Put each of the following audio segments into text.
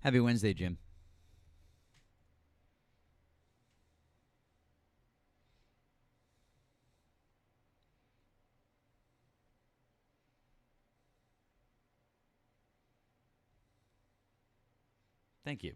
Happy Wednesday, Jim. Thank you.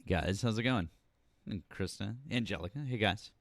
Hey, guys. How's it going? And Krista, Angelica. Hey, guys.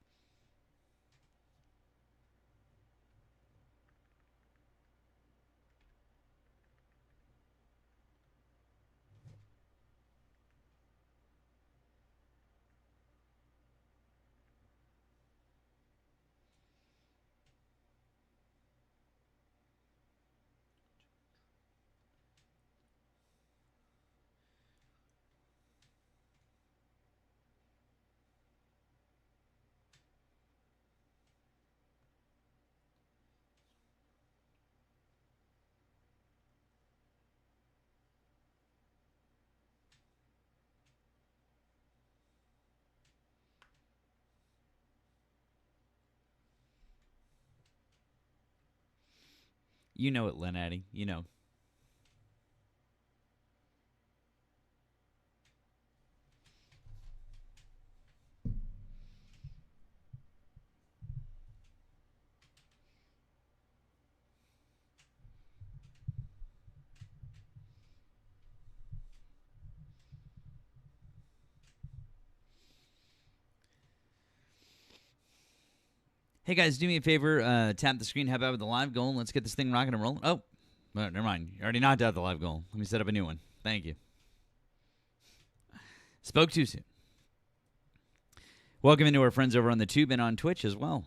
You know it, Len Addy. You know. Hey, guys, do me a favor. Tap the screen. How about with the live goal? Let's get this thing rocking and rolling. Oh, never mind. You already knocked out the live goal. Let me set up a new one. Thank you. Spoke too soon. Welcome into our friends over on the tube and on Twitch as well.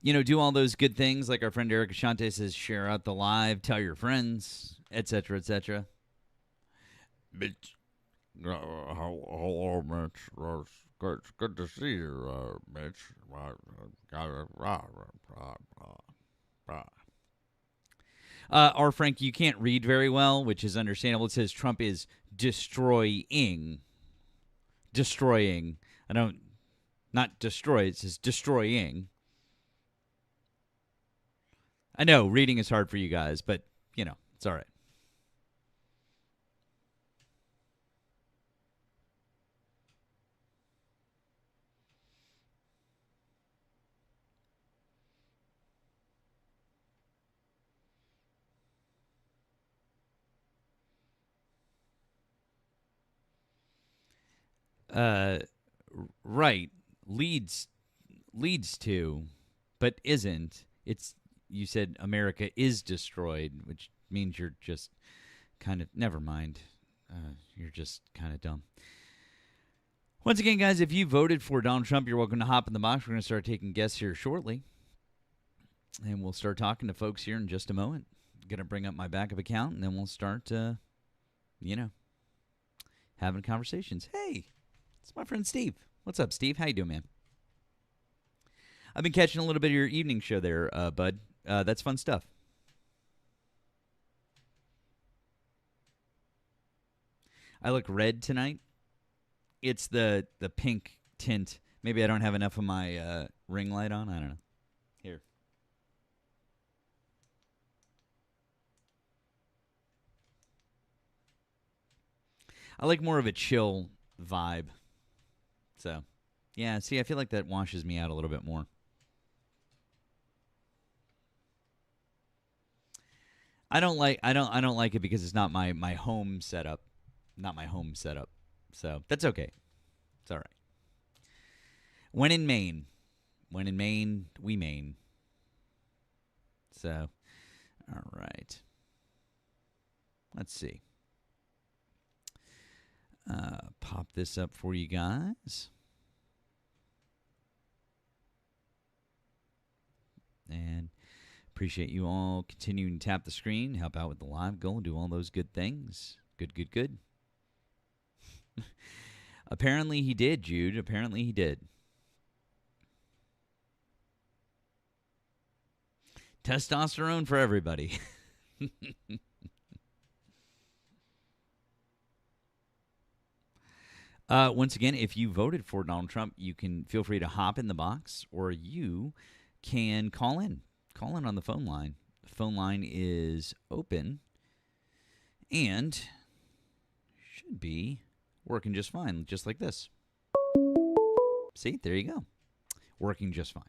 You know, do all those good things like our friend Erika Shante says, share out the live, tell your friends, etc., etc. Mitch, hello, Mitch. It's good to see you, Mitch. Frank, you can't read very well, which is understandable. It says Trump is destroying. Destroying. I don't, not destroy, it says destroying. I know reading is hard for you guys, but, you know, it's all right. Uh, right. Leads to, but isn't. It's, you said America is destroyed, which means you're just kind of, never mind. You're just kind of dumb. Once again, guys, if you voted for Donald Trump, you're welcome to hop in the box. We're going to start taking guests here shortly. And we'll start talking to folks here in just a moment. Going to bring up my backup account, and then we'll start, you know, having conversations. Hey, it's my friend Steve. What's up, Steve? How you doing, man? I've been catching a little bit of your evening show there, bud. That's fun stuff. I look red tonight. It's the pink tint. Maybe I don't have enough of my ring light on. I don't know. Here. I like more of a chill vibe. So, yeah, see, I feel like that washes me out a little bit more. I don't like it because it's not my home setup. Not my home setup. So, that's okay. It's all right. When in Maine. When in Maine, we Maine. So, all right. Let's see. Pop this up for you guys. Appreciate you all continuing to tap the screen, help out with the live goal, do all those good things. Good. Apparently he did, Jude. Apparently he did. Testosterone for everybody. Once again, if you voted for Donald Trump, you can feel free to hop in the box, or you can call in. Call in on the phone line. The phone line is open and should be working just fine, just like this. See, there you go. Working just fine.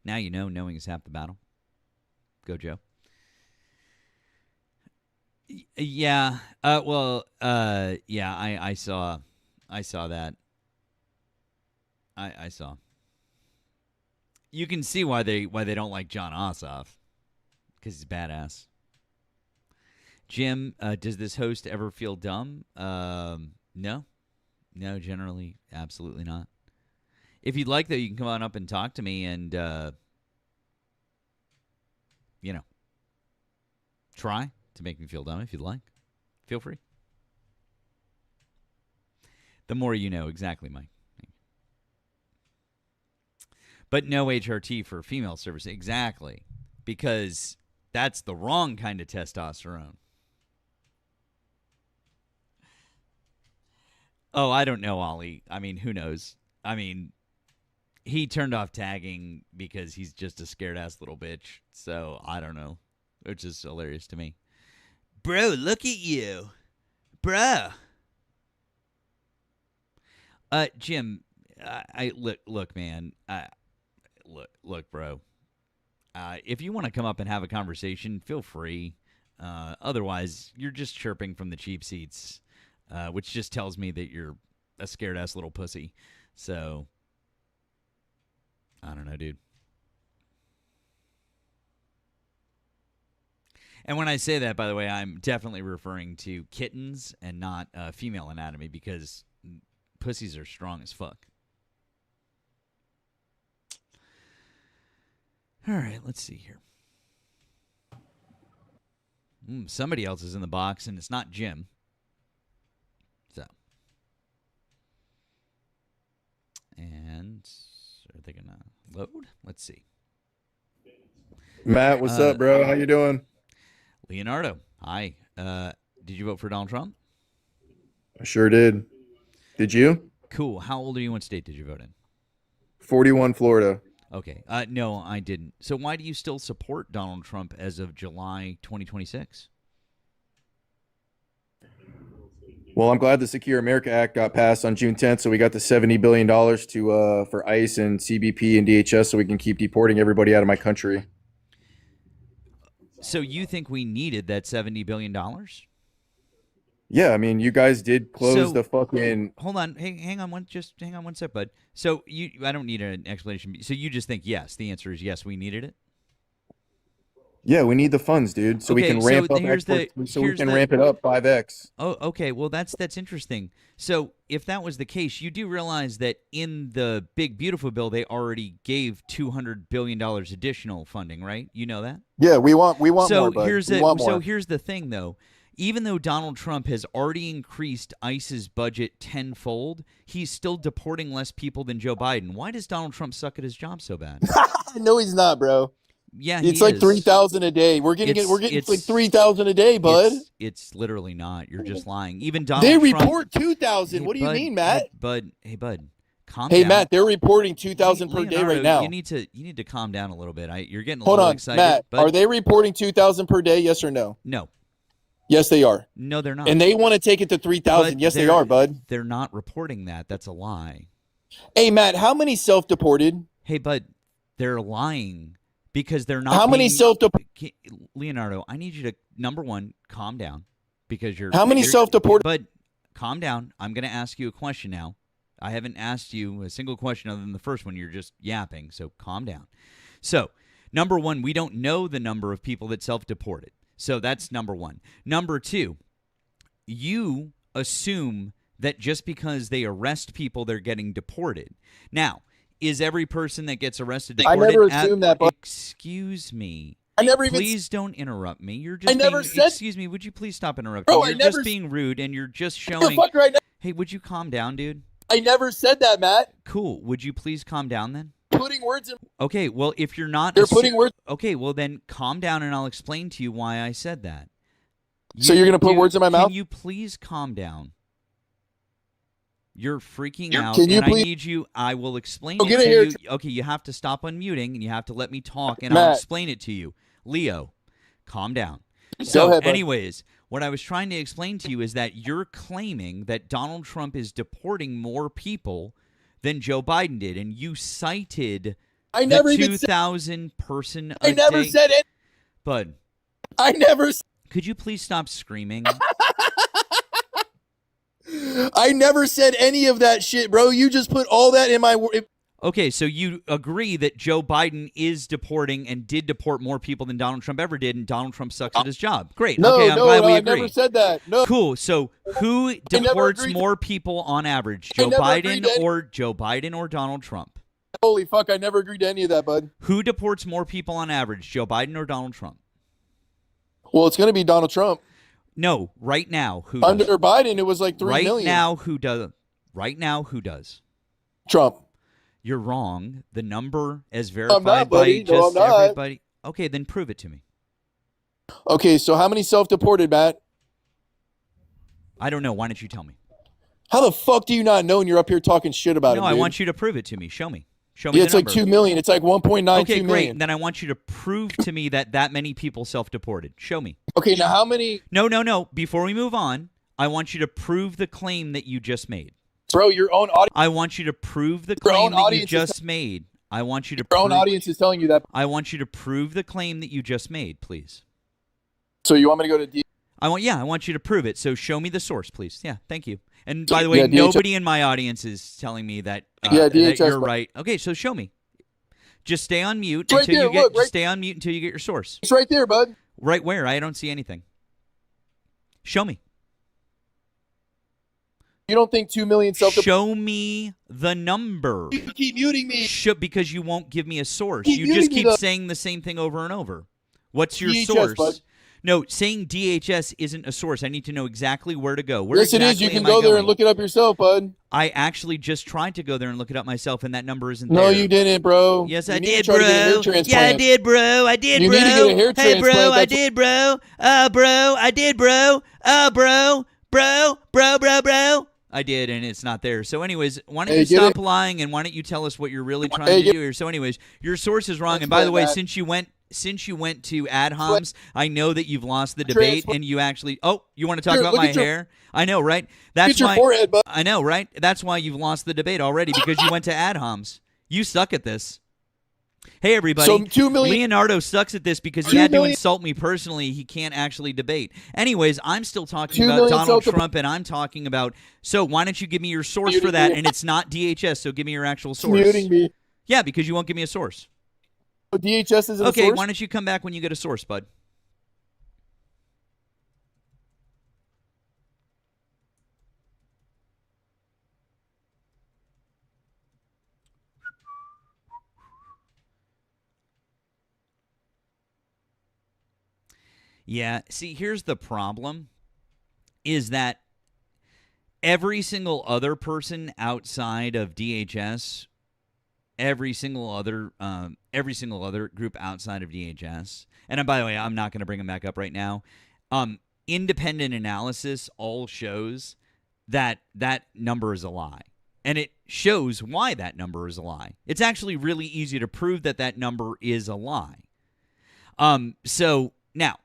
Now you know, knowing is half the battle. Go, Joe. Yeah. Yeah. I saw that. I saw. You can see why they don't like John Ossoff, because he's badass. Jim, does this host ever feel dumb? No, generally, absolutely not. If you'd like, though, you can come on up and talk to me and, try to make me feel dumb if you'd like. Feel free. The more you know. Exactly, Mike. But no HRT for female service. Exactly. Because that's the wrong kind of testosterone. Oh, I don't know, Ollie. I mean, who knows? I mean, he turned off tagging because he's just a scared-ass little bitch. So, I don't know. Which is hilarious to me. Bro, look at you. Bro. Jim, look, man. Look, bro. If you want to come up and have a conversation, feel free. Otherwise, you're just chirping from the cheap seats, which just tells me that you're a scared-ass little pussy. So, I don't know, dude. And when I say that, by the way, I'm definitely referring to kittens and not female anatomy, because pussies are strong as fuck. All right, let's see here. Somebody else is in the box, and it's not Jim. So. And are they going to load? Let's see. Matt, what's up, bro? How you doing? Leonardo, hi. Did you vote for Donald Trump? I sure did. Did you? Cool. How old are you? What state did you vote in? 41, Florida. Okay. No, I didn't. So why do you still support Donald Trump as of July 2026? Well, I'm glad the Secure America Act got passed on June 10th, so we got the $70 billion for ICE and CBP and DHS, so we can keep deporting everybody out of my country. So you think we needed that $70 billion? Yeah, I mean, you guys did close the fucking... Hold on. Hang on one sec, bud. So I don't need an explanation. So you just think yes. The answer is yes, we needed it? Yeah, we need the funds, dude, so we can ramp up ramp it up 5x. Oh, okay. Well, that's interesting. So if that was the case, you do realize that in the Big Beautiful Bill, they already gave $200 billion additional funding, right? You know that? Yeah, we want more, bud. Here's the thing, though. Even though Donald Trump has already increased ICE's budget tenfold, he's still deporting less people than Joe Biden. Why does Donald Trump suck at his job so bad? No, he's not, bro. Yeah, it's like 3,000 a day. We're getting like 3,000 a day, bud. It's literally not. You're just lying. Even Donald Trump. They Trump, report 2,000. What do you mean, Matt? Hey, bud. Calm down. Matt, they're reporting 2,000 per day right now. You need to calm down a little bit. You're getting a Hold little on, excited. Matt, but are they reporting 2,000 per day? Yes or no? No. Yes, they are. No, they're not. And they want to take it to 3,000. Yes, they are, bud. They're not reporting that. That's a lie. Hey, Matt, how many self-deported? Hey, bud, they're lying because they're not. How many self-deported? Leonardo, I need you to, number one, calm down because you're. How many self-deported? But calm down. I'm going to ask you a question now. I haven't asked you a single question other than the first one. You're just yapping, so calm down. So, number one, we don't know the number of people that self-deported. So that's number one. Number two, you assume that just because they arrest people, they're getting deported. Now, is every person that gets arrested I deported? never assumed that, but Excuse me. I never even. Please don't interrupt me. You're just. I never being, said. Excuse me. Would you please stop interrupting? Bro, You're I never. just being rude, and you're just showing. Motherfucker, Hey, would you calm down, dude? I never said that, Matt. Cool. Would you please calm down then? Putting words in. Okay. Well, if you're not. You're putting words. Okay. Well, then calm down, and I'll explain to you why I said that. So you're gonna put words in my mouth? Can you please calm down? You're freaking out, Can you and please? I need you. I will explain Oh, it get to in here. you. Okay, you have to stop unmuting, and you have to let me talk, and Matt. I'll explain it to you. Leo, calm down. Go So, ahead, bud. anyways, what I was trying to explain to you is that you're claiming that Donald Trump is deporting more people than Joe Biden did, and you cited I never the even said. 2,000 person a I never day. said it. Bud, I never. could you please stop screaming? I never said any of that shit, bro. You just put all that in my word. Okay, so you agree that Joe Biden is deporting and did deport more people than Donald Trump ever did, and Donald Trump sucks at his job. Great. No, okay, I'm no, glad no, we I agree. never said that. No. Cool. So who never deports agreed more people on average, I Joe never agreed Biden or Donald Trump? Holy fuck, I never agreed to any of that, bud. Who deports more people on average, Joe Biden or Donald Trump? Well, it's going to be Donald Trump. No, right now, who does? Under Biden, it was like 3 right million. now, who does? Right now, who does? Trump. You're wrong. The number, as verified not, by buddy. No, just I'm not. everybody. Okay, then prove it to me. Okay, so how many self-deported, Matt? I don't know. Why don't you tell me? How the fuck do you not know and you're up here talking shit about it, No, I dude? want you to prove it to me. Show me. Show me Yeah, the it's like number. 2 million. It's like 1.92 Okay, great. million. Then I want you to prove to me that many people self-deported. Show me. Okay, now how many? No. Before we move on, I want you to prove the claim that you just made. Bro, your own audience. I want you to prove the Your claim own that you audience is just made. I want you to Your own prove, audience is telling you that. I want you to prove the claim that you just made, please. So you want me to go to D? I want you to prove it. So show me the source, please. Yeah, thank you. And by the way, Yeah, DHS. nobody in my audience is telling me that, Yeah, that DHS, you're but- right. Okay, so show me. Just stay on mute It's right until there, you get look, right- stay on mute until you get your source. It's right there, bud. Right where? I don't see anything. Show me. You don't think 2 million self-deported? Show me the number. You keep muting me. Because you won't give me a source. Keep You just muting me, keep though. saying the same thing over and over. What's your DHS, source? bud. No, saying DHS isn't a source. I need to know exactly where to go. Where Yes, it is. exactly You can am I go there going? and look it up yourself, bud. I actually just tried to go there and look it up myself, and that number isn't No, there. you didn't, bro. Yes, You I need to did, try to get a hair bro. Yeah, I transplant. did, bro. I did, You bro. need to get a hair Hey, bro, transplant. I That's did, bro. Bro, I did, bro. Bro. I did, and it's not there. So, anyways, why don't Hey, you get stop it. lying, and why don't you tell us what you're really trying Hey, to get- do here? So, anyways, your source is wrong. That's And by the right, way, Matt. since you went to ad homs, I know that you've lost the debate, Transfer- and you actually. Oh, you want to talk Here, about look my at your- hair? I know, right? That's Get your why. forehead, bud. I know, right? That's why you've lost the debate already because you went to ad homs. You suck at this. Hey, everybody. So 2 million. Leonardo sucks at this because he 2 had to million. insult me personally. He can't actually debate. Anyways, I'm still talking 2 about million Donald self- Trump, and I'm talking about. So why don't you give me your source Muting for that? me. And it's not DHS, so give me your actual It's source. muting me. Yeah, because you won't give me a source. DHS isn't Okay, a source? why don't you come back when you get a source, bud? Yeah, see, here's the problem is that every single other person outside of DHS, every single other group outside of DHS, and by the way, I'm not going to bring them back up right now. Independent analysis all shows that number is a lie, and it shows why that number is a lie. It's actually really easy to prove that number is a lie. So now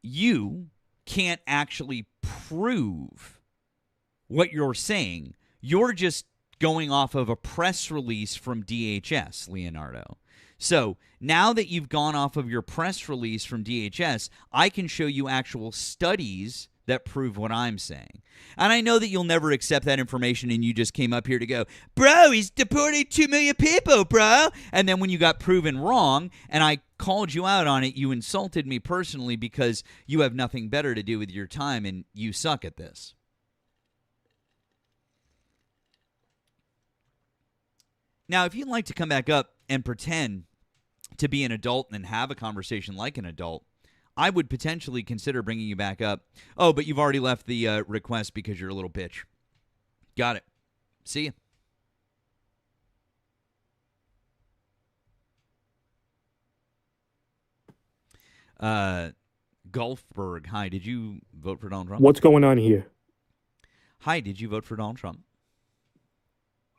you can't actually prove what you're saying. You're just going off of a press release from DHS, Leonardo. So now that you've gone off of your press release from DHS, I can show you actual studies that prove what I'm saying. And I know that you'll never accept that information, and you just came up here to go, bro, he's deporting 2 million people, bro. And then when you got proven wrong and I called you out on it, you insulted me personally because you have nothing better to do with your time and you suck at this. Now, if you'd like to come back up and pretend to be an adult and have a conversation like an adult, I would potentially consider bringing you back up. Oh, but you've already left the request because you're a little bitch. Got it. See ya. Golfberg, hi. Did you vote for Donald Trump? What's going on here? Hi, did you vote for Donald Trump?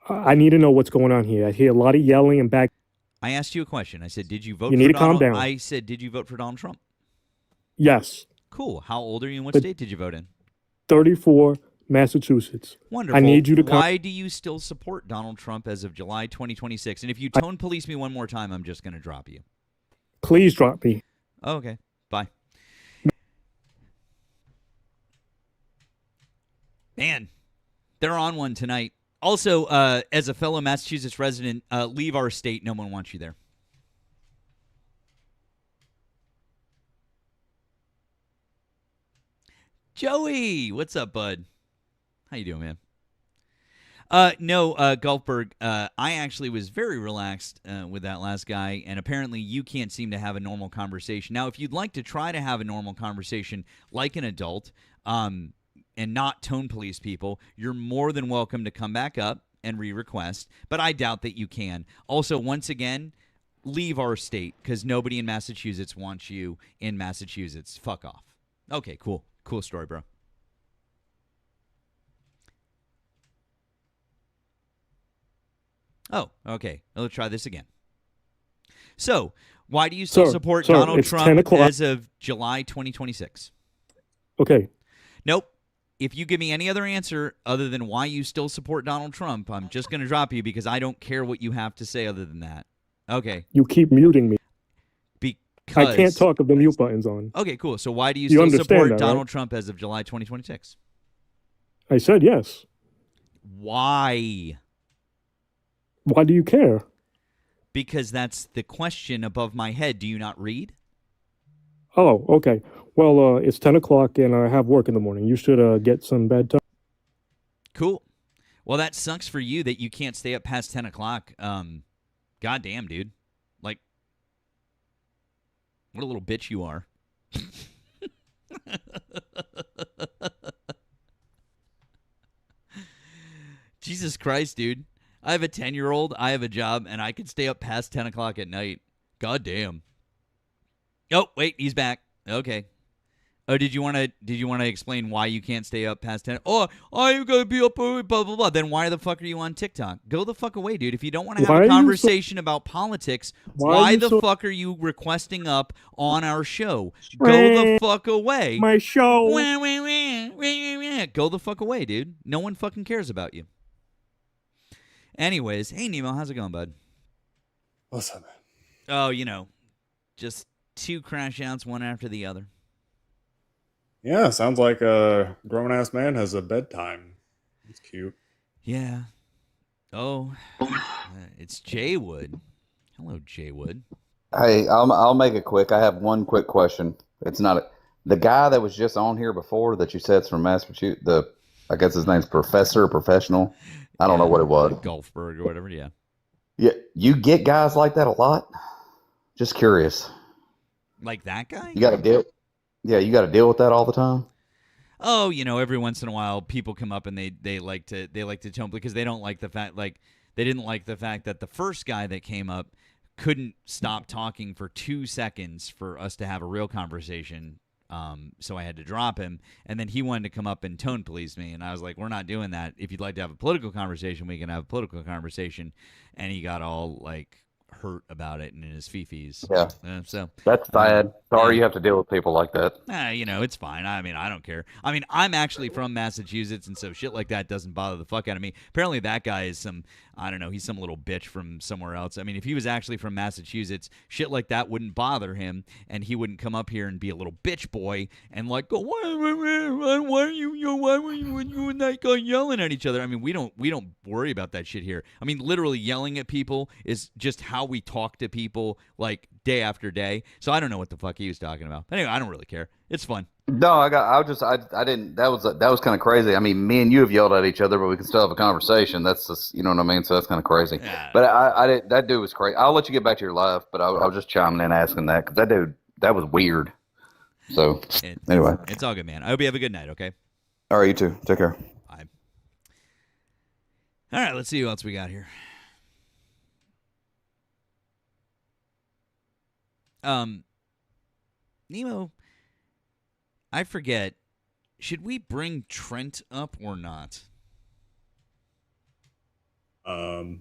I need to know what's going on here. I hear a lot of yelling and back. I asked you a question. I said, did you vote You for need to Donald? calm down. I said, did you vote for Donald Trump? Yes. Cool. How old are you and what But- state did you vote in? 34, Massachusetts. Wonderful. I need you to Why do you still support Donald Trump as of July 2026? And if you tone police me one more time, I'm just going to drop you. Please drop me. Oh, okay. Bye. Man, they're on one tonight. Also, as a fellow Massachusetts resident, leave our state. No one wants you there. Joey, what's up, bud? How you doing, man? No, Golfberg, I actually was very relaxed with that last guy, and apparently you can't seem to have a normal conversation. Now, if you'd like to try to have a normal conversation like an adult and not tone police people, you're more than welcome to come back up and re-request, but I doubt that you can. Also, once again, leave our state because nobody in Massachusetts wants you in Massachusetts. Fuck off. Okay, cool. Cool story, bro. Oh, okay. Let's try this again. So, why do you still support Donald it's 10 Trump o'clock. as of July 2026? Okay. Nope. If you give me any other answer other than why you still support Donald Trump, I'm just going to drop you because I don't care what you have to say other than that. Okay. You keep muting me. Because I can't talk if the mute button's on. Okay, cool. So why do you You still understand support that, right? Donald Trump as of July 2026? I said yes. Why? Why do you care? Because that's the question above my head. Do you not read? Oh, okay. Well, it's 10 o'clock and I have work in the morning. You should get some bedtime. Cool. Well, that sucks for you that you can't stay up past 10 o'clock. Goddamn, dude. Like, what a little bitch you are. Jesus Christ, dude. I have a 10-year-old, I have a job, and I can stay up past 10 o'clock at night. God damn. Oh, wait, he's back. Okay. Oh, did you want to explain why you can't stay up past 10? Oh, I'm going to be up blah, blah, blah. Then why the fuck are you on TikTok? Go the fuck away, dude. If you don't want to have Why are a you so- conversation about politics, Why are why you the so- fuck are you requesting up on our show? Go the fuck away. My show. Wah, wah, wah, wah, wah. Go the fuck away, dude. No one fucking cares about you. Anyways, hey, Nemo, how's it going, bud? What's up, man? Oh, you know, just two crash outs, one after the other. Yeah, sounds like a grown ass man has a bedtime. It's cute. Yeah. Oh, it's Jaywood. Hello, Jaywood. Hey, I'll make it quick. I have one quick question. It's not the guy that was just on here before that you said's from Massachusetts. I guess his name's Professor, Professional. I don't know what it was. Golfberg or whatever, yeah. Yeah, you get guys like that a lot. Just curious. Like that guy? You got to deal. Yeah, you got to deal with that all the time. Oh, you know, every once in a while, people come up and they like to tone because they don't like the fact they didn't like the fact that the first guy that came up couldn't stop talking for 2 seconds for us to have a real conversation. So I had to drop him, and then he wanted to come up and tone police me, and I was like, "We're not doing that. If you'd like to have a political conversation, we can have a political conversation." And he got all like hurt about it and in his fifis. Yeah. So That's sad. Sorry yeah. you have to deal with people like that. you know, it's fine. I mean, I don't care. I mean, I'm actually from Massachusetts, and so shit like that doesn't bother the fuck out of me. Apparently, that guy is I don't know, he's some little bitch from somewhere else. I mean, if he was actually from Massachusetts, shit like that wouldn't bother him, and he wouldn't come up here and be a little bitch boy and like go, why are you and that guy yelling at each other? I mean, we don't worry about that shit here. I mean, literally yelling at people is just how we talk to people like day after day. So I don't know what the fuck he was talking about. But anyway, I don't really care. It's fun. No, I didn't. That was kind of crazy. I mean, me and you have yelled at each other, but we can still have a conversation. That's just, you know what I mean. So that's kind of crazy. Yeah. But I did. That dude was crazy. I'll let you get back to your life, but I was just chiming in asking that because that dude, that was weird. So anyway, It's all good, man. I hope you have a good night. Okay. all right, you too. Take care. Bye. All right. Let's see who else we got here. Nemo, I forget. Should we bring Trent up or not? I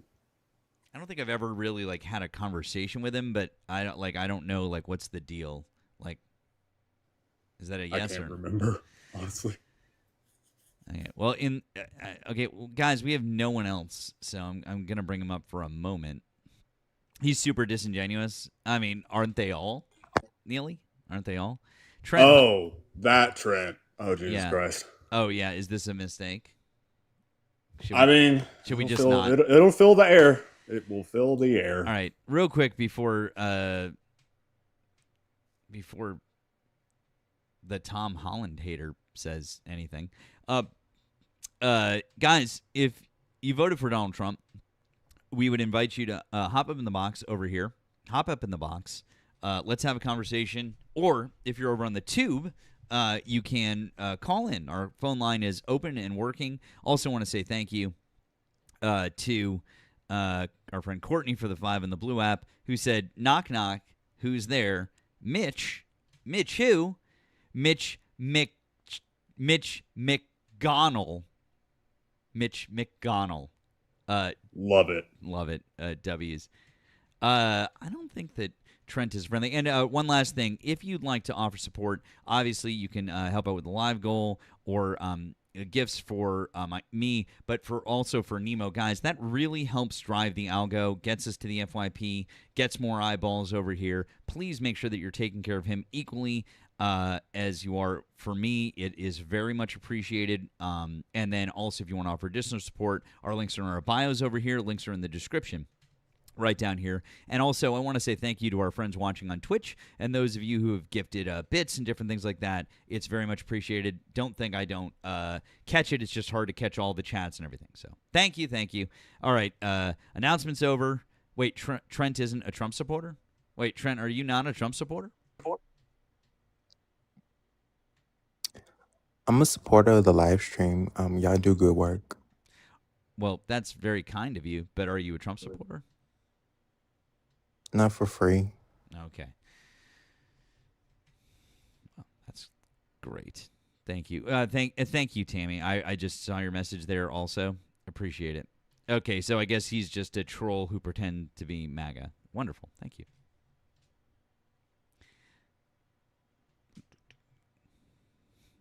don't think I've ever really like had a conversation with him, but I don't know like what's the deal. Like, is that a yes I can't or remember, honestly. okay? Well, guys, we have no one else, so I'm gonna bring him up for a moment. He's super disingenuous. I mean, aren't they all, Neely? Aren't they all? Trent. Oh, that Trent. Oh, Jesus Christ. Oh yeah, is this a mistake? Should we just not? It'll fill the air. It will fill the air. All right, real quick before the Tom Holland hater says anything. Guys, if you voted for Donald Trump, we would invite you to hop up in the box over here. Hop up in the box. Let's have a conversation. Or if you're over on the tube, you can call in. Our phone line is open and working. Also want to say thank you to our friend Courtney for the 5 in the Blue app, who said, knock, knock, who's there? Mitch. Mitch who? Mitch McGonnell. Mitch McGonnell. Love it. Love it. W's. I don't think that Trent is friendly. And one last thing. If you'd like to offer support, obviously you can help out with the live goal or gifts for me, but also for Nemo. Guys, that really helps drive the algo, gets us to the FYP, gets more eyeballs over here. Please make sure that you're taking care of him equally as you are for me. It is very much appreciated. And then also, if you want to offer additional support, our links are in our bios over here. Links are in the description right down here. And also, I want to say thank you to our friends watching on Twitch and those of you who have gifted bits and different things like that. It's very much appreciated. Don't think I don't catch it. It's just hard to catch all the chats and everything. So thank you. All right, announcements over. Wait, Trent isn't a Trump supporter? Wait, Trent, are you not a Trump supporter? I'm a supporter of the live stream. Y'all do good work. Well, that's very kind of you, but are you a Trump supporter? Not for free. Okay. Well, that's great. Thank you. Thank you, Tammy. I just saw your message there also. Appreciate it. Okay, so I guess he's just a troll who pretend to be MAGA. Wonderful. Thank you.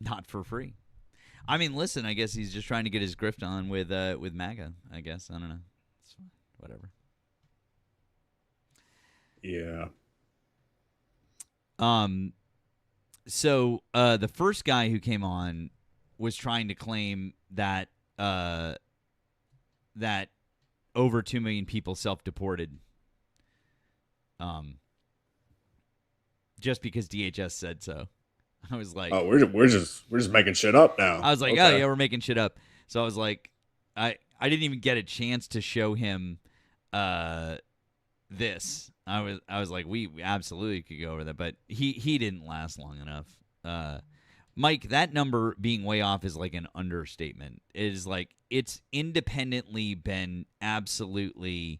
Not for free. I mean, listen, I guess he's just trying to get his grift on with MAGA, I guess. I don't know. It's fine. Whatever. Yeah. So the first guy who came on was trying to claim that that over 2 million people self-deported just because DHS said so. I was like, oh, we're just making shit up now. I was like, okay. oh yeah, we're making shit up. So I was like, I didn't even get a chance to show him this. I was like, we absolutely could go over that, but he didn't last long enough. Mike, that number being way off is like an understatement. It is like it's independently been absolutely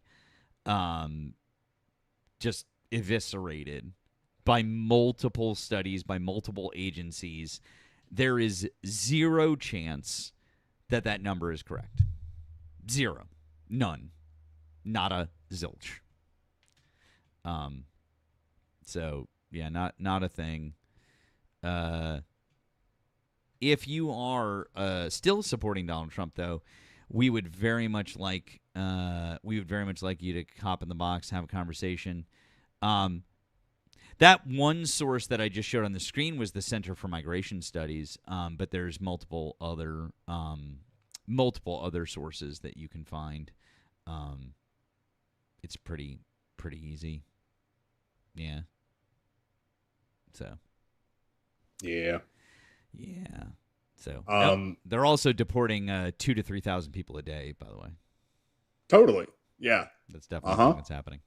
just eviscerated by multiple studies, by multiple agencies. There is zero chance that number is correct. Zero. None. Not a zilch. So yeah, not a thing. If you are still supporting Donald Trump, though, we would very much like you to hop in the box, have a conversation. That one source that I just showed on the screen was the Center for Migration Studies, but there's multiple other sources that you can find. It's pretty easy. Yeah. So, Yeah. Yeah. So they're also deporting 2,000 to 3,000 people a day. By the way, Totally. Yeah. that's definitely a thing that's happening.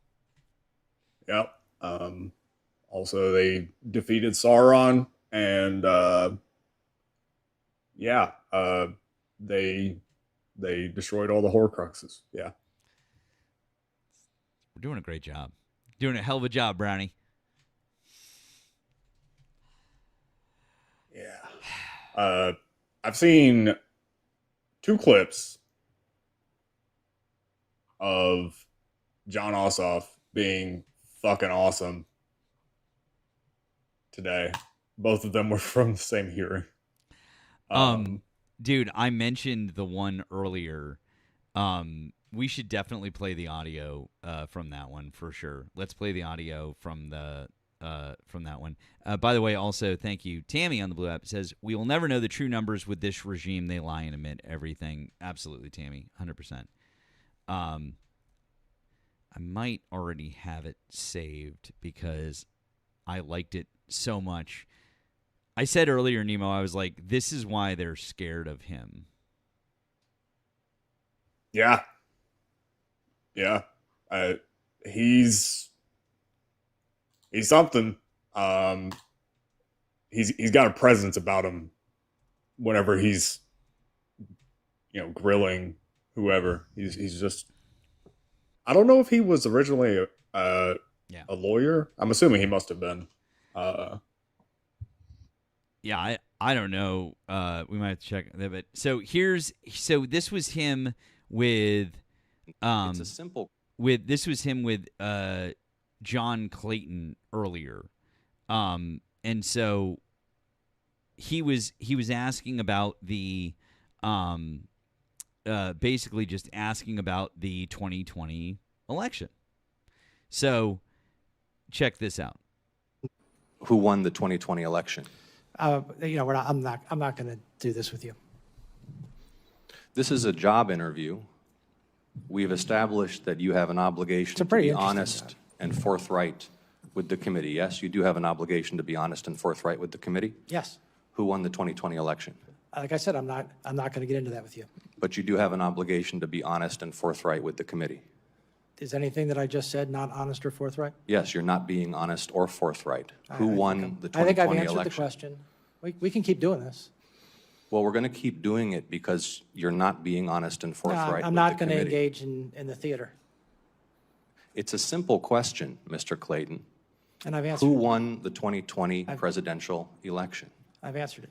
Yep. Also, they defeated Sauron, and they destroyed all the Horcruxes. Yeah. We're doing a great job. Doing a hell of a job, Brownie. Yeah. I've seen 2 clips of John Ossoff being fucking awesome today. Both of them were from the same hearing. Dude, I mentioned the one earlier. We should definitely play the audio from that one for sure. Let's play the audio from that one. By the way, also thank you, Tammy on the Blue app says we will never know the true numbers with this regime. They lie and admit everything. Absolutely, Tammy, 100%. I might already have it saved because I liked it so much. I said earlier, Nemo, I was like, this is why they're scared of him. Yeah. Yeah. He's something. He's got a presence about him whenever he's grilling whoever. He's just, I don't know if he was originally a lawyer. I'm assuming he must have been. Yeah, I don't know. We might have to check that. But so this was him with It's a simple. this was him with John Clayton earlier, and so he was asking about the basically just asking about the 2020 election. So check this out. Who won the 2020 election? I'm not going to do this with you. This is a job interview. We've established that you have an obligation to pretty be interesting honest job. and forthright with the committee. Yes, you do have an obligation to be honest and forthright with the committee. Yes. Who won the 2020 election? Like I said, I'm not going to get into that with you. But you do have an obligation to be honest and forthright with the committee. Is anything that I just said not honest or forthright? Yes, you're not being honest or forthright. Who I won think the I think I've 2020 answered election? the question. We can keep doing this. Well, we're going to keep doing it because you're not being honest and No, forthright I'm with not the going to committee. engage in the theater. It's a simple question, Mr. Clayton. And I've answered Who it. won the 2020 presidential election? I've answered it.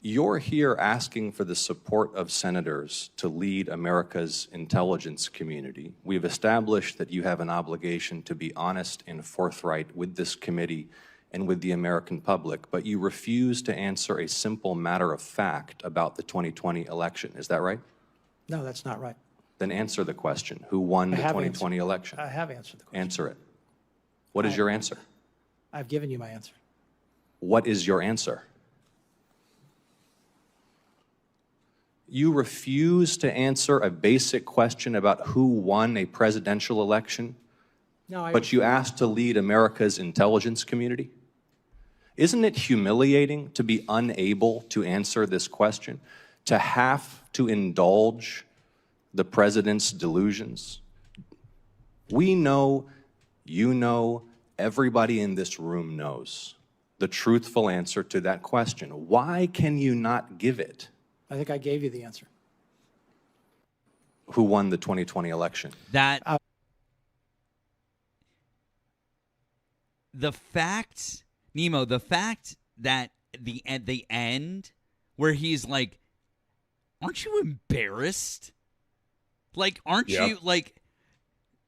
You're here asking for the support of senators to lead America's intelligence community. We've established that you have an obligation to be honest and forthright with this committee and with the American public, but you refuse to answer a simple matter of fact about the 2020 election. Is that right? No, that's not right. Then answer the question. Who won the I have 2020 election? I have answered the question. Answer it. What is your answer? I've given you my answer. What is your answer? You refuse to answer a basic question about who won a presidential election, No, but you ask to lead America's intelligence community? Isn't it humiliating to be unable to answer this question, to have to indulge the president's delusions? We know, you know, everybody in this room knows the truthful answer to that question. Why can you not give it? I think I gave you the answer. Who won the 2020 election? That the fact, Nemo, the fact that at the end where he's like, "Aren't you embarrassed? Like, aren't you like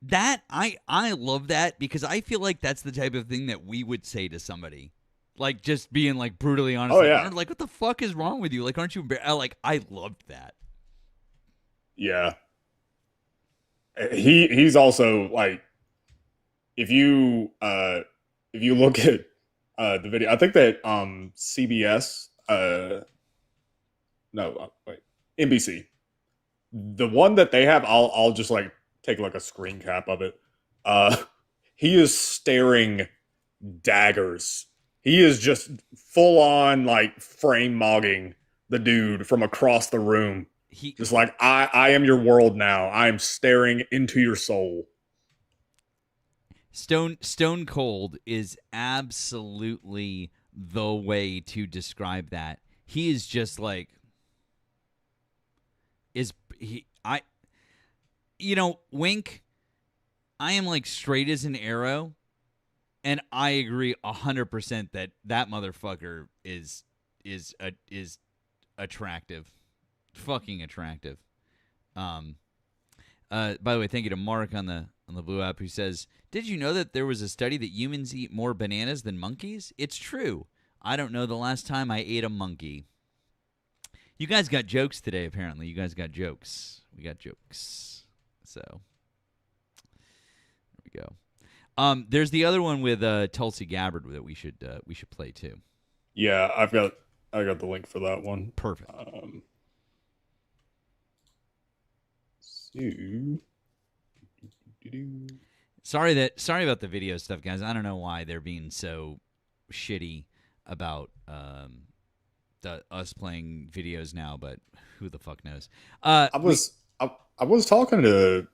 that?" I love that because I feel like that's the type of thing that we would say to somebody. Like, just being, like, brutally honest. Oh, like, yeah. Like, what the fuck is wrong with you? Like, aren't you embarrassed? Like, I loved that. Yeah. He's also, like, if you look at the video, I think that CBS, NBC, the one that they have, I'll just, like, take, like, a screen cap of it. He is staring daggers he is just full on like frame mogging the dude from across the room. Just like, I am your world now. I am staring into your soul. Stone Cold is absolutely the way to describe that. He is just like, Wink, I am like straight as an arrow, and I agree 100% that motherfucker is attractive, fucking attractive. By the way, thank you to Mark on the Blue app who says, "Did you know that there was a study that humans eat more bananas than monkeys? It's true. I don't know the last time I ate a monkey." You guys got jokes today, apparently. You guys got jokes. We got jokes. So there we go. There's the other one with Tulsi Gabbard that we should play too. Yeah, I got the link for that one. Perfect. Sorry about the video stuff, guys. I don't know why they're being so shitty about us playing videos now, but who the fuck knows? I was talking to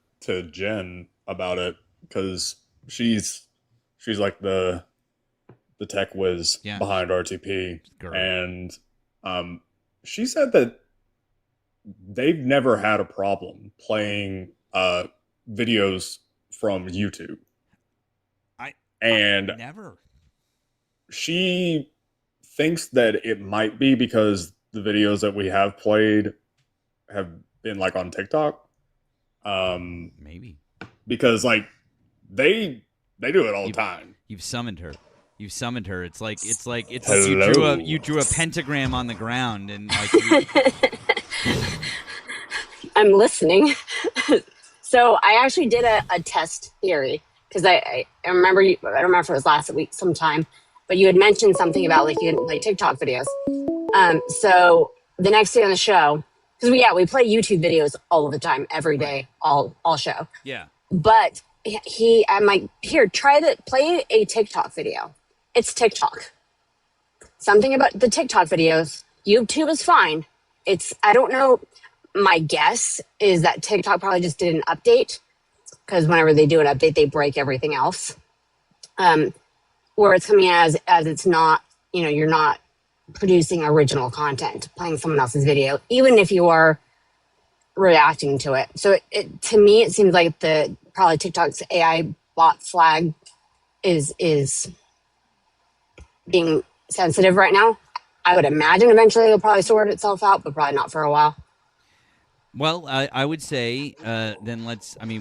Jen about it because she's like the tech whiz behind RTP, and she said that they've never had a problem playing videos from YouTube. I never. She thinks that it might be because the videos that we have played have been like on TikTok. Maybe because like they do it all the time. You've summoned her. It's like Hello. you drew a pentagram on the ground and like. I'm listening. So I actually did a test theory because I remember I don't remember if it was last week sometime, but you had mentioned something about like you can play TikTok videos. So the next day on the show, because we play YouTube videos all of the time, every day, all show. Yeah. But I'm like, here, play a TikTok video. It's TikTok. Something about the TikTok videos. YouTube is fine. I don't know. My guess is that TikTok probably just did an update because whenever they do an update, they break everything else. Where it's coming as it's not, you're not producing original content, playing someone else's video, even if you are reacting to it. So to me, it seems like probably TikTok's AI bot flag is being sensitive right now. I would imagine eventually it'll probably sort itself out, but probably not for a while. Well, I would say then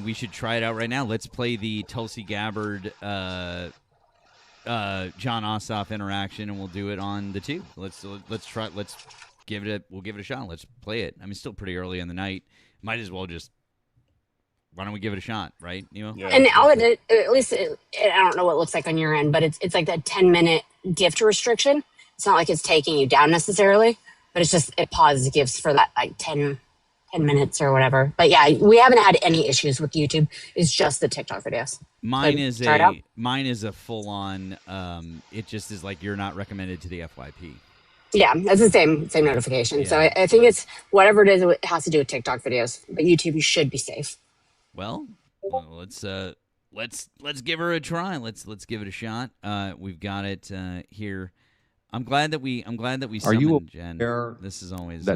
we should try it out right now. Let's play the Tulsi Gabbard, John Ossoff interaction, and we'll do it on the two. Let's try. We'll give it a shot. Let's play it. I mean, it's still pretty early in the night. Might as well just. Why don't we give it a shot, right, Nemo? Yeah. And at least I don't know what it looks like on your end, but it's like that 10-minute gift restriction. It's not like it's taking you down necessarily, but it's just it pauses gifts for that like 10 minutes or whatever. But yeah, we haven't had any issues with YouTube. It's just the TikTok videos. Mine is a full on. It just is like you're not recommended to the FYP. Yeah, that's the same notification. Yeah. So I think it's whatever it is. It has to do with TikTok videos. But YouTube, you should be safe. Well, let's give her a try. Let's give it a shot. We've got it here. I'm glad that we summoned Jen. This is always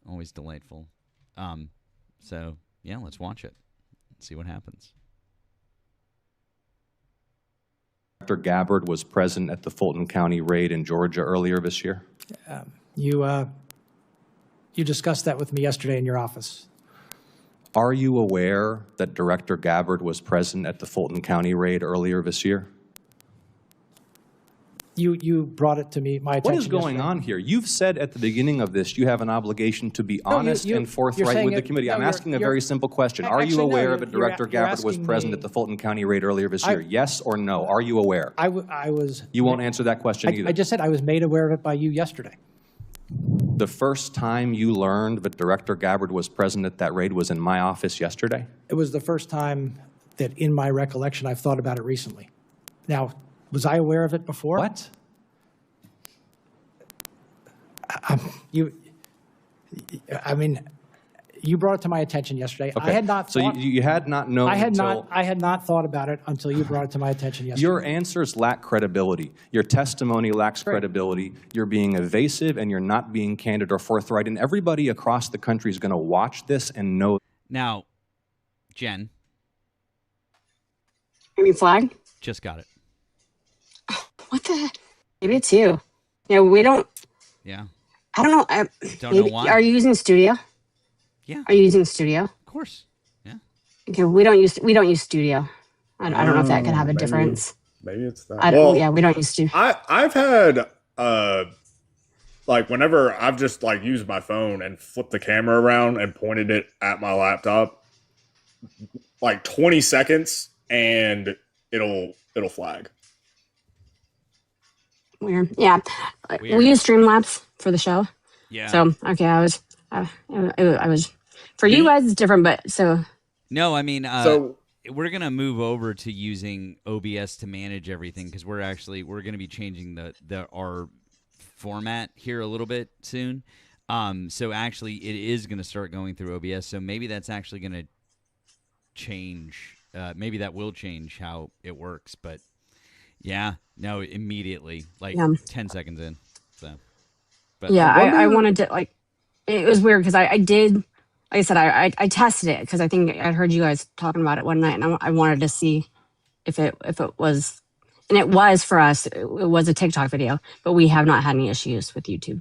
always delightful. So yeah, let's watch it. Let's see what happens. Dr. Gabbard was present at the Fulton County raid in Georgia earlier this year. You discussed that with me yesterday in your office. Are you aware that Director Gabbard was present at the Fulton County raid earlier this year? You brought it to me, my attention. What is going on here? You've said at the beginning of this you have an obligation to be honest and forthright with the committee. I'm asking a very simple question. Are you aware that Director Gabbard was present at the Fulton County raid earlier this year? Yes or no? Are you aware? I was. You won't answer that question either. I just said I was made aware of it by you yesterday. The first time you learned that Director Gabbard was present at that raid was in my office yesterday? It was the first time that in my recollection I've thought about it recently. Now, was I aware of it before? What? I mean, you brought it to my attention yesterday. Okay. I had not. So thought, you had not known I had until not. I had not thought about it until you brought it to my attention yesterday. your answers lack credibility. Your testimony lacks credibility. You're being evasive and you're not being candid or forthright. And everybody across the country is going to watch this and know. Now, Jen. Green flag? Just got it. What the? Maybe it's you. Yeah, we don't. Yeah. I don't know. Don't know why. Are you using Studio? Yeah. Are you using Studio? Of course. Yeah. Okay, we don't use Studio. I don't know if that could have a difference. Maybe it's that. Yeah, we don't use Studio. I've had like whenever I've just like used my phone and flipped the camera around and pointed it at my laptop, like 20 seconds and it'll flag. Weird. Yeah. Weird. We use Streamlabs for the show. Yeah. So, okay, I was, for you guys, it's different, but so. No, I mean, So we're going to move over to using OBS to manage everything because we're going to be changing our format here a little bit soon. So actually it is going to start going through OBS. So maybe that's actually going to change. Maybe that will change how it works, but yeah, no, immediately, like 10 seconds in. So, but Yeah, I wanted to, like, it was weird because I did, like I said, I tested it because I think I heard you guys talking about it one night, and I wanted to see if it was, and it was for us. It was a TikTok video, but we have not had any issues with YouTube.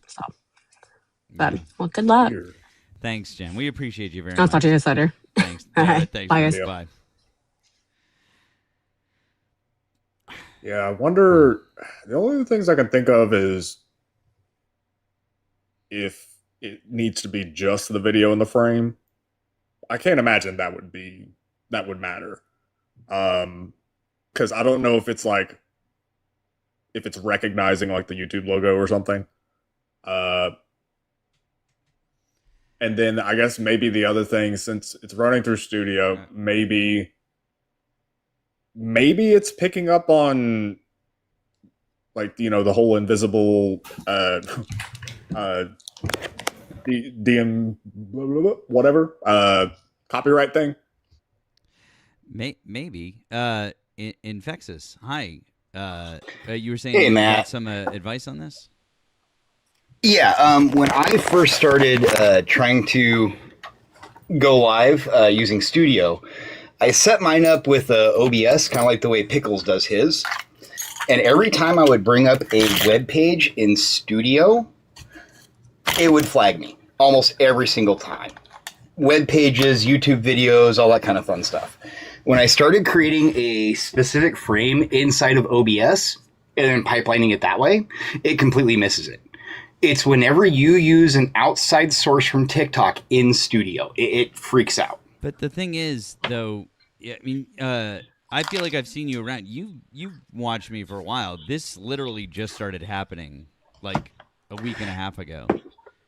So, but well, good luck. Thanks, Jen. We appreciate you very I'll much. talk to you guys later. Thanks. All right. Thanks. Bye, guys. Bye. yeah, I wonder. The only things I can think of is if it needs to be just the video in the frame. I can't imagine that would matter. Because I don't know if it's like if it's recognizing like the YouTube logo or something. And then I guess maybe the other thing, since it's running through Studio, maybe it's picking up on like, you know, the whole invisible DM whatever copyright thing. Maybe. Infexus. Hi. You were saying Hey, you Matt. had some advice on this? Yeah, when I first started trying to go live using Studio, I set mine up with OBS, kind of like the way Pickles does his. And every time I would bring up a web page in Studio, it would flag me almost every single time. Web pages, YouTube videos, all that kind of fun stuff. When I started creating a specific frame inside of OBS and then pipelining it that way, it completely misses it. It's whenever you use an outside source from TikTok in Studio, it freaks out. But the thing is, though, I mean, I feel like I've seen you around. You've watched me for a while. This literally just started happening like a week and a half ago.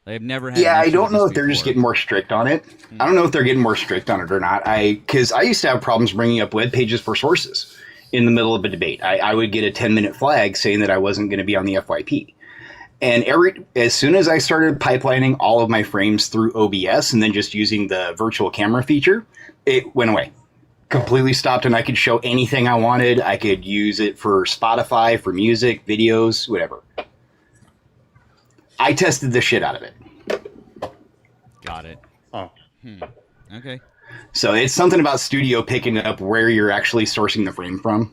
I've never had. Yeah, I don't know if they're just getting more strict on it. I don't know if they're getting more strict on it or not. Because I used to have problems bringing up web pages for sources in the middle of a debate. I would get a 10-minute flag saying that I wasn't going to be on the FYP. And as soon as I started pipelining all of my frames through OBS and then just using the virtual camera feature, it went away. Completely stopped, and I could show anything I wanted. I could use it for Spotify, for music, videos, whatever. I tested the shit out of it. Got it. Oh. Okay. So it's something about Studio picking up where you're actually sourcing the frame from.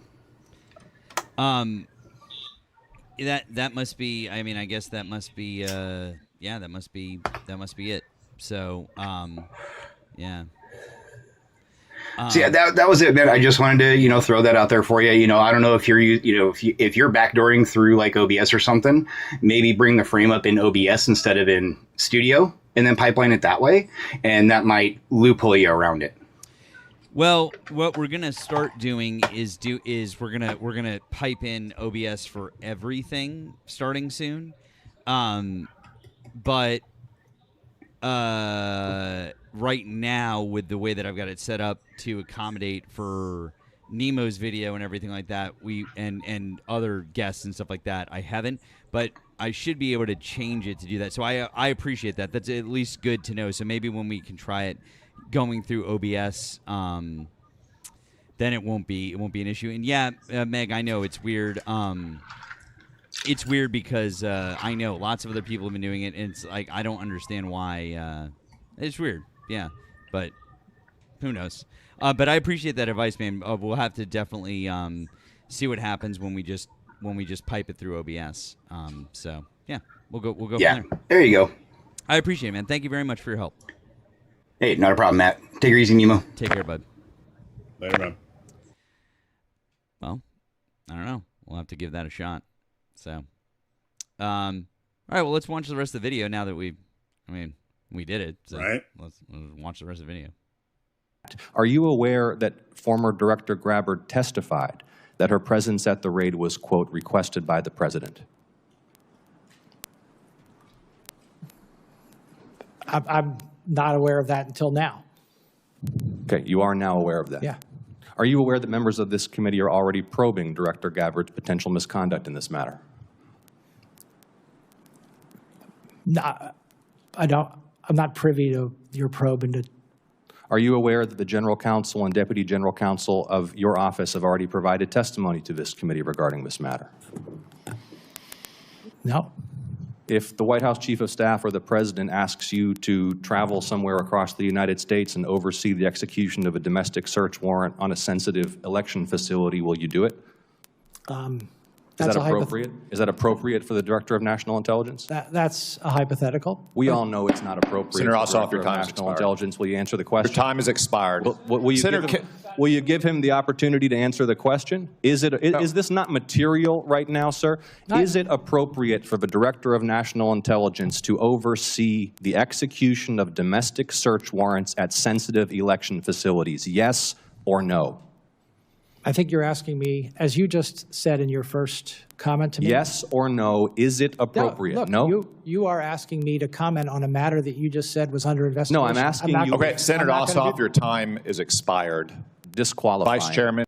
That must be. I mean, I guess that must be. Yeah, that must be it. So, yeah. So yeah, that was it, man. I just wanted to, throw that out there for you. I don't know if you're, if you're backdooring through like OBS or something, maybe bring the frame up in OBS instead of in Studio, and then pipeline it that way, and that might loophole you around it. Well, what we're gonna start doing is we're gonna pipe in OBS for everything starting soon, but right now with the way that I've got it set up to accommodate for Nemo's video and everything like that, and other guests and stuff like that, I haven't. But I should be able to change it to do that. So I appreciate that. That's at least good to know. So maybe when we can try it going through OBS, then it won't be an issue. And yeah, Meg, I know it's weird. It's weird because I know lots of other people have been doing it, and it's like I don't understand why. It's weird, yeah, but who knows? But I appreciate that advice, man. We'll have to definitely see what happens when we just pipe it through OBS. So yeah, we'll go Yeah, from there. there you go. I appreciate it, man. Thank you very much for your help. Hey, not a problem, Matt. Take it easy, Nemo. Take care, bud. Later, man. Well, I don't know. We'll have to give that a shot. So, all right. Well, let's watch the rest of the video now that we did it. So right. Let's watch the rest of the video. Are you aware that former Director Grabbard testified that her presence at the raid was, quote, requested by the president? I'm not aware of that until now. Okay, you are now aware of that. Yeah. Are you aware that members of this committee are already probing Director Gabbard's potential misconduct in this matter? No, I'm not privy to your probe into. Are you aware that the General Counsel and Deputy General Counsel of your office have already provided testimony to this committee regarding this matter? No. If the White House Chief of Staff or the President asks you to travel somewhere across the United States and oversee the execution of a domestic search warrant on a sensitive election facility, will you do it? Is that appropriate? Is that appropriate for the Director of National Intelligence? That's a hypothetical. We all know it's not appropriate. Senator for the Ossoff, your Director of time has National expired. Intelligence. Will you answer the question? Your time has expired. Will you give him the opportunity to answer the question? Is this not material right now, sir? Is it appropriate for the Director of National Intelligence to oversee the execution of domestic search warrants at sensitive election facilities? Yes or no? I think you're asking me, as you just said in your first comment to me. Yes or no, is it appropriate? Look, No? you are asking me to comment on a matter that you just said was under investigation. No, I'm asking you. Okay, Senator Ossoff, your time is expired. Disqualified. Vice Chairman.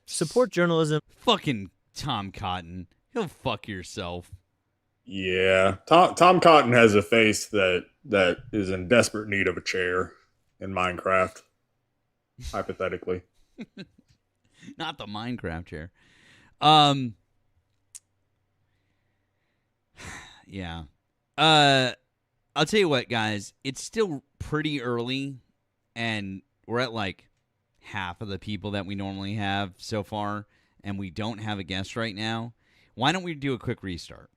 Support journalism. Fucking Tom Cotton. He'll fuck yourself. Yeah, Tom Cotton has a face that is in desperate need of a chair in Minecraft. Hypothetically. Not the Minecraft chair. Yeah. I'll tell you what, guys. It's still pretty early, and we're at like half of the people that we normally have so far, and we don't have a guest right now. Why don't we do a quick restart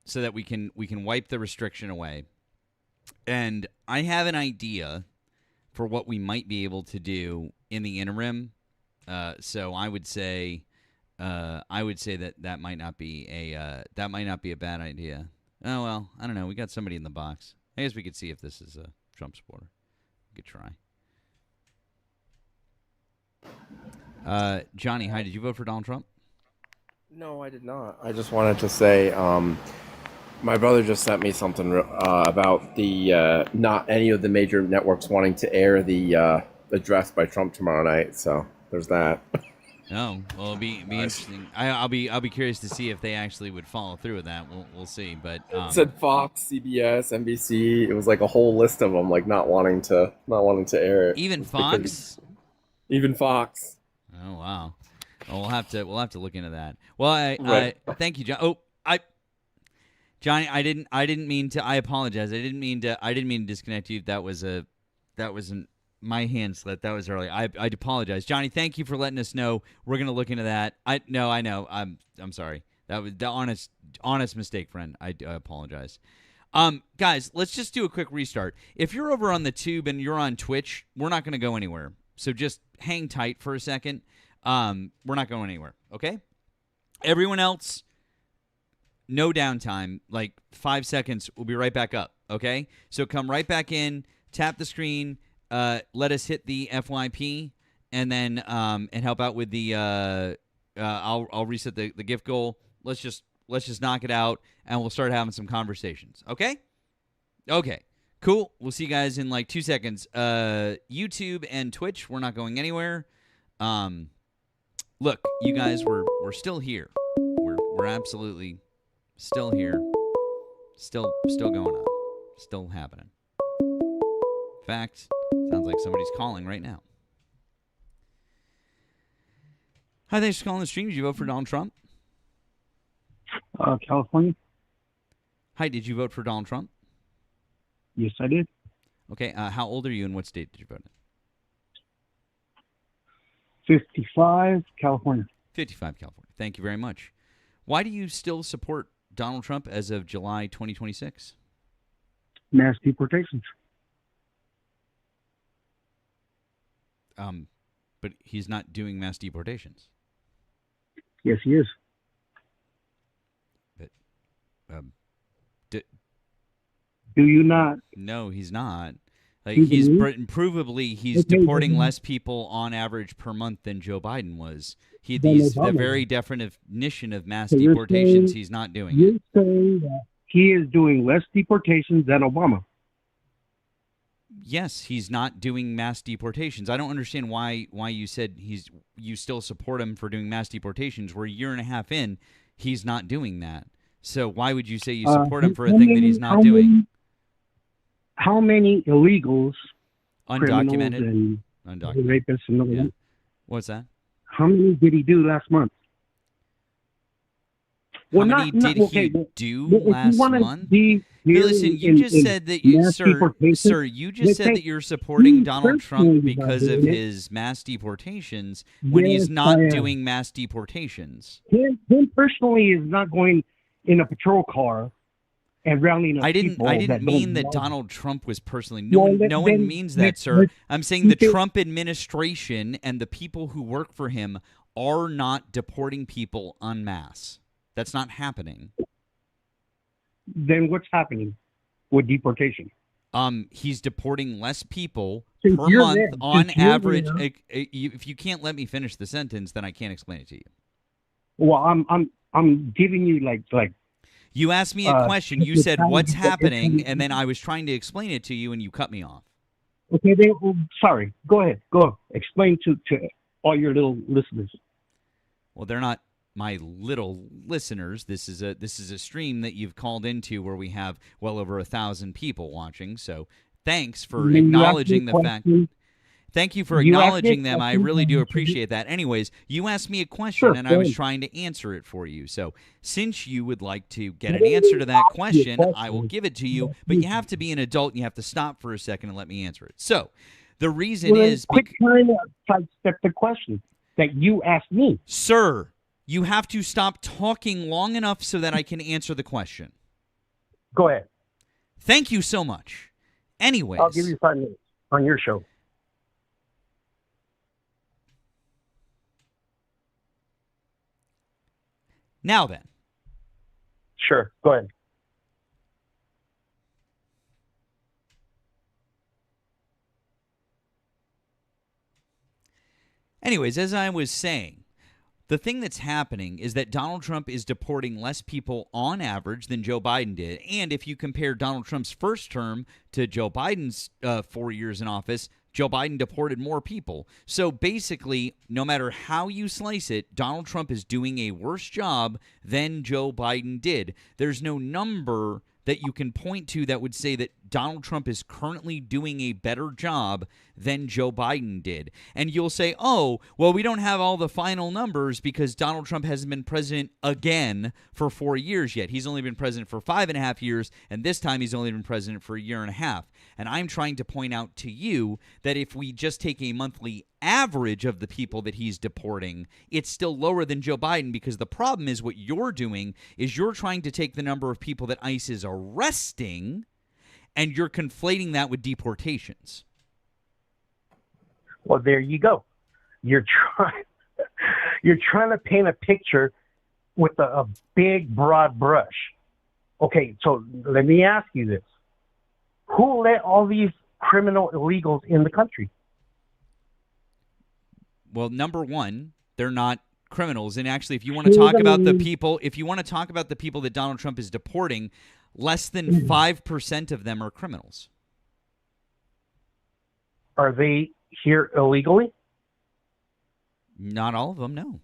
so that we can wipe the restriction away? And I have an idea for what we might be able to do in the interim. So I would say that might not be a bad idea. Oh well, I don't know. We got somebody in the box. I guess we could see if this is a Trump supporter. We could try. Johnny, hi. Did you vote for Donald Trump? No, I did not. I just wanted to say, my brother just sent me something about the not any of the major networks wanting to air the address by Trump tomorrow night. So there's that. Oh, well, it'll be interesting. I'll be curious to see if they actually would follow through with that. We'll see. But It said Fox, CBS, NBC. It was like a whole list of them, like not wanting to air it. Even Fox. Even Fox. Oh wow. Well, we'll have to look into that. Well, Right. I thank you, John. Oh, Johnny, I didn't mean to. I apologize. I didn't mean to disconnect you. That wasn't my hand slip. That was early. I apologize, Johnny. Thank you for letting us know. We're gonna look into that. I know. I'm sorry. That was the honest mistake, friend. I apologize. Guys, let's just do a quick restart. If you're over on the tube and you're on Twitch, we're not gonna go anywhere. So just hang tight for a second. We're not going anywhere. Okay. Everyone else, no downtime. Like 5 seconds. We'll be right back up. Okay. So come right back in. Tap the screen. Let us hit the FYP, and then and help out with the. I'll reset the gift goal. Let's just knock it out, and we'll start having some conversations. Okay. Okay. Cool. We'll see you guys in like 2 seconds. YouTube and Twitch, we're not going anywhere. Look, you guys, we're still here. We're absolutely still here. Still going on. Still happening. In fact, sounds like somebody's calling right now. Hi, thanks for calling the stream. Did you vote for Donald Trump? California. Hi, did you vote for Donald Trump? Yes, I did. Okay, how old are you and what state did you vote in? 55, California. 55, California. Thank you very much. Why do you still support Donald Trump as of July 2026? Mass deportations. But he's not doing mass deportations. Yes, he is. But, do you not? No, he's not. Like he's provably deporting less people on average per month than Joe Biden was. He's the very definition of mass deportations. He's not doing it. You're saying that he is doing less deportations than Obama. Yes, he's not doing mass deportations. I don't understand why you said you still support him for doing mass deportations. We're a year and a half in, he's not doing that. So why would you say you support him for a thing that he's not doing? How many illegals, undocumented, rapists, and yeah. What's that? How many did he do last month? How many did he do last month? Listen, you just said that you just said that you're supporting Donald Trump because of his mass deportations when he's not doing mass deportations. Him personally is not going in a patrol car and rounding up people. I didn't mean that Donald Trump was personally. No one means that, sir. I'm saying the Trump administration and the people who work for him are not deporting people en masse. That's not happening. Then what's happening with deportation? He's deporting less people per month on average. If you can't let me finish the sentence, then I can't explain it to you. Well, I'm giving you like. You asked me a question. You said, "What's happening?" And then I was trying to explain it to you, and you cut me off. Okay, sorry. Go ahead. Go explain to all your little listeners. Well, they're not my little listeners. This is a stream that you've called into where we have well over 1,000 people watching. So thanks for acknowledging the fact. Thank you for acknowledging them. I really do appreciate that. Anyways, you asked me a question, and I was trying to answer it for you. So since you would like to get an answer to that question, I will give it to you. But you have to be an adult, and you have to stop for a second and let me answer it. So the reason is... Quit trying to sidestep the question that you asked me. Sir, you have to stop talking long enough so that I can answer the question. Go ahead. Thank you so much. Anyways... I'll give you 5 minutes on your show. Now then. Sure. Go ahead. Anyways, as I was saying, the thing that's happening is that Donald Trump is deporting less people on average than Joe Biden did. And if you compare Donald Trump's first term to Joe Biden's 4 years in office, Joe Biden deported more people. So basically, no matter how you slice it, Donald Trump is doing a worse job than Joe Biden did. There's no number that you can point to that would say that Donald Trump is currently doing a better job than Joe Biden did. And you'll say, oh, well, we don't have all the final numbers because Donald Trump hasn't been president again for 4 years yet. He's only been president for 5.5 years, and this time he's only been president for a year and a half. And I'm trying to point out to you that if we just take a monthly average of the people that he's deporting, it's still lower than Joe Biden, because the problem is what you're doing is you're trying to take the number of people that ICE is arresting and you're conflating that with deportations. Well, there you go. You're trying to paint a picture with a big, broad brush. Okay, so let me ask you this. Who let all these criminal illegals in the country? Well, number one, they're not criminals. And actually, if you want to talk about the people, that Donald Trump is deporting, less than 5% of them are criminals. Are they here illegally? Not all of them, no.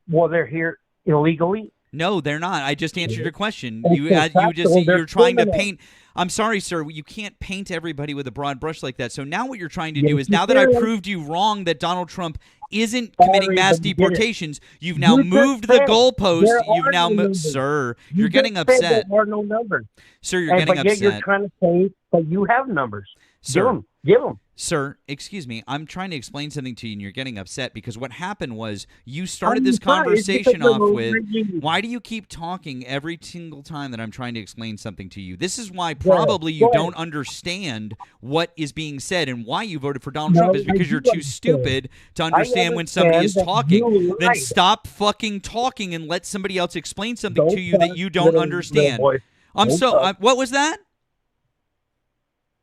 Well, they're here illegally? No, they're not. I just answered your question. It's You're trying to criminals. paint. I'm sorry, sir. You can't paint everybody with a broad brush like that. So now what you're trying to Yes, do is, you now that I can. proved you wrong that Donald Trump isn't committing Sorry, mass but you did it. deportations, you've now You just moved the said goalpost. there You've are now no numbers. sir, You you're getting just said upset. there are no numbers. Sir, you're getting but yet you're upset. trying to say that you have numbers. Sir. Give them. Sir, excuse me. I'm trying to explain something to you, and you're getting upset because what happened was you started I'm this sorry, it's conversation because off of with, overreaching. why do you keep talking every single time that I'm trying to explain something to you? This is why Go ahead, probably you go ahead. don't understand what is being said and why you voted for Donald No, Trump is I because you're do too understand. stupid to understand when somebody is understand that talking. you Then lied. stop fucking talking and let somebody else explain something Don't to you that cuss, you don't little understand. boy. Don't cuss. What was that?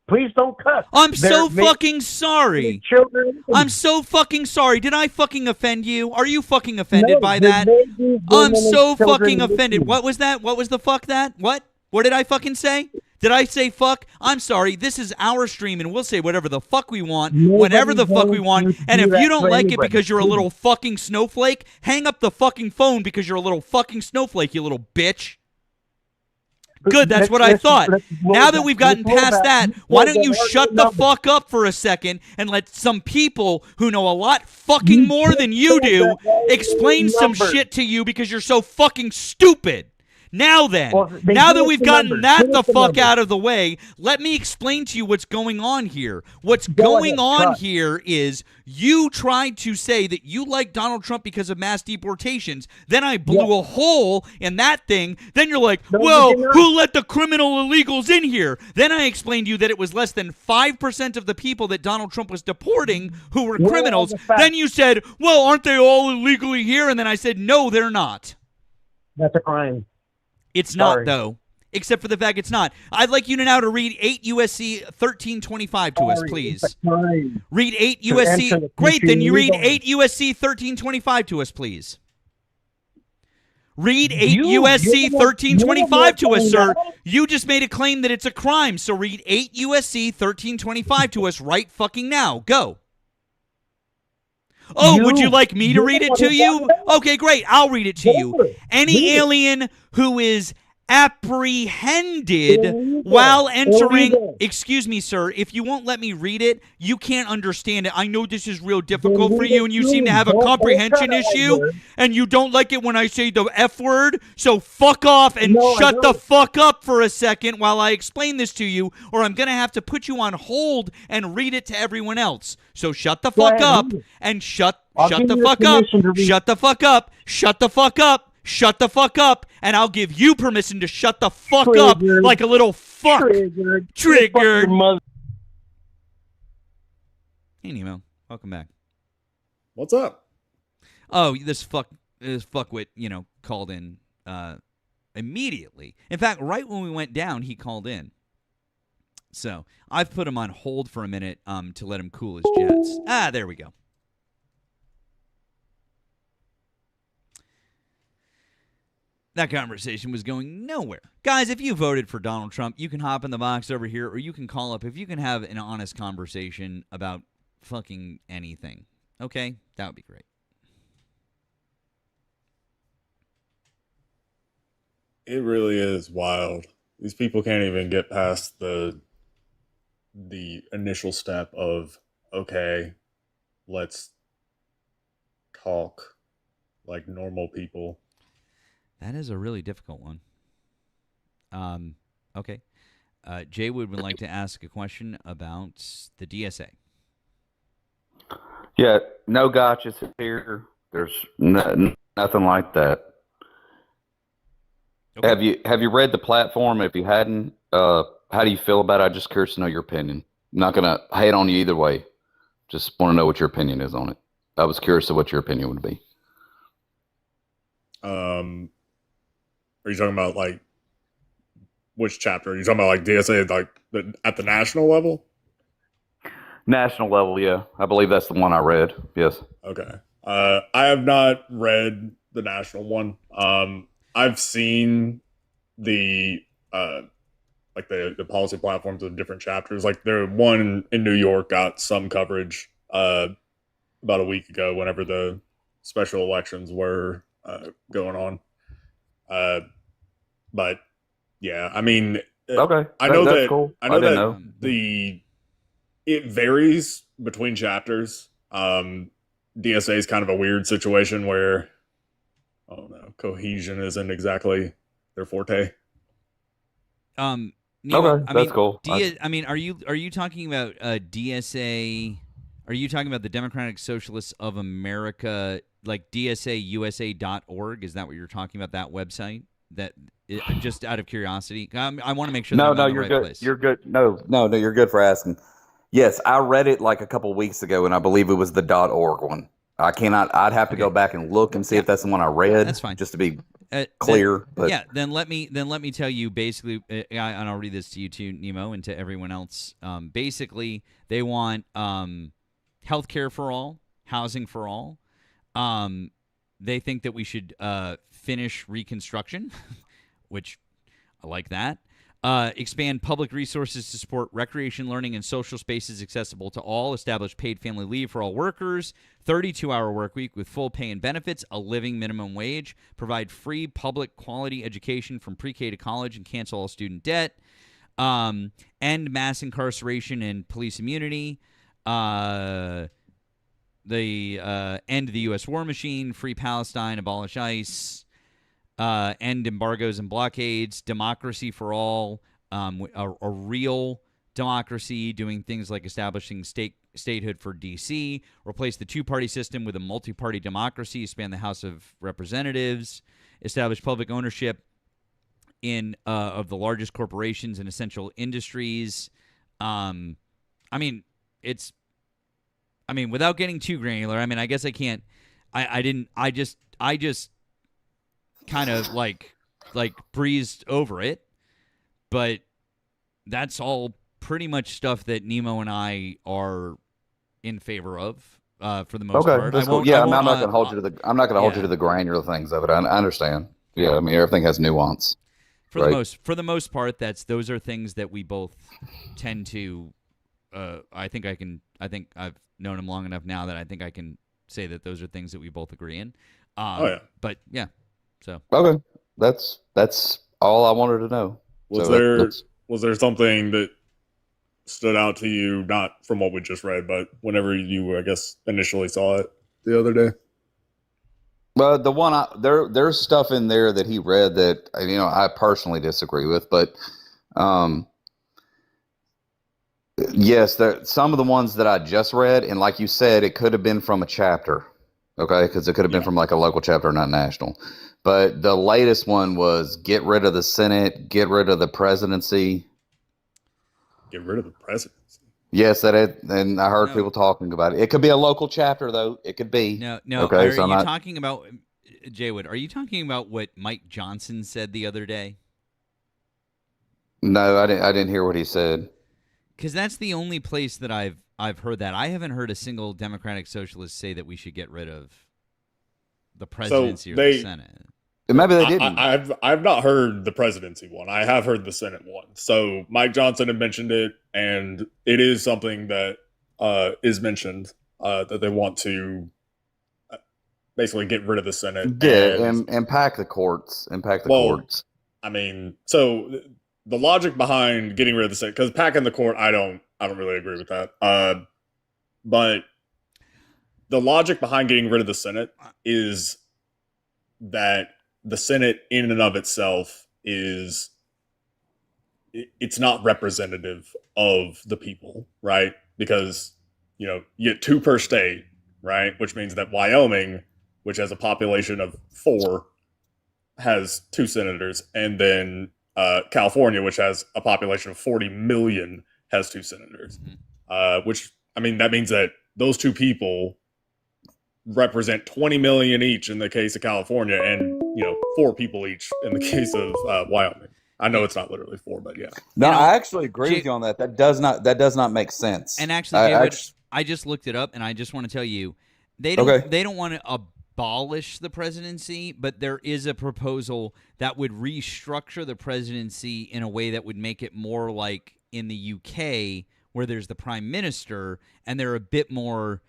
Please don't cuss. I'm There so may- fucking sorry. Children. I'm so fucking sorry. Did I fucking offend you? Are you fucking offended No, by there that? may be women I'm and so children fucking offended. listening. What was that? What was the fuck that? What? What did I fucking say? Did I say fuck? I'm sorry. This is our stream, and we'll say whatever the fuck we want, whenever the fuck we want. wants you to And do if that you don't to like it anybody, because you're a please. little fucking snowflake, hang up the fucking phone because you're a little fucking snowflake, you little bitch. Good, that's what I thought. Now that we've gotten past that, why don't you shut the fuck up for a second and let some people who know a lot fucking more than you do explain some shit to you because you're so fucking stupid. Now then, they now give that us we've the gotten numbers. that Give the us the fuck numbers. out of the way, let me explain to you what's going on here. What's Go going ahead, on cut. here is you tried to say that you like Donald Trump because of mass deportations. Then I blew a hole in that thing. Then you're like, No, you well, did not. who let the criminal illegals in here? Then I explained to you that it was less than 5% of the people that Donald Trump was deporting who were Where are criminals. the facts? Then you said, well, aren't they all illegally here? And then I said, no, they're not. That's a crime. It's Sorry. not, though. Except for the fact it's not. I'd like you to now to read 8 USC 1325 to us, Sorry, please. it's a crime. Read 8 To enter USC. the Great, country then you read illegally. 8 USC 1325 to us, please. Read 8 You- USC you know- 1325 to you know us, what sir. I'm saying? You just made a claim that it's a crime, so read 8 USC 1325 to us right fucking now. Go. Oh, would you like me to you read it know to what I'm you? talking about? Okay, great. I'll read it to you. Go. Any Read it. alien who is apprehended Illegal. while entering, Illegal. excuse me, sir, if you won't let me read it, you can't understand it. I know this is real difficult Then for read you, it and you too. seem to have a Don't comprehension cut out issue, words. and you don't like it when I say the F word, so fuck off and No, I shut the don't. fuck up for a second while I explain this to you, or I'm going to have to put you on hold and read it to everyone else. So shut the Go fuck ahead, up read it. and shut I'll the give you fuck up. permission to read. Shut the fuck up. Shut the fuck up. Shut the fuck up, and I'll give you permission to shut the fuck up Triggered. like a little fuck. Triggered. Triggered. Fuck your mother. Hey, Nemo. Welcome back. What's up? Oh, this fuckwit, called in immediately. In fact, right when we went down, he called in. So I've put him on hold for a minute to let him cool his jets. Ah, there we go. That conversation was going nowhere. Guys, if you voted for Donald Trump, you can hop in the box over here, or you can call up if you can have an honest conversation about fucking anything. Okay? That would be great. It really is wild. These people can't even get past the initial step of, okay, let's talk like normal people. That is a really difficult one. Okay. Jay would like to ask a question about the DSA. Yeah, no gotchas here. There's nothing like that. Okay. Have you read the platform? If you hadn't, how do you feel about it? I'm just curious to know your opinion. I'm not gonna hate on you either way. Just want to know what your opinion is on it. I was curious of what your opinion would be. Are you talking about like which chapter? Are you talking about like DSA like at the national level? National level, yeah. I believe that's the one I read. Yes. Okay. I have not read the national one. I've seen the like the policy platforms of different chapters. Like the one in New York got some coverage about a week ago whenever the special elections were going on. But yeah, I mean, Okay, I know that's that cool. I know didn't that know. it varies between chapters. DSA is kind of a weird situation where, I don't know, cohesion isn't exactly their forte. Nemo, Okay, I that's mean, cool. I mean, are you talking about DSA? Are you talking about the Democratic Socialists of America, like DSAUSA.org? Is that what you're talking about? That website? Just out of curiosity, I want to make sure that I'm No, in the you're right good. place. You're good. No, you're good for asking. Yes, I read it like a couple weeks ago, and I believe it was the .org one. I'd have to go back and look and see if that's the one I read. That's fine. Just to be Then, clear. But then let me tell you basically, and I'll read this to you too, Nemo, and to everyone else. Basically, they want healthcare for all, housing for all. They think that we should finish Reconstruction, which I like that. Expand public resources to support recreation, learning, and social spaces accessible to all. Establish paid family leave for all workers. 32-hour work week with full pay and benefits. A living minimum wage. Provide free public quality education from pre-K to college and cancel all student debt. End mass incarceration and police immunity. End the U.S. war machine. Free Palestine. Abolish ICE. End embargoes and blockades, democracy for all, a real democracy, doing things like establishing statehood for D.C., replace the two-party system with a multi-party democracy, expand the House of Representatives, establish public ownership of the largest corporations and essential industries. I mean, without getting too granular, I mean, I guess I can't. I just kind of like breezed over it, but that's all pretty much stuff that Nemo and I are in favor of for the most part. that's cool. Yeah, I'm not going to hold you to the. I'm not going to hold you to the granular things of it. I understand. Yeah, I mean everything has nuance. For the most part, those are things that we both tend to. I think I've known him long enough now that I think I can say that those are things that we both agree in. But yeah. So okay, that's all I wanted to know. Was there something that stood out to you, not from what we just read, but whenever you, I guess, initially saw it the other day? Well, the one there's stuff in there that he read that I personally disagree with, but yes, some of the ones that I just read, and like you said, it could have been from a chapter, okay, because it could have been from like a local chapter, not national. But the latest one was get rid of the Senate, get rid of the presidency. Get rid of the presidency? Yes, and I heard people talking about it. It could be a local chapter, though. It could be. No. Okay, are you talking about, Jaywood, are you talking about what Mike Johnson said the other day? No, I didn't hear what he said. Because that's the only place that I've heard that. I haven't heard a single Democratic Socialist say that we should get rid of the presidency or the Senate. Maybe they didn't. I've not heard the presidency one. I have heard the Senate one. So Mike Johnson had mentioned it, and it is something that is mentioned that they want to basically get rid of the Senate. Yeah, and pack the courts. Courts. I mean, so the logic behind getting rid of the Senate, because packing the court, I don't really agree with that. But the logic behind getting rid of the Senate is that the Senate in and of itself it's not representative of the people, right? Because, you get 2 per state, right? Which means that Wyoming, which has a population of 4, has 2 senators. And then California, which has a population of 40 million, has 2 senators. Which, I mean, that means that those 2 people represent 20 million each in the case of California, and 4 people each in the case of Wyoming. I know it's not literally 4, but yeah. No, I actually agree with you on that. That does not make sense. And actually, I just looked it up, and I just want to tell you, they don't want to abolish the presidency, but there is a proposal that would restructure the presidency in a way that would make it more like in the UK, where there's the prime minister, and they're a bit more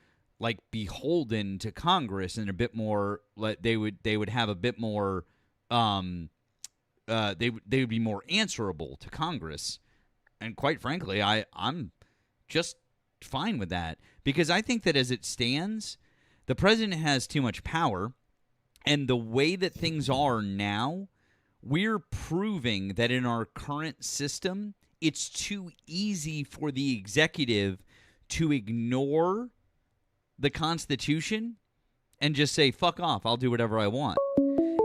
beholden to Congress, and a bit more like they would have a bit more they would be more answerable to Congress. And quite frankly, I'm just fine with that, because I think that as it stands, the president has too much power, and the way that things are now, we're proving that in our current system, it's too easy for the executive to ignore the Constitution and just say, fuck off, I'll do whatever I want.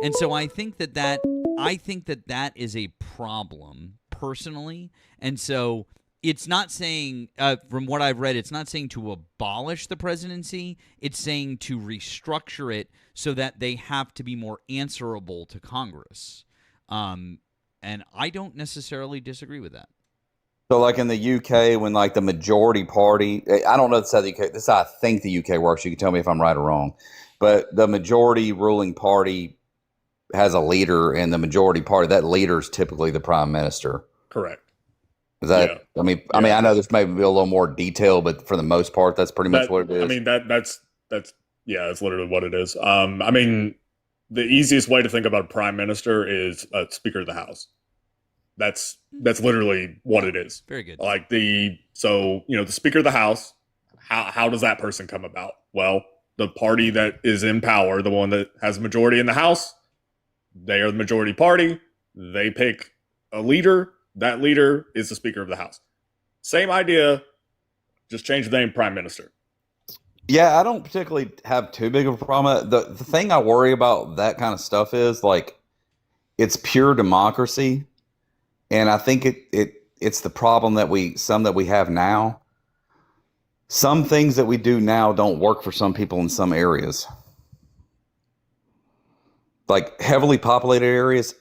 And so I think that is a problem personally. And so it's not saying, from what I've read, it's not saying to abolish the presidency. It's saying to restructure it so that they have to be more answerable to Congress. And I don't necessarily disagree with that. So, like in the UK, when like the majority party, I don't know this is how the UK, this is how I think the UK works. You can tell me if I'm right or wrong, but the majority ruling party has a leader, and the majority party, that leader is typically the prime minister. Correct. Is that? Yeah. I mean, I know this may be a little more detailed, but for the most part, that's pretty much what it is. I mean, that's literally what it is. I mean, the easiest way to think about a prime minister is a Speaker of the House. That's literally what it is. Very good. Like the Speaker of the House, how does that person come about? Well, the party that is in power, the one that has a majority in the House, they are the majority party. They pick a leader. That leader is the Speaker of the House. Same idea, just change the name Prime Minister. Yeah, I don't particularly have too big of a problem. The thing I worry about that kind of stuff is like it's pure democracy. And I think it's the problem that we have now. Some things that we do now don't work for some people in some areas. Like heavily populated areas,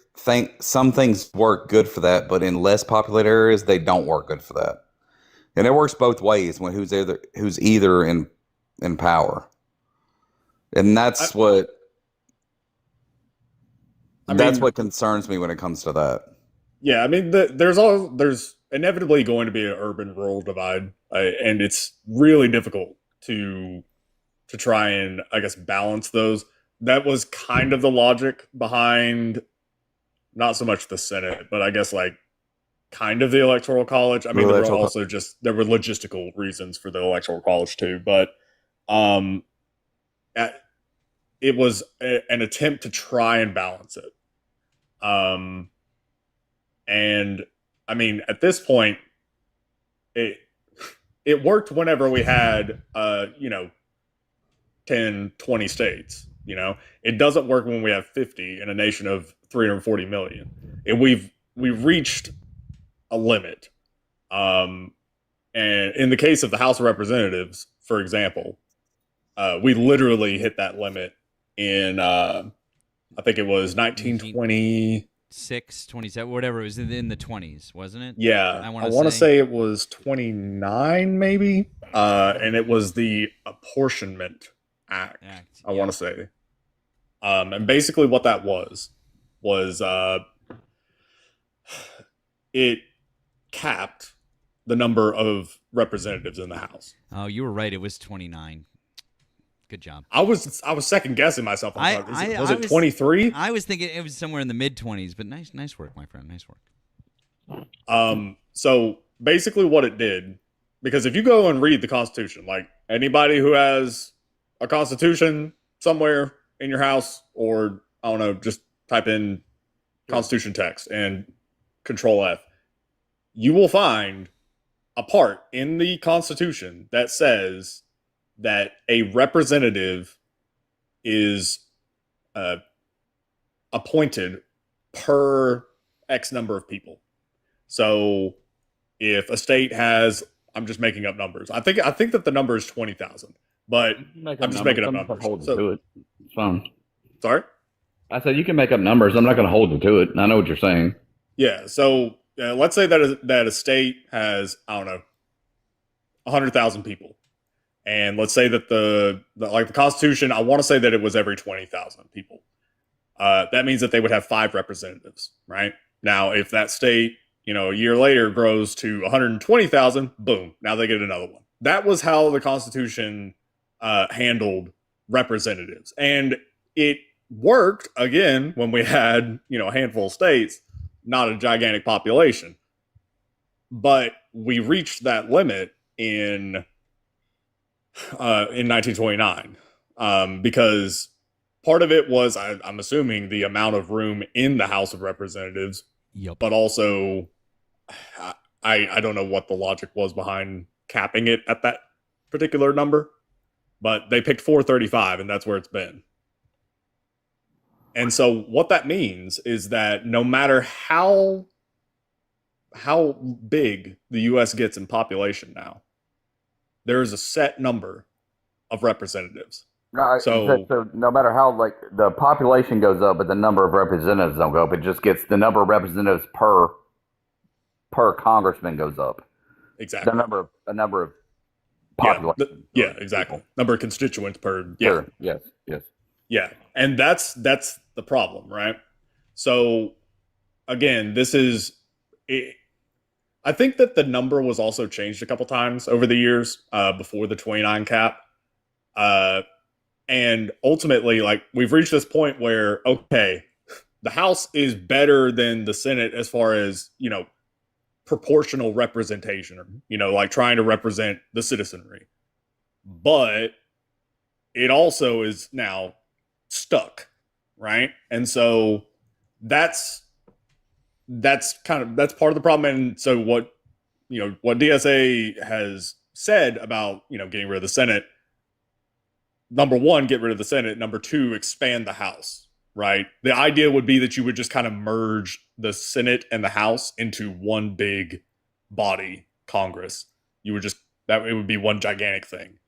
some things work good for that, but in less populated areas, they don't work good for that. And it works both ways when who's either in power. And that's what concerns me when it comes to that. Yeah, I mean, there's inevitably going to be an urban-rural divide, and it's really difficult to try and, I guess, balance those. That was kind of the logic behind not so much the Senate, but I guess like kind of the Electoral College. I mean, there were logistical reasons for the Electoral College too, but it was an attempt to try and balance it. And I mean, at this point, it worked whenever we had 10, 20 states. It doesn't work when we have 50 in a nation of 340 million. And we've reached a limit. And in the case of the House of Representatives, for example, we literally hit that limit in I think it was 1920. 27, whatever. It was in the 20s, wasn't it? Yeah. I want to say it was 29, maybe. And it was the Apportionment Act. I want to say. And basically what that was it capped the number of representatives in the House. Oh, you were right. It was 29. Good job. I was second guessing myself. Was it 23? I was thinking it was somewhere in the mid-20s, but nice work, my friend. Nice work. So basically what it did, because if you go and read the Constitution, like anybody who has a Constitution somewhere in your house, or I don't know, just type in Constitution text and Control F, you will find a part in the Constitution that says that a representative is appointed per X number of people. So if a state has, I'm just making up numbers. I think that the number is 20,000, but I'm just making up numbers. Hold you to it. It's fine. Sorry? I said you can make up numbers. I'm not going to hold you to it. I know what you're saying. Yeah. So let's say that a state has, I don't know, 100,000 people. And let's say that the Constitution, I want to say that it was every 20,000 people. That means that they would have 5 representatives, right? Now, if that state, a year later grows to 120,000, boom, now they get another one. That was how the Constitution handled representatives. And it worked again when we had, a handful of states, not a gigantic population. But we reached that limit in 1929 because part of it was, I'm assuming, the amount of room in the House of Representatives. Yep. But also, I don't know what the logic was behind capping it at that particular number, but they picked 435, and that's where it's been. And so what that means is that no matter how big the U.S. gets in population now, there is a set number of representatives. So no matter how the population goes up, but the number of representatives don't go up. It just gets the number of representatives per congressman goes up. Exactly. A number of population. Yeah, exactly. Number of constituents per. Yeah. Sure. Yes. Yeah, and that's the problem, right? So again, this is. I think that the number was also changed a couple times over the years before the 29 cap. And ultimately, we've reached this point where, okay, the House is better than the Senate as far as, proportional representation, trying to represent the citizenry. But it also is now stuck, right? And so that's part of the problem. And so what DSA has said about, getting rid of the Senate, number one, get rid of the Senate. Number two, expand the House, right? The idea would be that you would just kind of merge the Senate and the House into one big body, Congress. It would be one gigantic thing.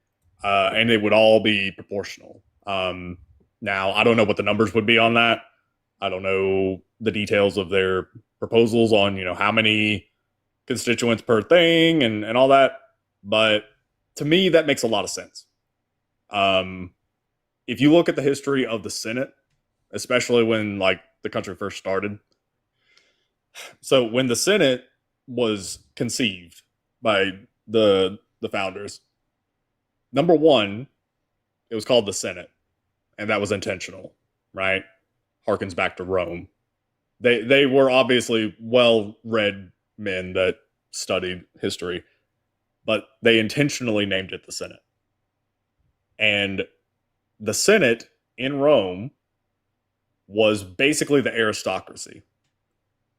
And it would all be proportional. Now, I don't know what the numbers would be on that. I don't know the details of their proposals on, how many constituents per thing and all that. But to me, that makes a lot of sense. If you look at the history of the Senate, especially when the country first started. So when the Senate was conceived by the founders, number one, it was called the Senate, and that was intentional, right? Harkens back to Rome. They were obviously well-read men that studied history, but they intentionally named it the Senate. And the Senate in Rome was basically the aristocracy.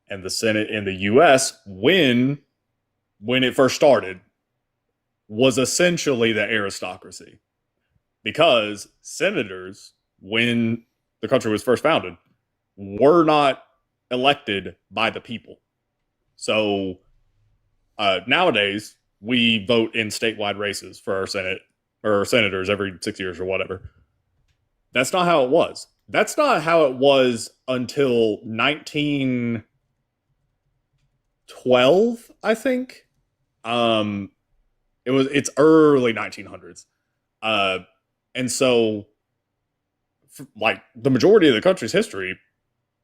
And the Senate in the US, when it first started, was essentially the aristocracy. Because senators, when the country was first founded, were not elected by the people. So nowadays, we vote in statewide races for our Senate or our senators every 6 years or whatever. That's not how it was. That's not how it was until 1912, I think. It's early 1900s. And so, the majority of the country's history,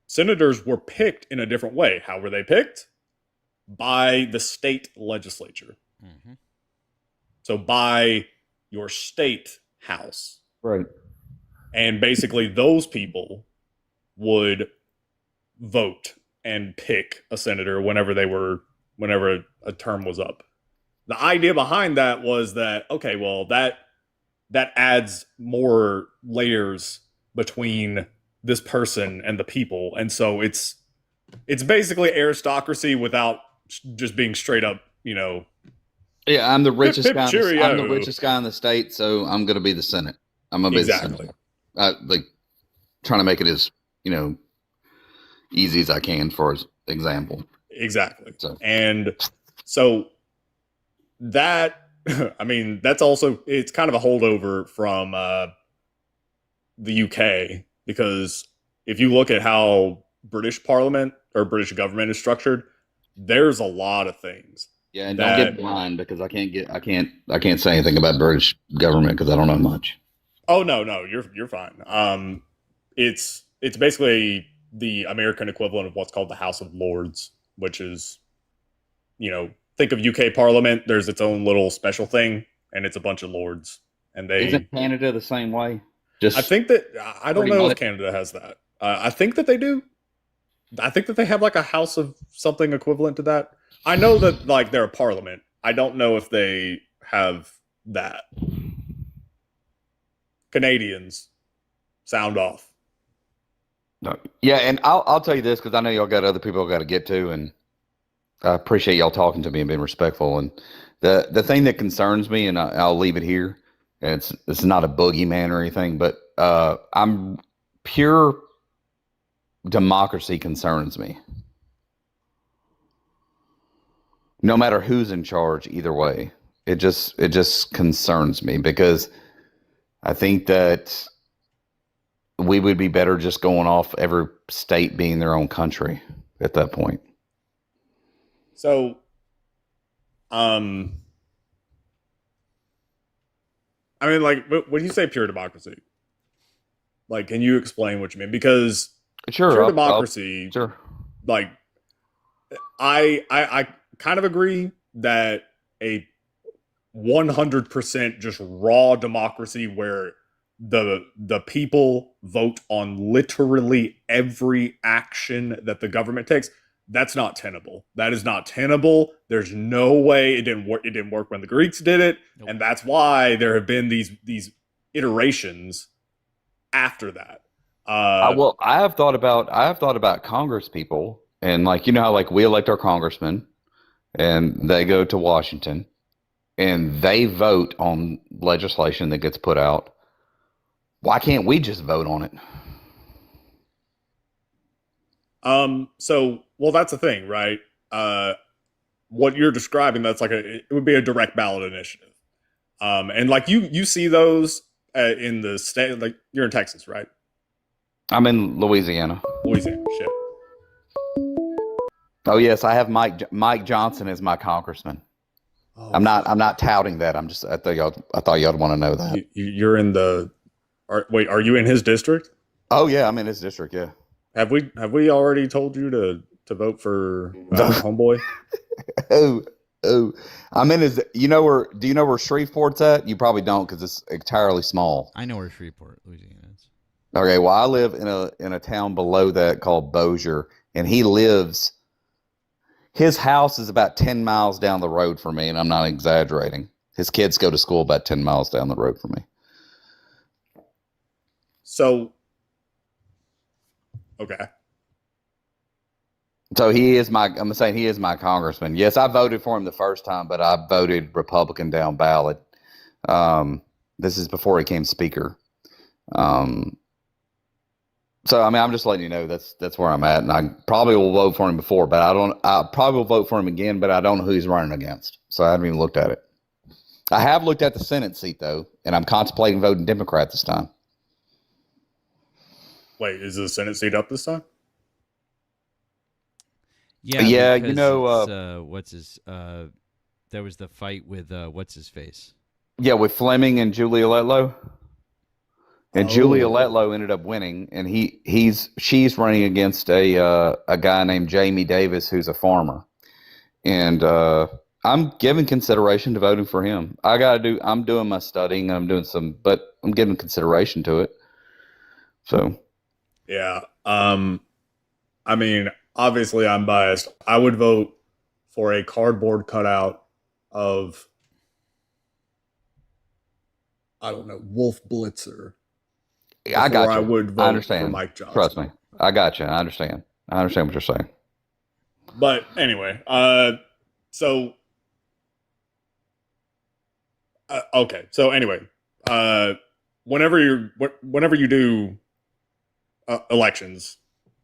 senators were picked in a different way. How were they picked? By the state legislature. Mm-hmm. So by your state house. Right. And basically those people would vote and pick a senator whenever a term was up. The idea behind that was that, okay, well, that adds more layers between this person and the people. And so it's basically aristocracy without just being straight up, Yeah, I'm the richest guy. Cheerio. I'm the richest guy in the state, so I'm going to be the Senate. I'm going to be the Senate. Trying to make it as easy as I can for example. Exactly. And so that, I mean, that's also, it's kind of a holdover from the UK, because if you look at how British Parliament or British government is structured, there's a lot of things. Yeah, and don't get blind, because I can't say anything about British government because I don't know much. Oh no, you're fine. It's basically the American equivalent of what's called the House of Lords, which is, think of UK Parliament. There's its own little special thing, and it's a bunch of lords. And Isn't Canada the same way? I think that I don't know if Canada has that. I think that they do. I think that they have like a house of something equivalent to that. I know that like they're a parliament. I don't know if they have that. Canadians, sound off. No. Yeah, and I'll tell you this because I know y'all got other people y'all got to get to, and I appreciate y'all talking to me and being respectful. And the thing that concerns me, and I'll leave it here. And it's not a boogeyman or anything, but I'm pure democracy concerns me. No matter who's in charge, either way, it just concerns me because I think that we would be better just going off every state being their own country at that point. So, I mean, like, when you say pure democracy, like, can you explain what you mean? Because pure democracy, sure. Like, I kind of agree that a 100% just raw democracy where the people vote on literally every action that the government takes, that's not tenable. That is not tenable. There's no way it didn't work. It didn't work when the Greeks did it, and that's why there have been these iterations after that. Well, I have thought about Congress people, and like how like we elect our congressmen, and they go to Washington, and they vote on legislation that gets put out. Why can't we just vote on it? So, well, that's the thing, right? What you're describing, that's like it would be a direct ballot initiative. And like you see those in the state, like you're in Texas, right? I'm in Louisiana. Shit. Oh yes, I have Mike Johnson as my congressman. Oh, I'm not touting that. I thought y'all would want to know that. You're in the. Are you in his district? Oh yeah, I'm in his district. Yeah. Have we already told you to vote for homeboy? Oh, I'm in his. Do you know where Shreveport's at? You probably don't because it's entirely small. I know where Shreveport, Louisiana is. Okay, well, I live in a town below that called Bossier, and he lives. His house is about 10 miles down the road from me, and I'm not exaggerating. His kids go to school about 10 miles down the road from me. So, okay. So I'm saying he is my congressman. Yes, I voted for him the first time, but I voted Republican down ballot. This is before he became speaker. So I mean, I'm just letting you know that's where I'm at, and I probably will vote for him before, but I probably will vote for him again, but I don't know who he's running against, so I haven't even looked at it. I have looked at the Senate seat though, and I'm contemplating voting Democrat this time. Wait, is the Senate seat up this time? Yeah, what's his? There was the fight with what's his face? Yeah, with Fleming and Julia Letlow. And Julia Letlow ended up winning, and she's running against a guy named Jamie Davis, who's a farmer, and I'm giving consideration to voting for him. I'm doing my studying, but I'm giving consideration to it. So, yeah, I mean, obviously, I'm biased. I would vote for a cardboard cutout of, I don't know, Wolf Blitzer. I got you. I would vote I understand. for Mike Johnson. Trust me. I got you. I understand what you're saying. But anyway, so okay. So anyway, whenever you do elections,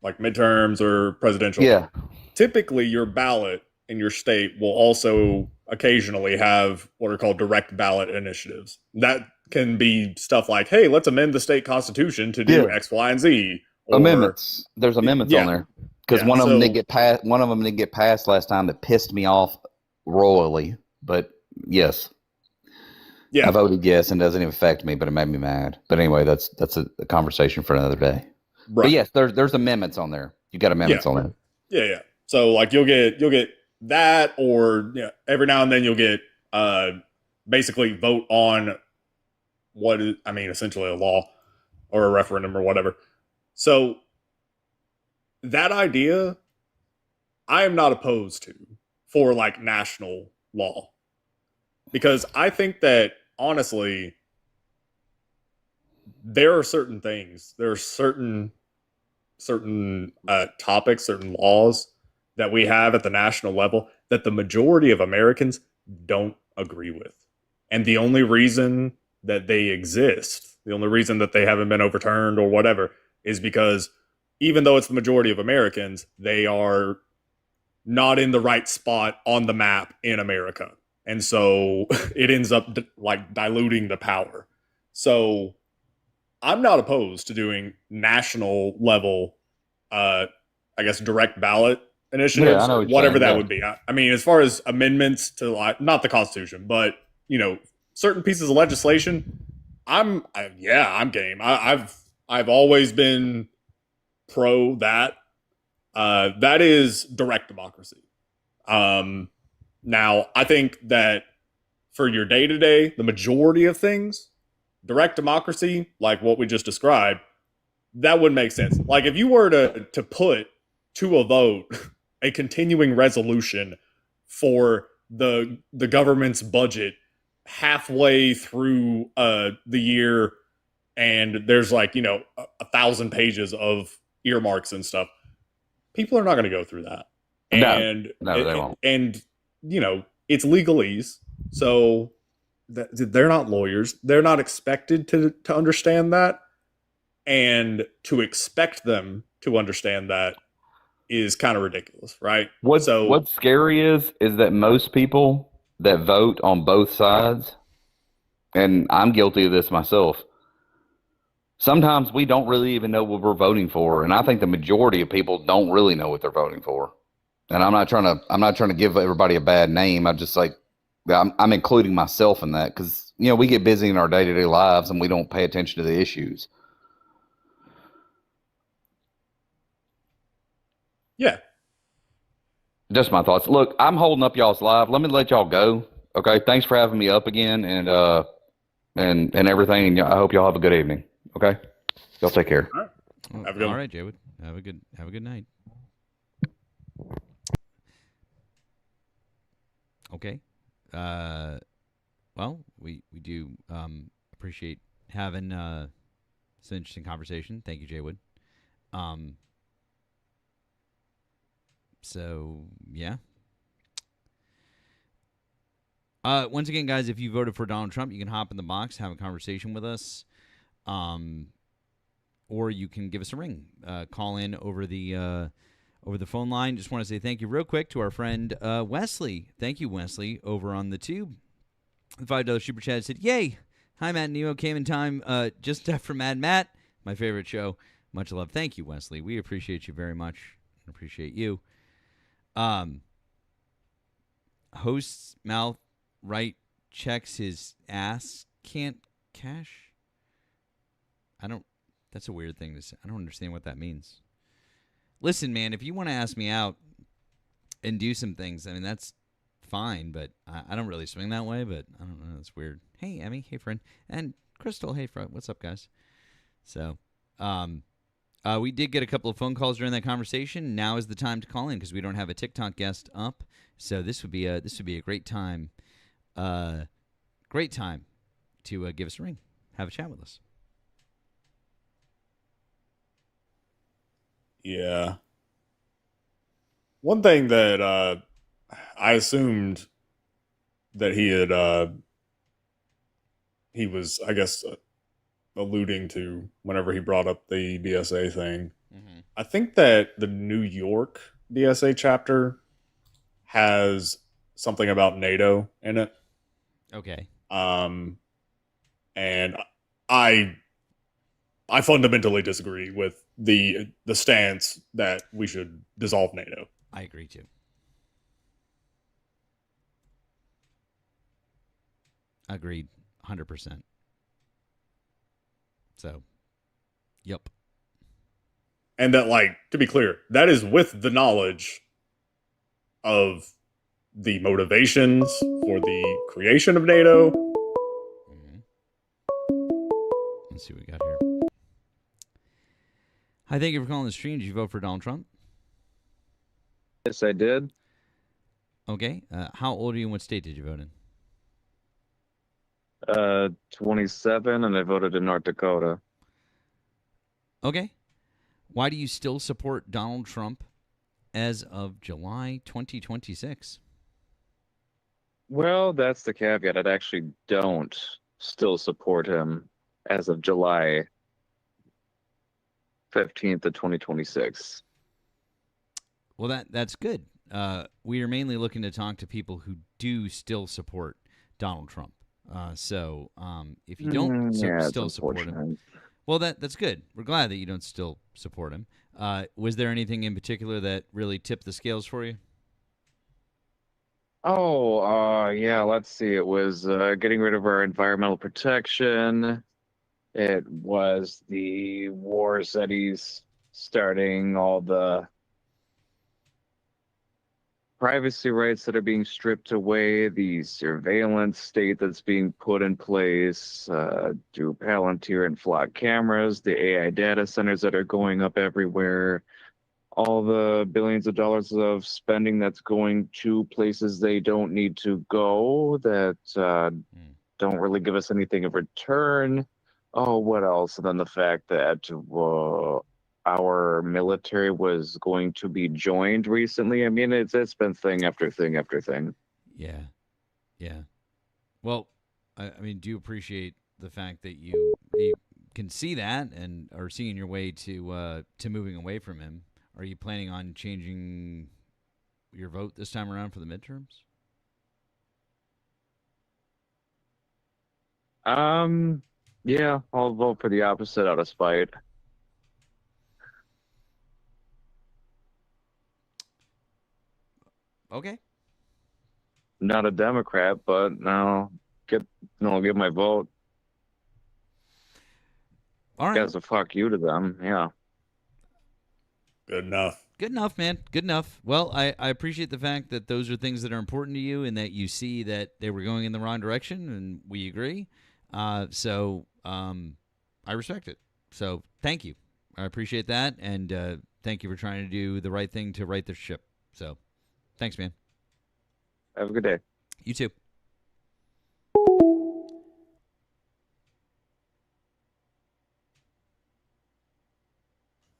like midterms or presidential, yeah, typically your ballot in your state will also occasionally have what are called direct ballot initiatives. That can be stuff like, hey, let's amend the state constitution to do X, Y, and Z. Or, amendments. There's amendments on there because one of them didn't get passed. One of them didn't get passed last time. That pissed me off royally. But yes, I voted yes, and it doesn't even affect me, but it made me mad. But anyway, that's a conversation for another day. Right. But yes, there's amendments on there. You got amendments on there. Yeah. So like you'll get that, or every now and then you'll get basically vote on what is, I mean, essentially a law or a referendum or whatever. So that idea, I am not opposed to for like national law, because I think that honestly, there are certain things, there are certain topics, certain laws that we have at the national level that the majority of Americans don't agree with. And the only reason that they exist, the only reason that they haven't been overturned or whatever, is because even though it's the majority of Americans, they are not in the right spot on the map in America. And so it ends up like diluting the power. So I'm not opposed to doing national level, I guess, direct ballot initiatives, Yeah, I know what you're whatever saying, that yeah. would be. I mean, as far as amendments to like, not the Constitution, but certain pieces of legislation, I'm game. I've always been pro that. That is direct democracy. Now, I think that for your day to day, the majority of things, direct democracy, like what we just described, that wouldn't make sense. Like if you were to put to a vote a continuing resolution for the government's budget halfway through the year, and there's like 1,000 pages of earmarks and stuff, people are not going to go through that. No, they won't. And it's legalese, so they're not lawyers. They're not expected to understand that, and to expect them to understand that is kind of ridiculous, right? What's scary is that most people that vote on both sides, and I'm guilty of this myself, sometimes we don't really even know what we're voting for, and I think the majority of people don't really know what they're voting for. And I'm not trying to give everybody a bad name. I'm just like, I'm including myself in that, because we get busy in our day-to-day lives and we don't pay attention to the issues. Yeah. Just my thoughts. Look, I'm holding up y'all's live. Let me let y'all go. Okay. Thanks for having me up again and everything. And I hope y'all have a good evening. Okay. Y'all take care. All right. Have a good All one. right, Jaywood. Have a good night. Okay. Well, we do appreciate having some interesting conversation. Thank you, Jaywood. So yeah. Once again, guys, if you voted for Donald Trump, you can hop in the box, have a conversation with us, or you can give us a ring. Call in over the phone line. Just want to say thank you real quick to our friend Wesley. Thank you, Wesley, over on the tube. The $5 super chat said, "Yay! Hi, Matt and Nemo. Came in time just after Mad Matt, my favorite show. Much love." Thank you, Wesley. We appreciate you very much. Appreciate you. Host's mouth right checks his ass can't cash. That's a weird thing to say. I don't understand what that means. Listen, man, if you want to ask me out and do some things, I mean, that's fine, but I don't really swing that way, but I don't know. That's weird. Hey, Emmy. Hey, friend. And Crystal. Hey, friend. What's up, guys? So, we did get a couple of phone calls during that conversation. Now is the time to call in because we don't have a TikTok guest up. So this would be a great time, to give us a ring, have a chat with us. Yeah. One thing that I assumed that he was, I guess, alluding to whenever he brought up the DSA thing. Mm-hmm. I think that the New York DSA chapter has something about NATO in it. Okay. And I fundamentally disagree with the stance that we should dissolve NATO. I agree too. Agreed, 100%. So, yep. And that, like, to be clear, that is with the knowledge of the motivations for the creation of NATO. Mm-hmm. Let's see what we got here. Hi, thank you for calling the stream. Did you vote for Donald Trump? Yes, I did. Okay. How old are you and what state did you vote in? 27, and I voted in North Dakota. Okay. Why do you still support Donald Trump as of July 2026? Well, that's the caveat. I actually don't still support him as of July 15th of 2026. Well, that's good. We are mainly looking to talk to people who do still support Donald Trump. So if you don't still support him, well, that's good. We're glad that you don't still support him. Was there anything in particular that really tipped the scales for you? Oh, yeah, let's see. It was getting rid of our environmental protection. It was the wars that he's starting, all the privacy rights that are being stripped away, the surveillance state that's being put in place through Palantir and flock cameras, the AI data centers that are going up everywhere, all the billions of dollars of spending that's going to places they don't need to go, that don't really give us anything in return. Oh, what else? And then the fact that our military was going to be joined recently. I mean, it's been thing after thing after thing. Yeah. Well, I mean, do you appreciate the fact that you can see that and are seeing your way to moving away from him? Are you planning on changing your vote this time around for the midterms? Yeah, I'll vote for the opposite out of spite. Okay. Not a Democrat, but I'll give my vote. All right. Guess a fuck you to them. Yeah. Good enough. Good enough, man. Good enough. Well, I appreciate the fact that those are things that are important to you and that you see that they were going in the wrong direction, and we agree. So I respect it. So thank you. I appreciate that, and thank you for trying to do the right thing to right the ship. So thanks, man. Have a good day. You too.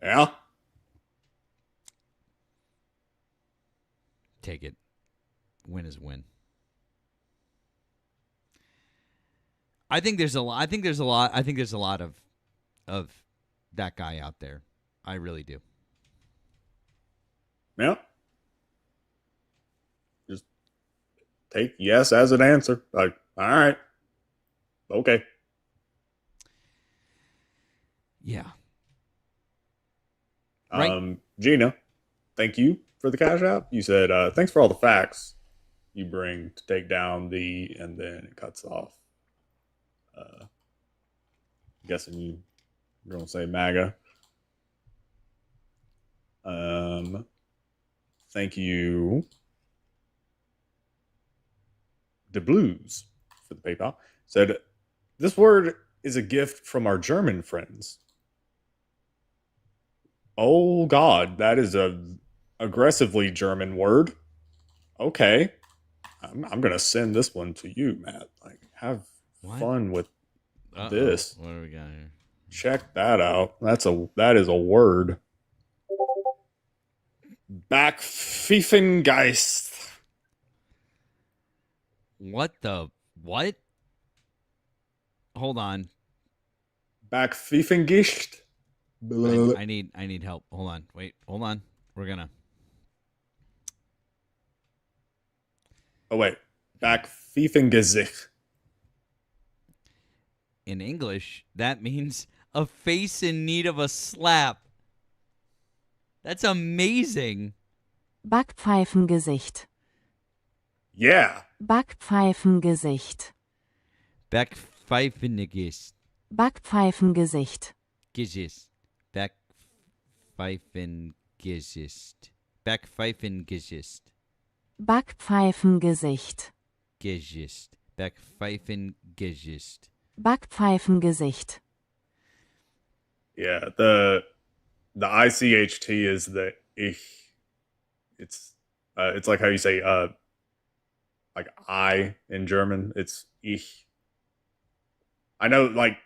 Yeah. Take it. Win is win. I think there's a lot of that guy out there. I really do. Yeah. Just take yes as an answer. Like, all right. Okay. Yeah. Right. Gina, thank you for the cash app. You said, thanks for all the facts you bring to take down the, and then it cuts off. Guessing you're going to say MAGA. Thank you, the Blues, for the PayPal. Said, this word is a gift from our German friends. Oh God, that is a aggressively German word. Okay, I'm gonna send this one to you, Matt. Like, have fun with this. What do we got here? Check that out. That is a word. Backpfeifengeist. What the what? Hold on. Backpfeifengeist. I need help. Hold on. Wait. Hold on. We're gonna. Oh wait. Backpfeifengesicht. In English, that means a face in need of a slap. That's amazing. Backpfeifengesicht. Yeah. Backpfeifengesicht. Backpfeifengesicht. Backpfeifengesicht. Gesicht. Backpfeifengesicht. Backpfeifengesicht. Backpfeifengesicht. Gesicht. Backpfeifengesicht. Backpfeifengesicht. Yeah, the the ICHT is the ich. It's like how you say like I in German. It's ich. I know, like,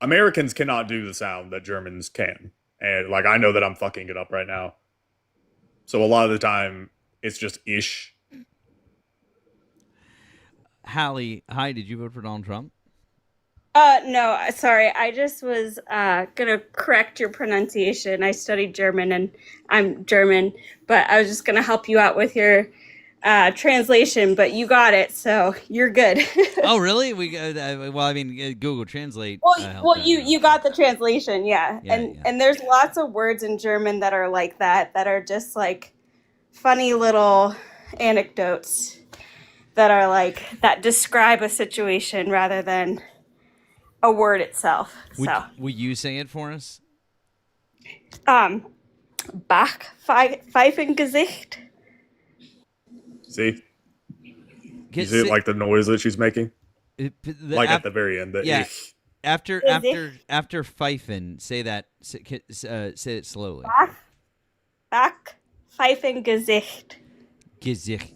Americans cannot do the sound that Germans can, and like I know that I'm fucking it up right now. So a lot of the time, it's just ish. Hallie, hi. Did you vote for Donald Trump? No, sorry. I just was gonna correct your pronunciation. I studied German and I'm German, but I was just gonna help you out with your translation, but you got it, so you're good. Oh, really? Well, I mean, Google Translate. Well, you got the translation, yeah. And there's lots of words in German that are like that are just like funny little anecdotes that are like that describe a situation rather than a word itself. Would you say it for us? Pfeifengesicht. See, you see it like the noise that she's making, like at the very end. Yeah. Ich. After Pfeifen, say that. Say it slowly. Pfeifengesicht. Gesicht.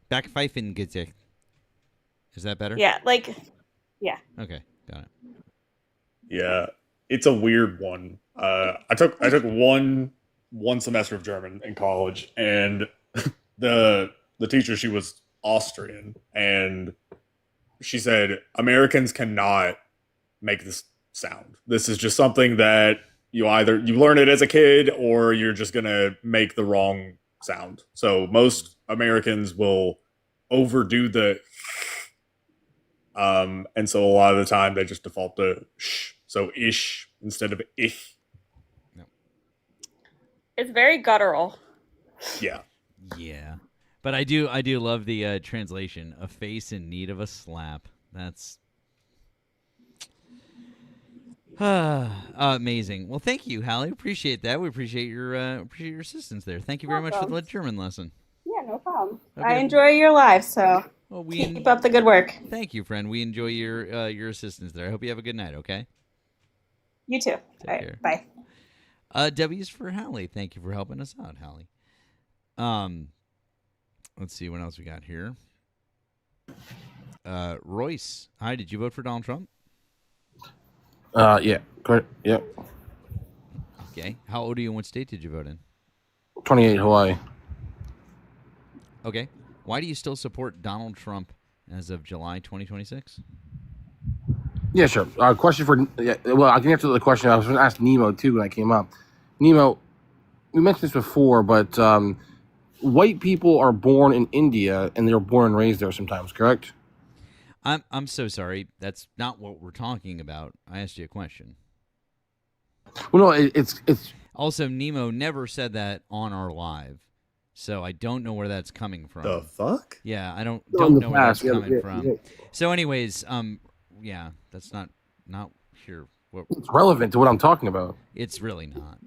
Backpfeifengesicht. Is that better? Yeah, yeah. Okay, got it. Yeah, it's a weird one. I took one semester of German in college, and the teacher, she was Austrian, and she said Americans cannot make this sound. This is just something that you learn it as a kid or you're just gonna make the wrong sound. So most Americans will overdo the and so a lot of the time they just default to sh. So ish instead of ich. It's very guttural. Yeah. Yeah. But I do love the translation. A face in need of a slap. That's amazing. Well, thank you, Hallie. Appreciate that. We appreciate your assistance there. Thank you very much for the German lesson. Yeah, no problem. Okay. I enjoy your live, so keep up the good work. Thank you, friend. We enjoy your assistance there. I hope you have a good night, okay? You too. All right, bye. W's for Hallie. Thank you for helping us out, Hallie. Let's see what else we got here. Royce, hi. Did you vote for Donald Trump? Yeah. Correct. Yep. Okay. How old are you and what state did you vote in? 28, Hawaii. Okay. Why do you still support Donald Trump as of July 2026? Yeah, sure. Question for well, I can answer the question. I was going to ask Nemo too when I came up. Nemo, we mentioned this before, but white people are born in India and they're born and raised there sometimes, correct? I'm so sorry. That's not what we're talking about. I asked you a question. Well, no, it's also Nemo never said that on our live, so I don't know where that's coming from. The fuck? Yeah, I don't On the know where that's past, coming yeah, from. yeah. So, anyways, yeah, that's not here. It's relevant to what I'm talking about. It's really not.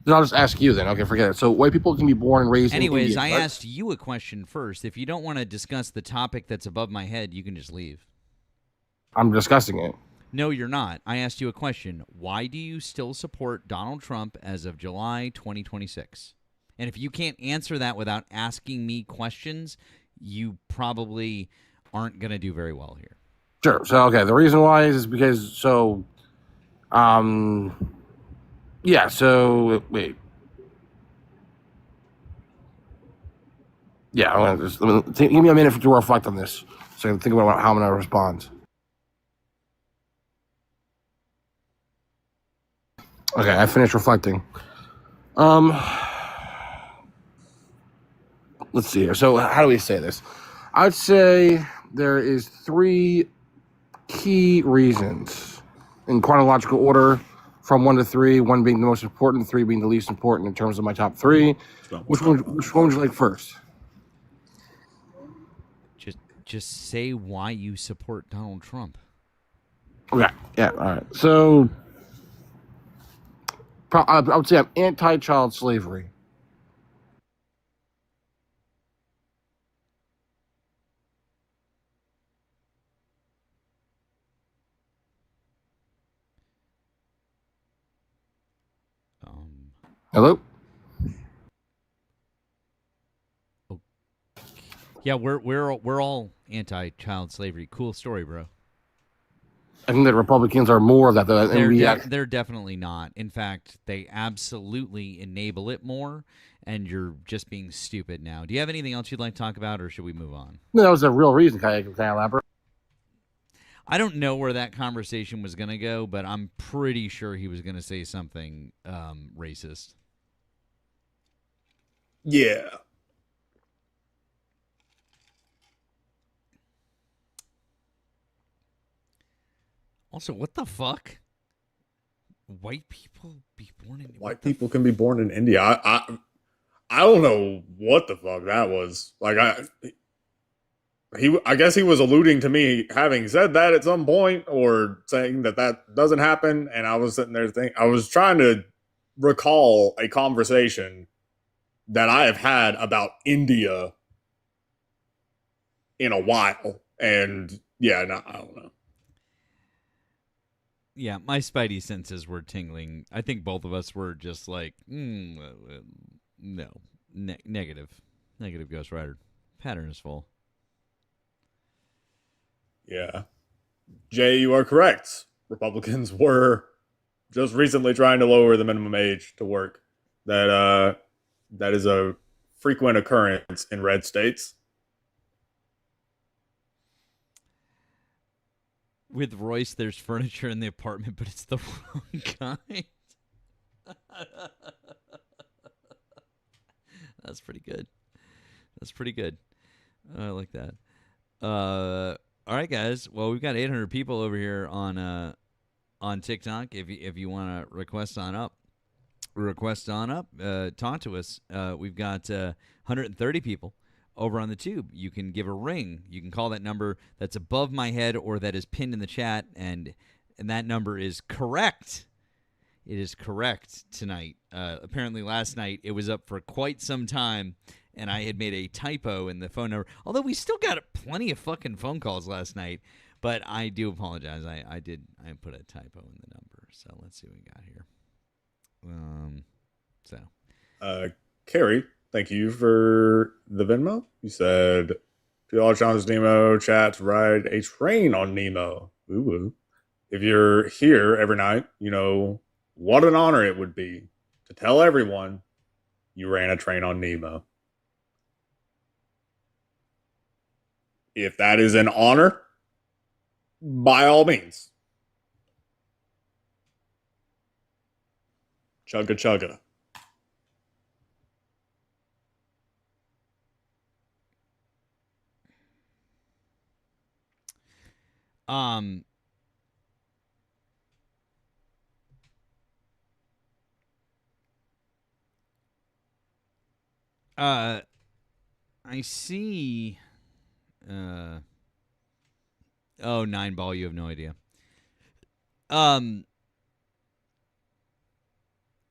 Then I'll just ask you then. Okay, forget it. So white people can be born and raised Anyways, in India. I correct? asked you a question first. If you don't want to discuss the topic that's above my head, you can just leave. I'm discussing it. No, you're not. I asked you a question. Why do you still support Donald Trump as of July 2026? And if you can't answer that without asking me questions, you probably aren't going to do very well here. Sure. So okay, the reason why is because yeah. So wait. Yeah, I'm gonna give me a minute to reflect on this, so I can think about how I'm gonna respond. Okay, I finished reflecting. Let's see here. So how do we say this? I'd say there is 3 key reasons in chronological order from 1 to 3, 1 being the most important, 3 being the least important in terms of my top 3. Which one would you like first? Just say why you support Donald Trump. Okay. Yeah. All right. So I would say I'm anti-child slavery. Hello? Yeah, we're all anti-child slavery. Cool story, bro. I think that Republicans are more of that. They're definitely not. In fact, they absolutely enable it more, and you're just being stupid now. Do you have anything else you'd like to talk about, or should we move on? No, that was a real reason. Can I elaborate? I don't know where that conversation was going to go, but I'm pretty sure he was going to say something racist. Yeah. Also, what the fuck? White people be born in White people can be born in India. I don't know what the fuck that was. Like I guess he was alluding to me having said that at some point, or saying that doesn't happen. And I was sitting there thinking, I was trying to recall a conversation that I have had about India in a while. And yeah, no, I don't know. Yeah, my spidey senses were tingling. I think both of us were just like, no, negative Ghost Rider. Pattern is full. Yeah. Jay, you are correct. Republicans were just recently trying to lower the minimum age to work. That is a frequent occurrence in red states. With Royce, there's furniture in the apartment, but it's the wrong kind. That's pretty good. I like that. All right, guys. Well, we've got 800 people over here on TikTok. If you want to request on up, talk to us. We've got 130 people over on the tube. You can give a ring. You can call that number that's above my head or that is pinned in the chat, and that number is correct. It is correct tonight. Apparently last night it was up for quite some time, and I had made a typo in the phone number. Although we still got plenty of fucking phone calls last night, but I do apologize. I put a typo in the number. So let's see what we got here. Carrie, thank you for the Venmo. You said $2 challenge Nemo chat to ride a train on Nemo. Woo woo. If you're here every night, you know what an honor it would be to tell everyone you ran a train on Nemo. If that is an honor, by all means. Chugga chugga. I see. Oh, 9ball, you have no idea.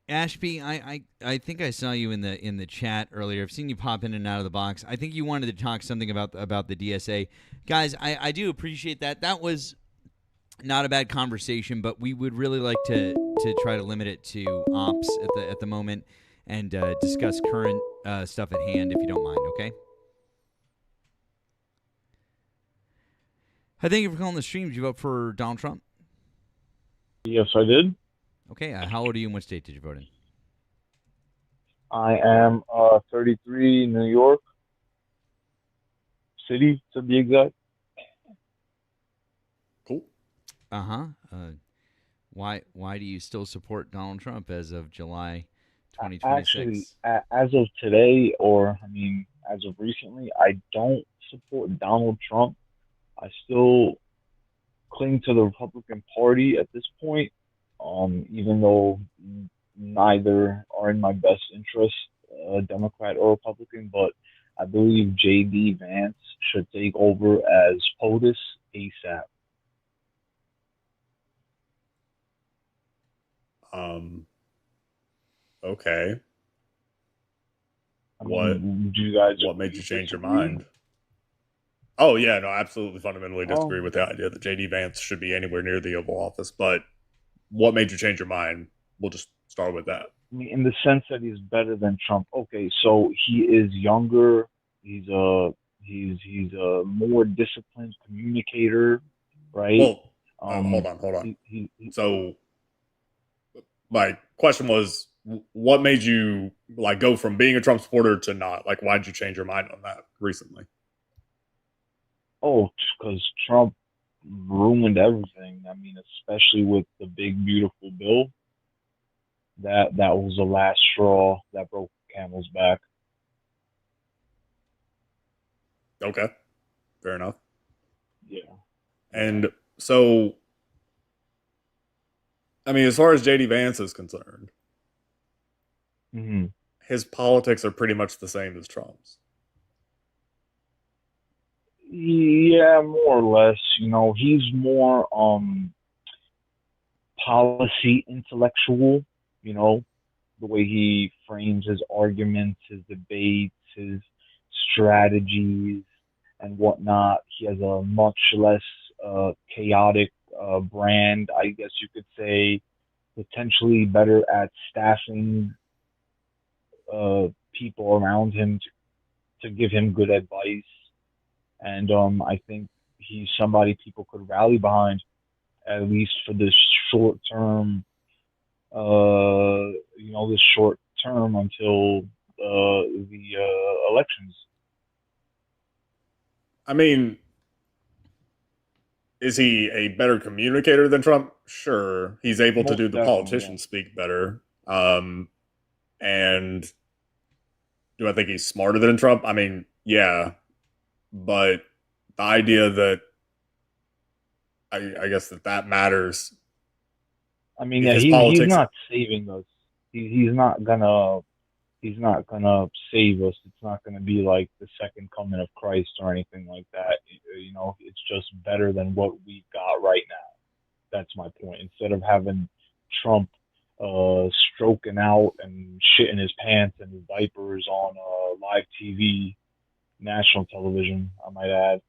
Ashby, I think I saw you in the chat earlier. I've seen you pop in and out of the box. I think you wanted to talk something about the DSA. Guys, I do appreciate that. That was not a bad conversation, but we would really like to try to limit it to ops at the moment and discuss current stuff at hand, if you don't mind, okay? I thank you for calling the stream. Did you vote for Donald Trump? Yes, I did. Okay, how old are you and what state did you vote in? I am 33, New York City, to be exact. Cool. Why do you still support Donald Trump as of July 2026? Actually, as of today, or I mean, as of recently, I don't support Donald Trump. I still cling to the Republican Party at this point, even though neither are in my best interest, Democrat or Republican. But I believe J.D. Vance should take over as POTUS ASAP. Okay. Do you guys? What made you change your mind? Oh yeah, no, I absolutely fundamentally disagree with the idea that J.D. Vance should be anywhere near the Oval Office. But what made you change your mind? We'll just start with that. I mean, in the sense that he's better than Trump. Okay, so he is younger. He's a he's a more disciplined communicator, right? Well, hold on. So my question was, what made you like go from being a Trump supporter to not? Like, why did you change your mind on that recently? Oh, because Trump ruined everything. I mean, especially with the big beautiful bill. That was the last straw that broke the camel's back. Okay, fair enough. Yeah. And so, I mean, as far as JD Vance is concerned, Mm-hmm. his politics are pretty much the same as Trump's. Yeah, more or less. You know, he's more policy intellectual. You know, the way he frames his arguments, his debates, his strategies, and whatnot. He has a much less chaotic brand, I guess you could say. Potentially better at staffing people around him to give him good advice. And I think he's somebody people could rally behind, at least for this short term, this short term until the elections. I mean, is he a better communicator than Trump? Sure. He's able to Most do the definitely, politician speak better. And do I think he's smarter than Trump? I mean, yeah. But the idea that I guess that matters. I mean, if yeah, his he's politics not saving us. He's not gonna save us. It's not gonna be like the second coming of Christ or anything like that. You know, it's just better than what we've got right now. That's my point. Instead of having Trump stroking out and shitting his pants and his diapers on live TV, national television, I might add.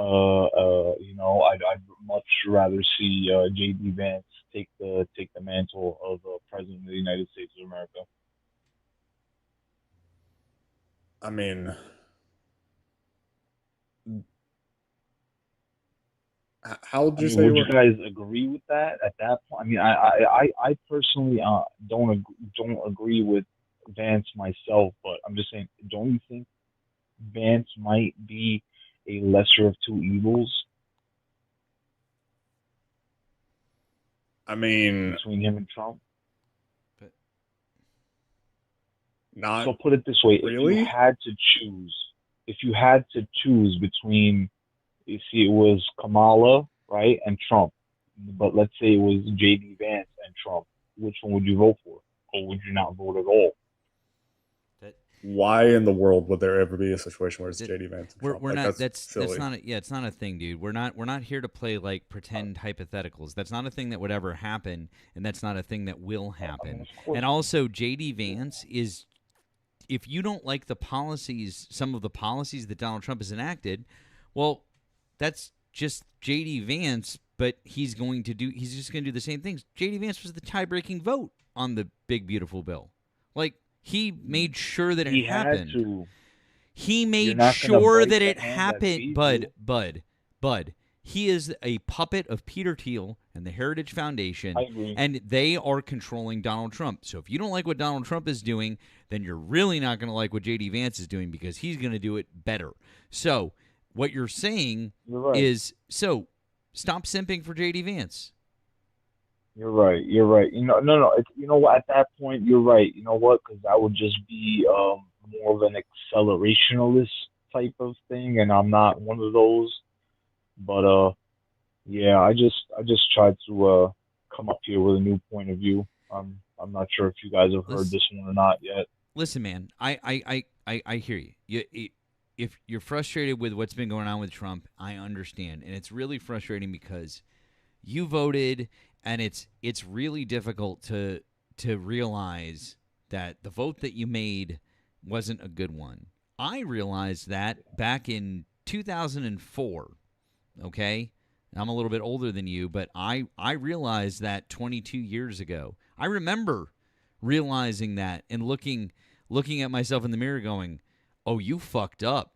I'd much rather see J.D. Vance take the mantle of President of the United States of America. I mean, how would you say would you you were? guys agree with that at that point? I mean, I personally don't agree with Vance myself, but I'm just saying, don't you think Vance might be a lesser of two evils? I mean, between him and Trump. But not so put it this way: really? if you had to choose between, you see, it was Kamala, right, and Trump, but let's say it was J.D. Vance and Trump, which one would you vote for, or would you not vote at all? Why in the world would there ever be a situation where it's JD Vance and Trump? We're not. That's silly. not. It's not a thing, dude. We're not here to play like pretend hypotheticals. That's not a thing that would ever happen, and that's not a thing that will happen. And also, JD Vance is. If you don't like the policies, some of the policies that Donald Trump has enacted, well, that's just JD Vance. But he's just going to do the same things. JD Vance was the tie-breaking vote on the big beautiful bill. Like. He made sure that it happened. He made sure that it happened. Bud. He is a puppet of Peter Thiel and the Heritage Foundation, and they are controlling Donald Trump. So if you don't like what Donald Trump is doing, then you're really not going to like what J.D. Vance is doing because he's going to do it better. So what you're saying is, stop simping for J.D. Vance. You're right. No. You know what? At that point, you're right. You know what? Because that would just be more of an accelerationalist type of thing, and I'm not one of those. But yeah, I just tried to come up here with a new point of view. I'm not sure if you guys have heard this one or not yet. Listen, man, I hear you. If you're frustrated with what's been going on with Trump, I understand, and it's really frustrating because you voted. And it's really difficult to realize that the vote that you made wasn't a good one. I realized that back in 2004, okay? I'm a little bit older than you, but I realized that 22 years ago. I remember realizing that and looking at myself in the mirror going, "Oh, you fucked up.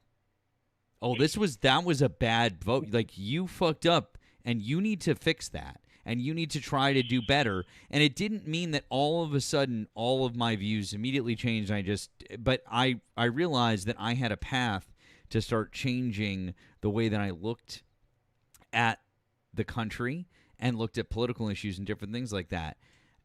Oh, that was a bad vote. Like, you fucked up, and you need to fix that, and you need to try to do better." And it didn't mean that all of a sudden all of my views immediately changed. But I realized that I had a path to start changing the way that I looked at the country and looked at political issues and different things like that.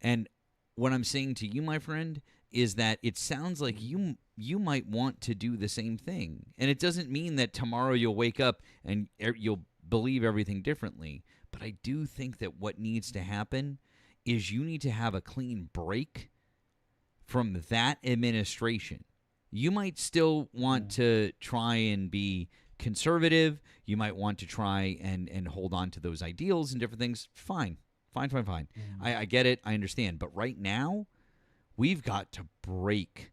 And what I'm saying to you, my friend, is that it sounds like you might want to do the same thing. And it doesn't mean that tomorrow you'll wake up and you'll believe everything differently. But I do think that what needs to happen is you need to have a clean break from that administration. You might still want to try and be conservative. You might want to try and hold on to those ideals and different things. Fine. I get it. I understand. But right now, we've got to break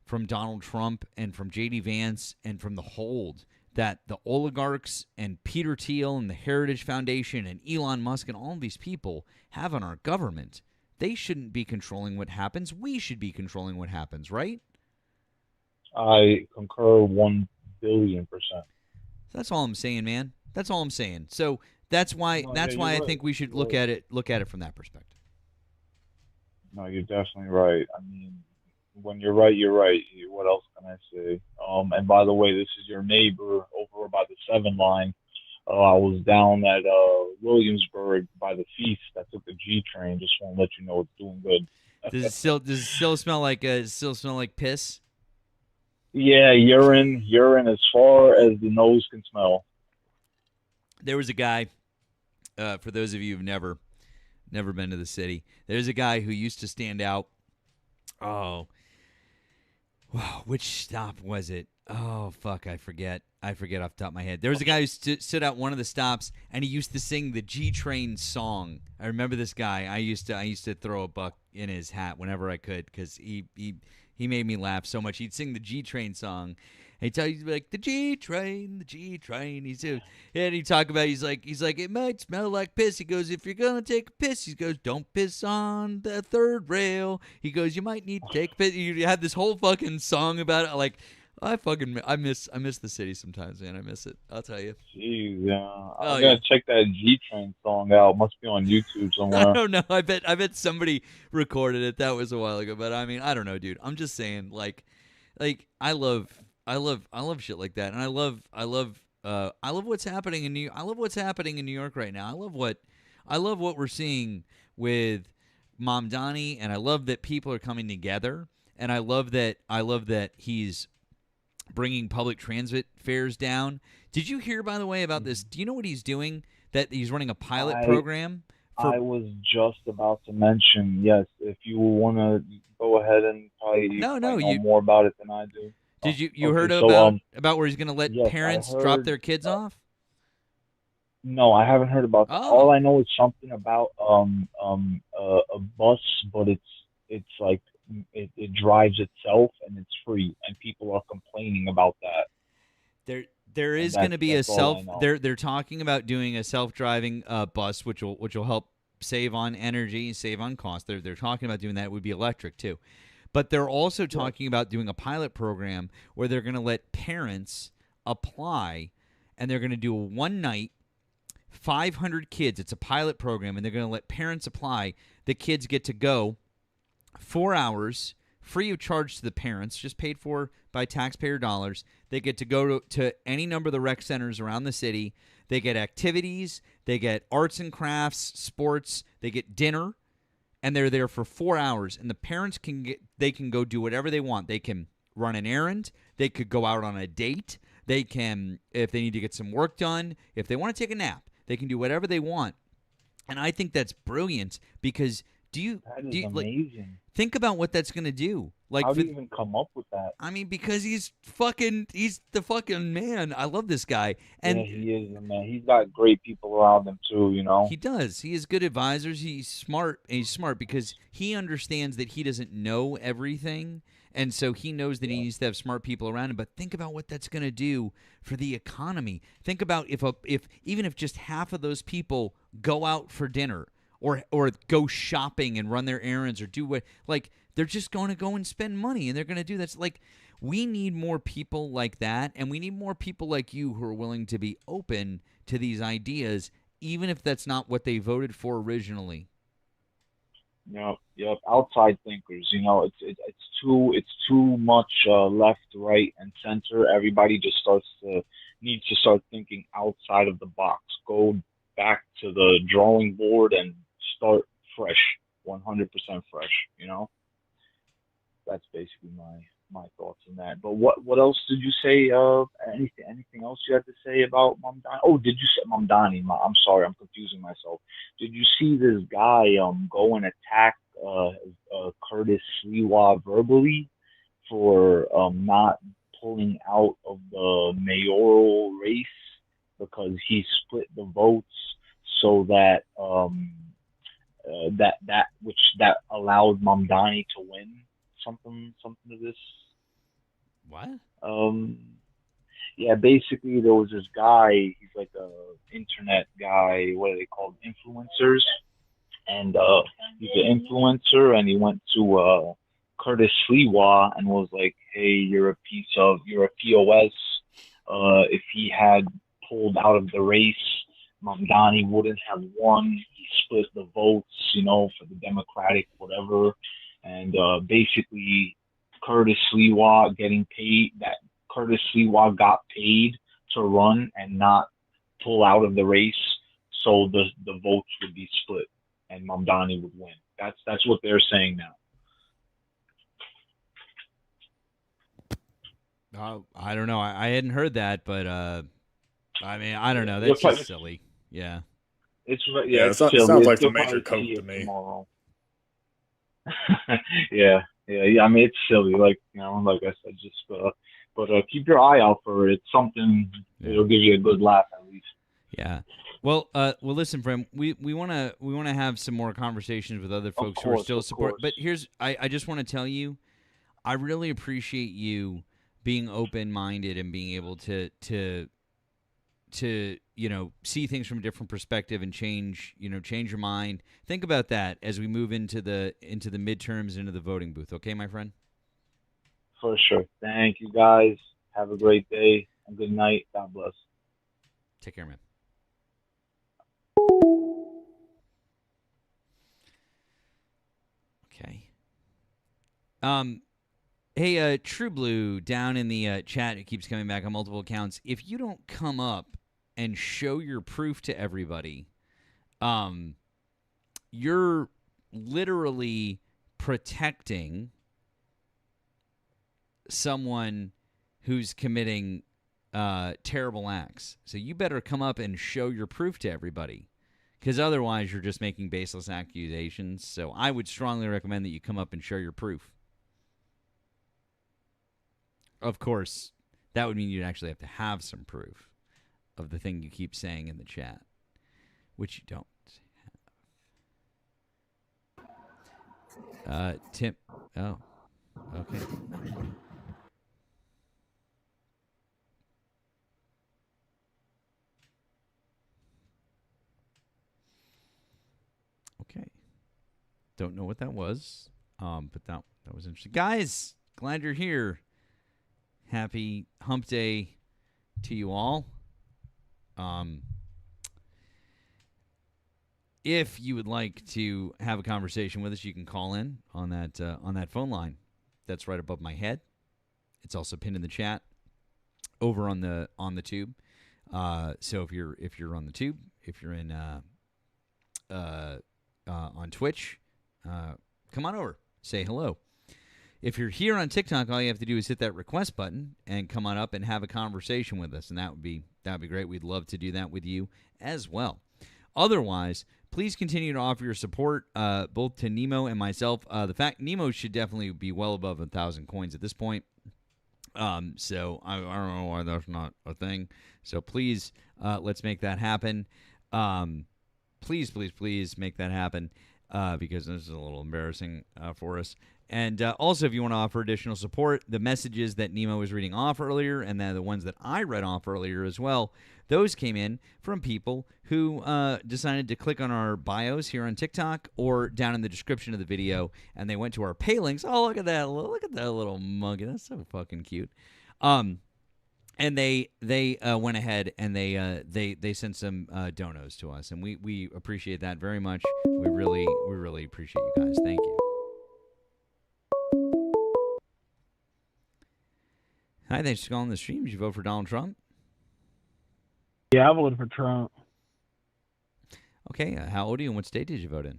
from Donald Trump and from J.D. Vance and from the hold that the oligarchs and Peter Thiel and the Heritage Foundation and Elon Musk and all of these people have on our government. They shouldn't be controlling what happens. We should be controlling what happens, right? I concur 1,000,000,000%. That's all I'm saying, man. That's all I'm saying. So that's why No, that's yeah, why I you're think right. we should You're look right. at it from that perspective. No, you're definitely right. I mean, when you're right, you're right. What else can I say? And by the way, this is your neighbor over by the 7 line. I was down at Williamsburg by the feast. I took the G train. Just want to let you know it's doing good. Does it still smell like piss? Yeah, urine as far as the nose can smell. There was a guy, for those of you who've never been to the city, there's a guy who used to stand out. Oh, wow, which stop was it? Oh, fuck, I forget off the top of my head. There was a guy who stood out one of the stops, and he used to sing the G Train song. I remember this guy. I used to throw a buck in his hat whenever I could because he made me laugh so much. He'd sing the G Train song. He'd tell you like the G Train. And he'd talk about he's like it might smell like piss. He goes, if you're gonna take a piss, he goes, don't piss on the third rail. He goes, you might need to take a piss. You had this whole fucking song about it. Like I miss the city sometimes, man. I miss it. I'll tell you. Jeez, yeah. I gotta check that G Train song out. Must be on YouTube somewhere. I don't know. I bet somebody recorded it. That was a while ago. But I mean, I don't know, dude. I'm just saying, like I love shit like that, and I love what's happening in I love what's happening in New York right now. I love what we're seeing with Mom Donnie, and I love that people are coming together, and I love that he's bringing public transit fares down. Did you hear, by the way, about this? Do you know what he's doing? That he's running a pilot program. I was just about to mention, yes, if you want to go ahead and probably know more about it than I do. Did you okay, heard so, about where he's going to let parents drop their kids off? No, I haven't heard about that. All I know is something about a bus, but it's like it drives itself and it's free, and people are complaining about that. There is going to be a self. They're talking about doing a self-driving bus, which will help save on energy, save on cost. They're talking about doing that. It would be electric too, but they're also talking about doing a pilot program where they're going to let parents apply, and they're going to do a one night, 500 kids. It's a pilot program, and they're going to let parents apply. The kids get to go 4 hours, free of charge to the parents, just paid for by taxpayer dollars. They get to go to any number of the rec centers around the city. They get activities. They get arts and crafts, sports. They get dinner, and they're there for 4 hours. And the parents can go do whatever they want. They can run an errand. They could go out on a date. They can, if they need to get some work done, if they want to take a nap, they can do whatever they want. And I think that's brilliant because amazing. Think about what that's going to do. Like, how do you even come up with that? I mean, because he's the fucking man. I love this guy. And yeah, he is the man. He's got great people around him too, you know. He does. He has good advisors. He's smart. And he's smart because he understands that he doesn't know everything. And so he knows that he needs to have smart people around him. But think about what that's going to do for the economy. Think about even if just half of those people go out for dinner or go shopping and run their errands or do what, like, They're just going to go and spend money, and they're going to do this. Like, we need more people like that, and we need more people like you who are willing to be open to these ideas, even if that's not what they voted for originally. Yep. Outside thinkers. It's too much left, right, and center. Everybody just needs to start thinking outside of the box. Go back to the drawing board and start fresh, 100% fresh. That's basically my thoughts on that. But what else did you say? Anything else you had to say about Mamdani? Oh, did you say Mamdani? I'm sorry, I'm confusing myself. Did you see this guy go and attack Curtis Sliwa verbally for not pulling out of the mayoral race because he split the votes so that that allowed Mamdani to win? Something to this. What? Yeah, basically there was this guy, he's like a internet guy, what are they called? Influencers. And he's an influencer, and he went to Curtis Sliwa and was like, hey, you're a POS. If he had pulled out of the race, Mamdani wouldn't have won. He split the votes, for the Democratic whatever. And basically, Curtis Sliwa got paid to run and not pull out of the race, so the votes would be split and Mamdani would win. That's what they're saying now. I don't know. I hadn't heard that, but I mean, I don't know. That's just silly. Yeah. It sounds like the major coke to me. Yeah. I mean, it's silly. Like I said, just but keep your eye out for it. It's something that'll give you a good laugh at least. Yeah. Well, listen, friend. We want to have some more conversations with other folks who are still support. But I just want to tell you, I really appreciate you being open-minded and being able to see things from a different perspective and change your mind. Think about that as we move into the midterms, into the voting booth. Okay, my friend? For sure. Thank you, guys. Have a great day and good night. God bless. Take care, man. Okay. Hey, True Blue down in the chat, it keeps coming back on multiple accounts. If you don't come up and show your proof to everybody, you're literally protecting someone who's committing terrible acts. So you better come up and show your proof to everybody, because otherwise you're just making baseless accusations. So I would strongly recommend that you come up and show your proof. Of course, that would mean you'd actually have to have some proof of the thing you keep saying in the chat, which you don't have. Tim. Oh, okay. Okay. Don't know what that was, but that was interesting. Guys, glad you're here. Happy hump day to you all. If you would like to have a conversation with us, you can call in on that phone line that's right above my head. It's also pinned in the chat over on the tube. So if you're on the tube, if you're in on Twitch, come on over, say hello. If you're here on TikTok, all you have to do is hit that request button and come on up and have a conversation with us, and that would be great. We'd love to do that with you as well. Otherwise, please continue to offer your support both to Nemo and myself. The fact Nemo should definitely be well above 1,000 coins at this point. So I don't know why that's not a thing. So please, let's make that happen. Please make that happen because this is a little embarrassing for us. And also, if you want to offer additional support, the messages that Nemo was reading off earlier and then the ones that I read off earlier as well, those came in from people who decided to click on our bios here on TikTok or down in the description of the video, and they went to our pay links. Oh, look at that little monkey. That's so fucking cute. And they went ahead and they sent some donos to us, and we appreciate that very much. We really appreciate you guys. Thank you. Hi, thanks for calling the stream. Did you vote for Donald Trump? Yeah, I voted for Trump. Okay, how old are you and what state did you vote in?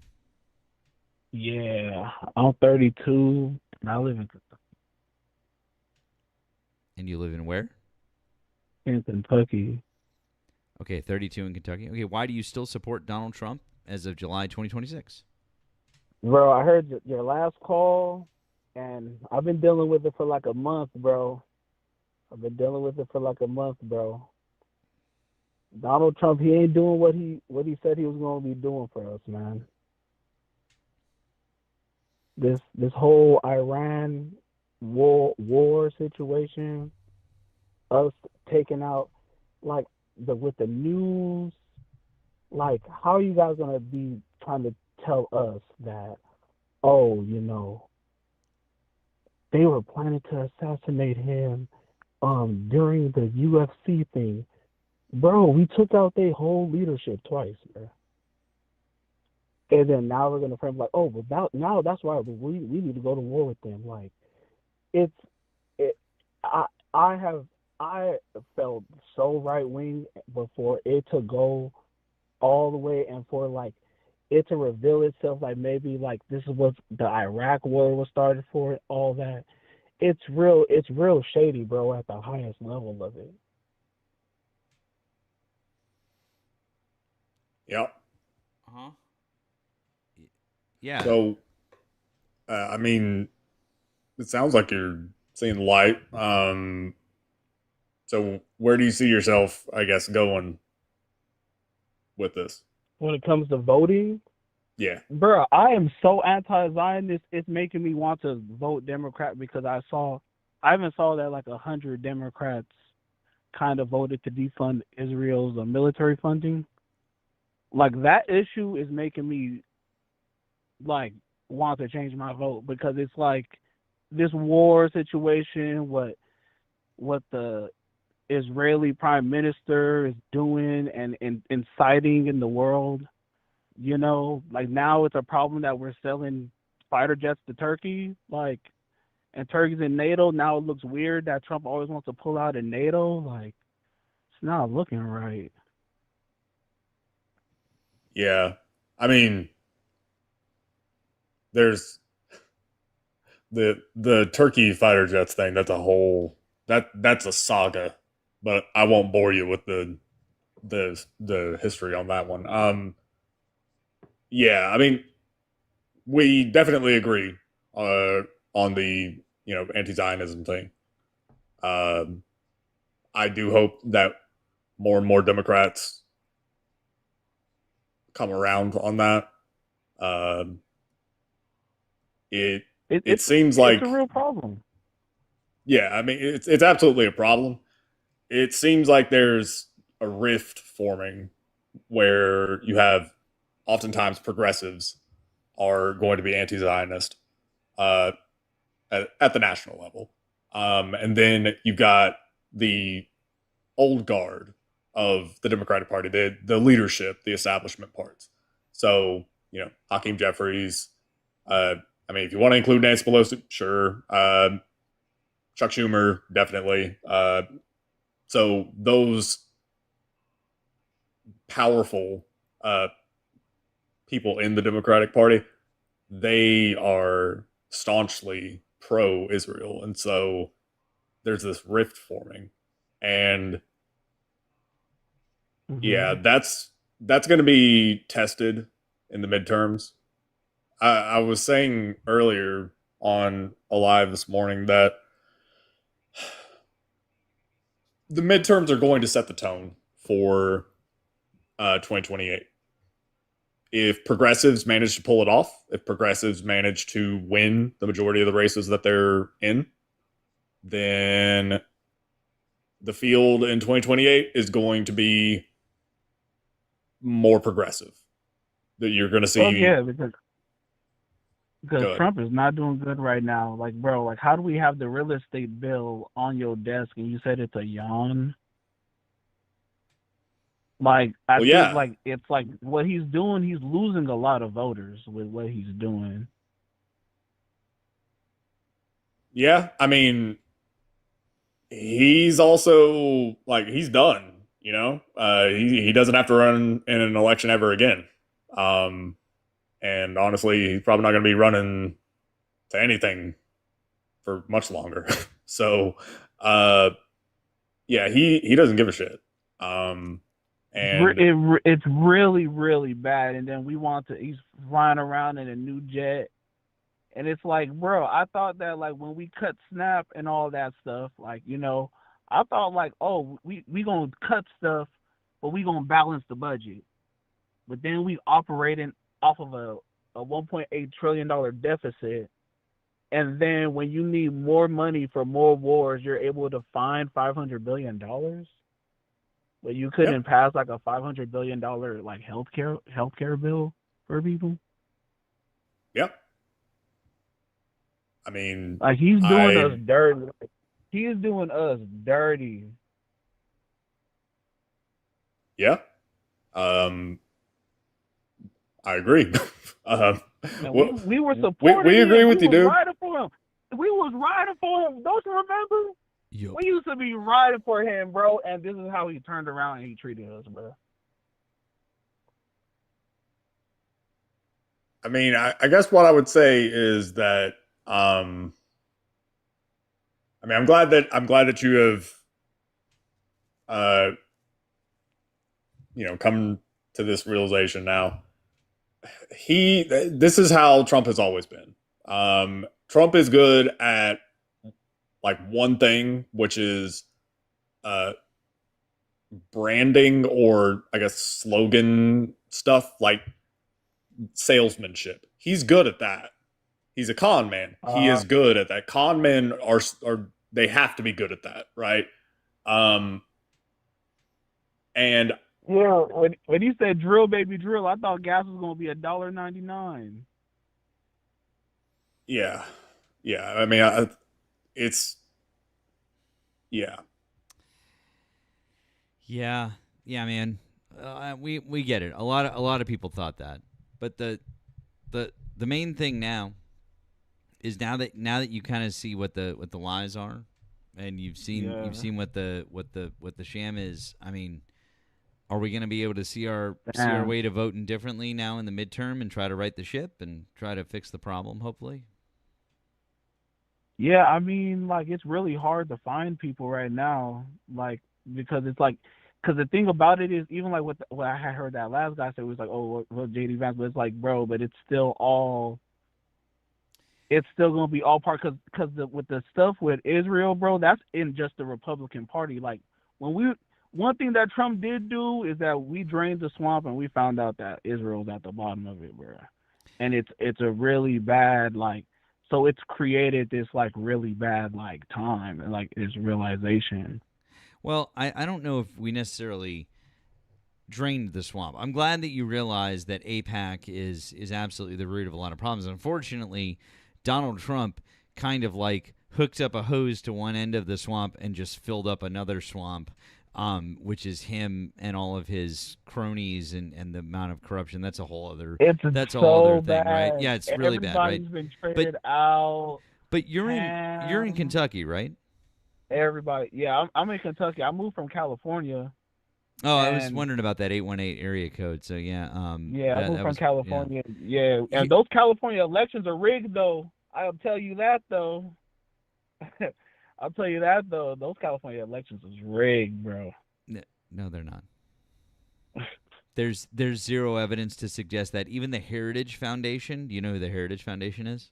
Yeah, I'm 32 and I live in And you live in where? Kentucky. Okay, 32 in Kentucky. Okay, why do you still support Donald Trump as of July 2026? Bro, I heard your last call, and I've been dealing with it for like a month, bro. Donald Trump, he ain't doing what he said he was going to be doing for us, man. This whole Iran war situation, us taking out like with the news, like how are you guys gonna be trying to tell us that, oh, they were planning to assassinate him during the UFC thing. Bro, we took out their whole leadership twice, bro. And then now we're gonna frame like, oh, but now that's why we need to go to war with them. Like, I felt so right wing before it to go all the way, and for like it to reveal itself like maybe like this is what the Iraq war was started for, all that. It's real shady, bro, at the highest level of it. Yep. Uh-huh. Yeah. So, I mean, it sounds like you're seeing light. So where do you see yourself, I guess, going with this? When it comes to voting, Yeah. bro, I am so anti-Zionist. It's making me want to vote Democrat because I even saw that like 100 Democrats kind of voted to defund Israel's military funding. Like that issue is making me like want to change my vote because it's like this war situation, what the Israeli prime minister is doing and inciting in the world. Like now it's a problem that we're selling fighter jets to Turkey, like, and Turkey's in NATO. Now it looks weird that Trump always wants to pull out of NATO. Like, it's not looking right. Yeah. I mean, there's the Turkey fighter jets thing. That's a saga, but I won't bore you with the history on that one. Yeah, I mean, we definitely agree on the anti-Zionism thing. I do hope that more and more Democrats come around on that. It seems like it's a real problem. Yeah, I mean it's absolutely a problem. It seems like there's a rift forming where you have oftentimes progressives are going to be anti-Zionist at the national level, and then you've got the old guard of the Democratic Party, the leadership, the establishment parts. So Hakeem Jeffries. I mean, if you want to include Nancy Pelosi, sure. Chuck Schumer, definitely. So those powerful people in the Democratic Party, they are staunchly pro-Israel. And so there's this rift forming. And yeah, that's going to be tested in the midterms. I was saying earlier on a live this morning that the midterms are going to set the tone for 2028. if progressives manage to pull it off, if progressives manage to win the majority of the races that they're in, then the field in 2028 is going to be more progressive. That you're going to see. Well, yeah, because Good. Trump is not doing good right now. Like, bro, like, how do we have the real estate bill on your desk and you said it's a yawn? Like, I Well, think, yeah. like, it's like what he's doing, he's losing a lot of voters with what he's doing. Yeah, I mean, he's also like he's done. You know, he doesn't have to run in an election ever again. And honestly, he's probably not going to be running to anything for much longer. So, yeah, he doesn't give a shit. And It's really, really bad. And then he's flying around in a new jet. And it's like, bro, I thought that, like, when we cut SNAP and all that stuff, like, you know, I thought, like, oh, we going to cut stuff, but we going to balance the budget. But then we operating off of a $1.8 trillion deficit. And then when you need more money for more wars, you're able to find $500 billion. But you couldn't pass, like, a $500 billion, like, healthcare bill for people. Yep. I mean, like, he's doing us dirty. He is doing us dirty. Yeah. I agree. We were supporting we agree him. with We you, was dude. riding for him. We was riding for him. Don't you remember? Yep. We used to be riding for him, bro, and this is how he turned around and he treated us, bro. I mean, I guess what I would say is that I mean, I'm glad that you have you know, come to this realization now. This is how Trump has always been. Trump is good at like one thing, which is branding or I guess slogan stuff, like salesmanship. He's good at that. He's a con man. He is good at that. Con men are they have to be good at that, right? And yeah, when you said drill, baby, drill, I thought gas was gonna be $1.99. Yeah. I mean, it's yeah. Yeah, man. We get it. A lot of people thought that, but the main thing now is now that you kind of see what the lies are, and you've seen what the sham is. I mean, are we going to be able to see our way to voting differently now in the midterm and try to right the ship and try to fix the problem? Hopefully. Yeah, I mean, like, it's really hard to find people right now, like, because it's like, because the thing about it is, even like what I had heard that last guy say was like, oh, well, JD Vance, but it's like, bro, but it's still gonna be all part, because with the stuff with Israel, bro, that's in just the Republican Party. Like, one thing that Trump did do is that we drained the swamp and we found out that Israel's at the bottom of it, bro, and it's a really bad, like. So it's created this like really bad like time and like this realization. Well, I don't know if we necessarily drained the swamp. I'm glad that you realize that AIPAC is absolutely the root of a lot of problems. Unfortunately, Donald Trump kind of like hooked up a hose to one end of the swamp and just filled up another swamp, which is him and all of his cronies and the amount of corruption. That's a whole other. That's a whole other thing, right? Yeah, it's really bad, right? Everybody's been traded out. But you're in Kentucky, right? Everybody, yeah, I'm in Kentucky. I moved from California. Oh, I was wondering about that 818 area code. So yeah, I moved from California. Yeah, and those California elections are rigged, though. I'll tell you that, though. Those California elections is rigged, bro. No, they're not. There's zero evidence to suggest that. Even the Heritage Foundation. Do you know who the Heritage Foundation is?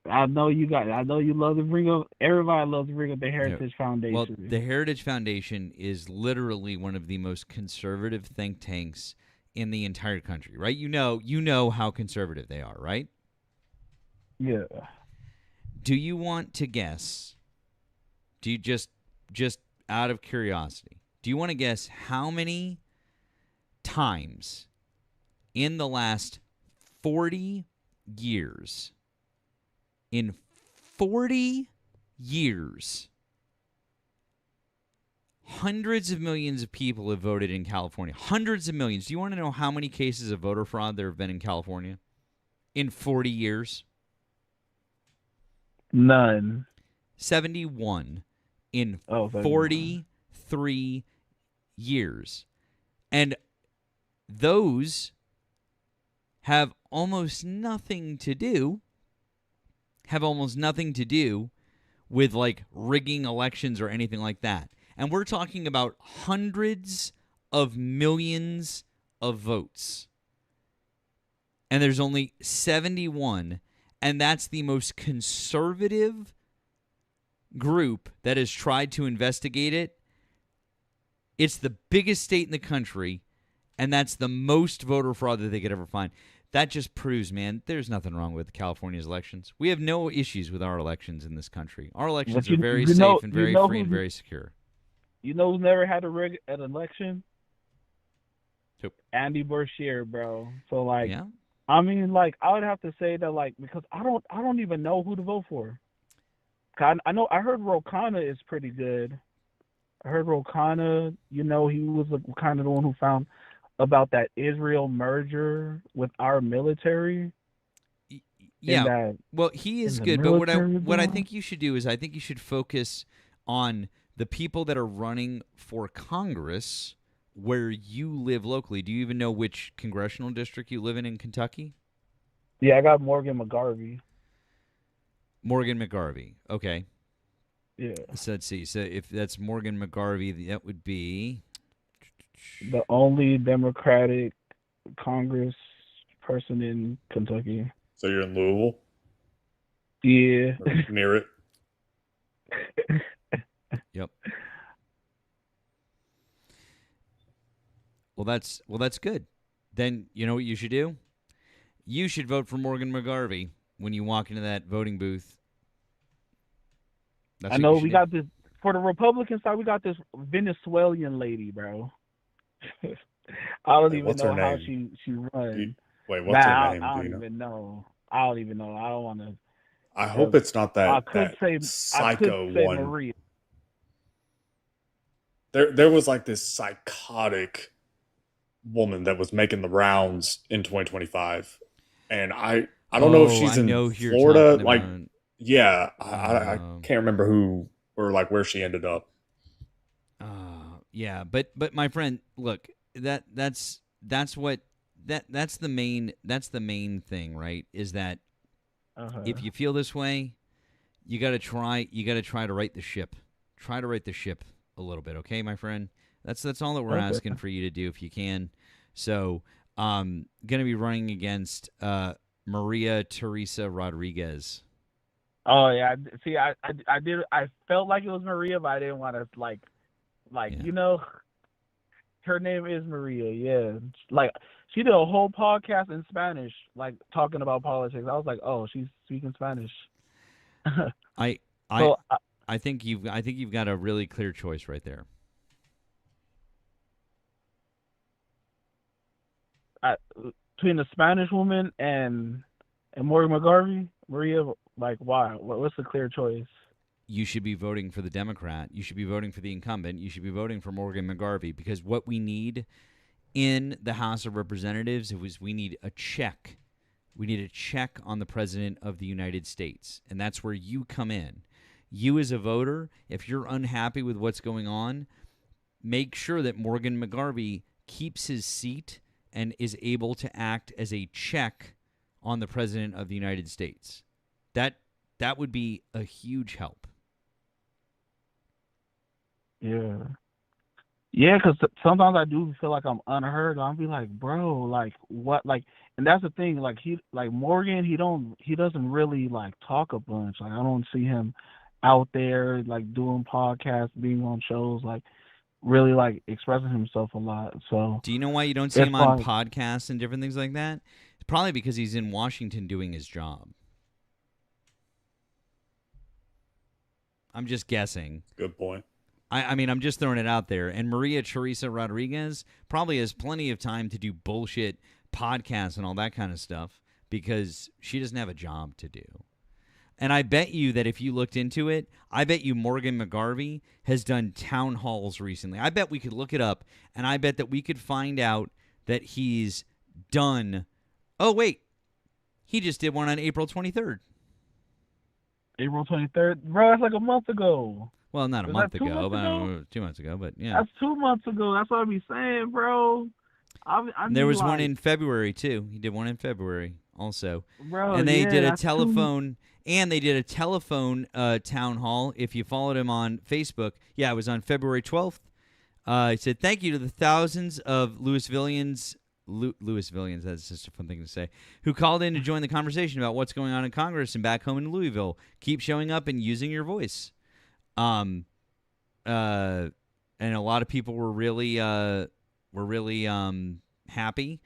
I know you love to bring up. Everybody loves to bring up the Heritage Foundation. Well, the Heritage Foundation is literally one of the most conservative think tanks in the entire country, right? You know how conservative they are, right? Yeah. Do you want to guess? Do you just out of curiosity, do you want to guess how many times in the last 40 years, in 40 years, hundreds of millions of people have voted in California? Hundreds of millions. Do you want to know how many cases of voter fraud there have been in California in 40 years? None. 71 in Oh, 71. 43 years. And those have almost nothing to do with like rigging elections or anything like that. And we're talking about hundreds of millions of votes. And there's only 71, and that's the most conservative group that has tried to investigate it. It's the biggest state in the country, and that's the most voter fraud that they could ever find. That just proves, man, there's nothing wrong with California's elections. We have no issues with our elections in this country. Our elections are very safe and very free and very secure. You know who's never had to rig an election? Who? Andy Beshear, bro. So like, yeah. I mean, like, I would have to say that, like, because I don't even know who to vote for. I know I heard Rokana is pretty good. I heard Rokana, he was kind of the one who found about that Israel merger with our military. Yeah. Well, he is good, but what I think you should do is I think you should focus on the people that are running for Congress where you live locally. Do you even know which congressional district you live in Kentucky? Yeah, I got Morgan McGarvey. Morgan McGarvey. Okay. Yeah. So let's see. So if that's Morgan McGarvey, that would be the only Democratic Congress person in Kentucky. So you're in Louisville? Yeah. Or near it? Yep. Well, that's good. Then you know what you should do? You should vote for Morgan McGarvey when you walk into that voting booth. I know we got this for the Republican side. We got this Venezuelan lady, bro. I don't even know how she runs. Wait, what's her name? I don't even know. I don't even know. I don't want to. I hope it's not that. I could say one. Maria. There was like this psychotic woman that was making the rounds in 2025, and I don't know if she's in Florida. Like, yeah, I can't remember who or like where she ended up. Yeah, but my friend, look, that's the main thing, right? Is that if you feel this way, you got to try to right the ship. Try to right the ship a little bit, okay, my friend? That's all that we're asking for you to do if you can. So, going to be running against Maria Teresa Rodriguez. Oh yeah, see, I did. I felt like it was Maria, but I didn't want to like her name is Maria. Yeah, like she did a whole podcast in Spanish, like talking about politics. I was like, oh, she's speaking Spanish. I think you've got a really clear choice right there. Between the Spanish woman and Morgan McGarvey, Maria, like, why? What's the clear choice? You should be voting for the Democrat. You should be voting for the incumbent. You should be voting for Morgan McGarvey, because what we need in the House of Representatives is we need a check. We need a check on the President of the United States, and that's where you come in. You as a voter, if you're unhappy with what's going on, make sure that Morgan McGarvey keeps his seat and is able to act as a check on the President of the United States. That would be a huge help. Yeah, because sometimes I do feel like I'm unheard. I'll be like, bro, like what, like, and that's the thing. Like Morgan, he doesn't really like talk a bunch. Like I don't see him out there like doing podcasts, being on shows. Like really like expressing himself a lot. So Do you know why you don't see it's him on like, podcasts and different things like that? It's probably because he's in Washington doing his job. I'm just guessing. Good point. I mean, I'm just throwing it out there. And Maria Teresa Rodriguez probably has plenty of time to do bullshit podcasts and all that kind of stuff because she doesn't have a job to do. And I bet you that if you looked into it, I bet you Morgan McGarvey has done town halls recently. I bet we could look it up, and I bet that we could find out that he's done. Oh, wait. He just did one on April 23rd. April 23rd, bro. That's like a month ago. Well, not a Was month that 2 ago, months but ago? 2 months ago, but yeah. That's 2 months ago. That's what I be saying, bro. I There need, was one like, in February, too. He did one in February also. Bro, and they yeah, did a that's telephone, town hall. If you followed him on Facebook, yeah, it was on February 12th. He said, thank you to the thousands of Louisvillians, that's just a fun thing to say, who called in to join the conversation about what's going on in Congress and back home in Louisville. Keep showing up and using your voice. And a lot of people were really happy.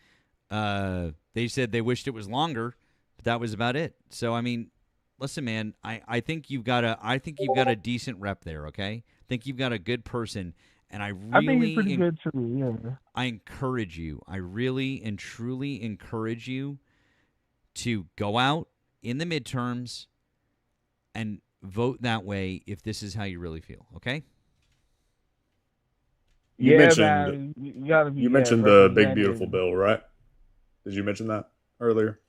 They said they wished it was longer, but that was about it. So I mean, listen, man, I think you've got a decent rep there. Okay, I think you've got a good person, and I think he's pretty good too. Yeah. I encourage you. I really and truly encourage you to go out in the midterms and vote that way if this is how you really feel. Okay. You mentioned man, you gotta be. You mentioned the big beautiful represented. bill, right? Did you mention that earlier?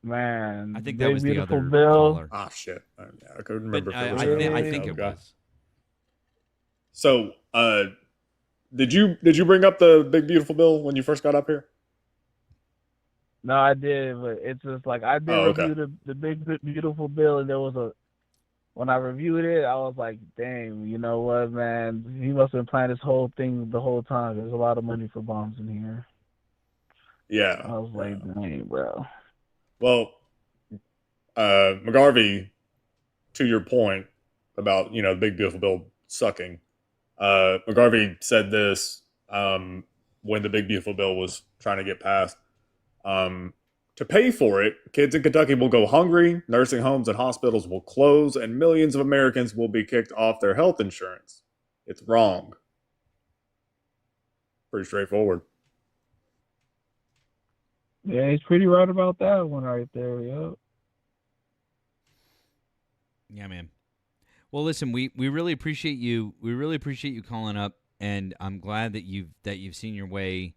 Man, I think Big that was the Beautiful other Bill. caller. Ah, shit. I couldn't remember. But if it was I think it okay. was. So, did you bring up the big beautiful bill when you first got up here? No, I did, but it's just like I did review the Big Beautiful Bill, and there was when I reviewed it, I was like, dang, you know what, man? He must have been planning this whole thing the whole time. There's a lot of money for bombs in here. Yeah. I was like, dang, bro. Well, McGarvey, to your point about, the big beautiful bill sucking, McGarvey said this when the big beautiful bill was trying to get passed. To pay for it, kids in Kentucky will go hungry, nursing homes and hospitals will close, and millions of Americans will be kicked off their health insurance. It's wrong. Pretty straightforward. Yeah, he's pretty right about that one right there, yo. Yeah, man. Well, listen, we really appreciate you. We really appreciate you calling up, and I'm glad that you've seen your way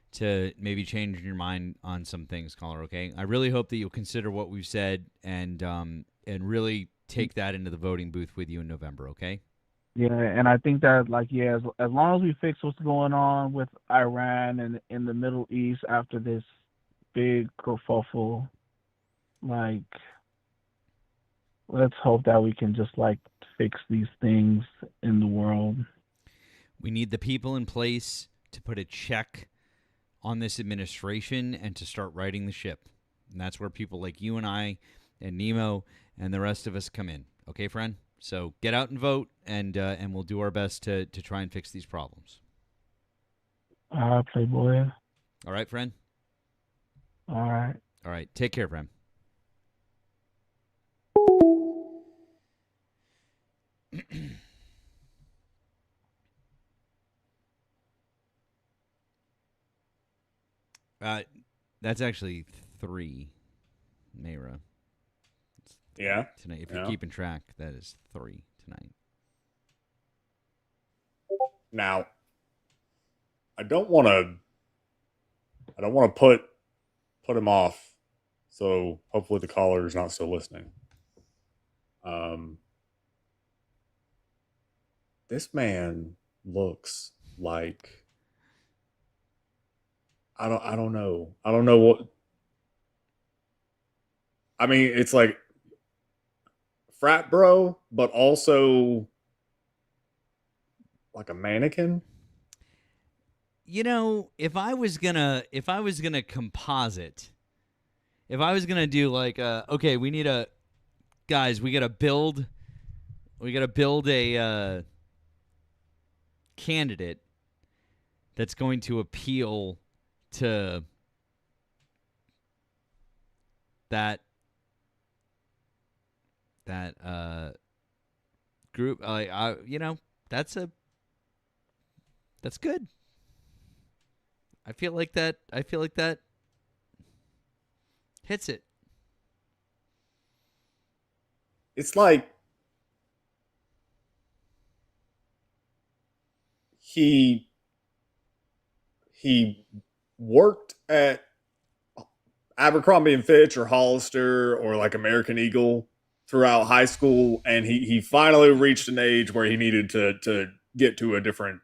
to maybe changing your mind on some things, caller. Okay, I really hope that you'll consider what we've said and really take that into the voting booth with you in November. Okay. Yeah, and I think that, like, yeah, as long as we fix what's going on with Iran and in the Middle East after this big kerfuffle, like, let's hope that we can just, like, fix these things in the world. We need the people in place to put a check on this administration and to start righting the ship. And that's where people like you and I and Nemo and the rest of us come in. Okay, friend? So get out and vote, and we'll do our best to try and fix these problems. Playboy. All right, friend? All right. All right. Take care, friend. That's actually 3, Mayra. Yeah. Tonight, if you're keeping track, that is 3 tonight. Now, I don't want to put him off. So hopefully the caller is not still listening. This man looks like I don't know. I don't know what. I mean, it's like frat bro, but also like a mannequin. You know, if I was gonna composite, if I was gonna do like okay, we gotta build a candidate that's going to appeal to that group. That's good. I feel like that hits it. It's like he worked at Abercrombie and Fitch or Hollister or like American Eagle throughout high school, and he finally reached an age where he needed to get to a different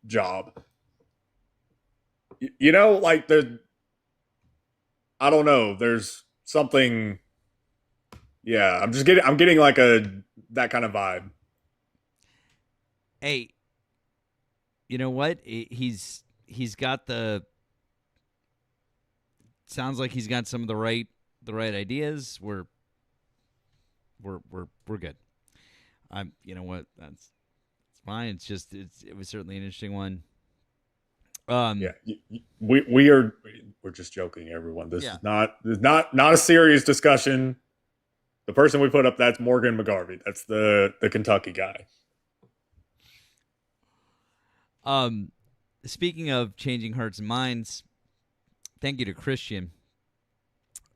job. Like I don't know. There's something. Yeah, I'm getting like that kind of vibe. Hey, you know what? He's got the. Sounds like he's got some of the right ideas. We're good. You know what? That's fine. It's just it was certainly an interesting one. Yeah, we're just joking, everyone. This is not a serious discussion. The person we put up, that's Morgan McGarvey. That's the Kentucky guy. Speaking of changing hearts and minds, thank you to Christian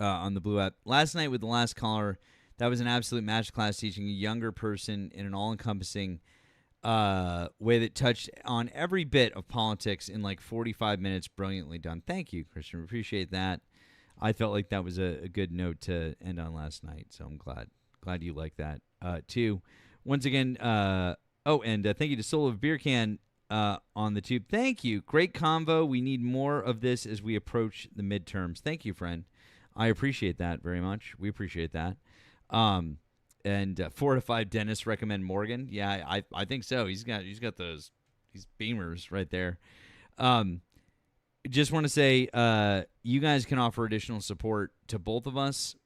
on the Blue app. Last night with the last caller, that was an absolute masterclass teaching a younger person in an all-encompassing way that touched on every bit of politics in like 45 minutes. Brilliantly done. Thank you, Christian. Appreciate that. I felt like that was a good note to end on last night, so I'm glad you like that too. Once again, and thank you to Soul of Beer Can on the tube. Thank you. Great convo. We need more of this as we approach the midterms. Thank you, friend. I appreciate that very much. We appreciate that. And 4 to 5 dentists recommend Morgan. Yeah, I think so. He's got these beamers right there. Just want to say you guys can offer additional support to both of us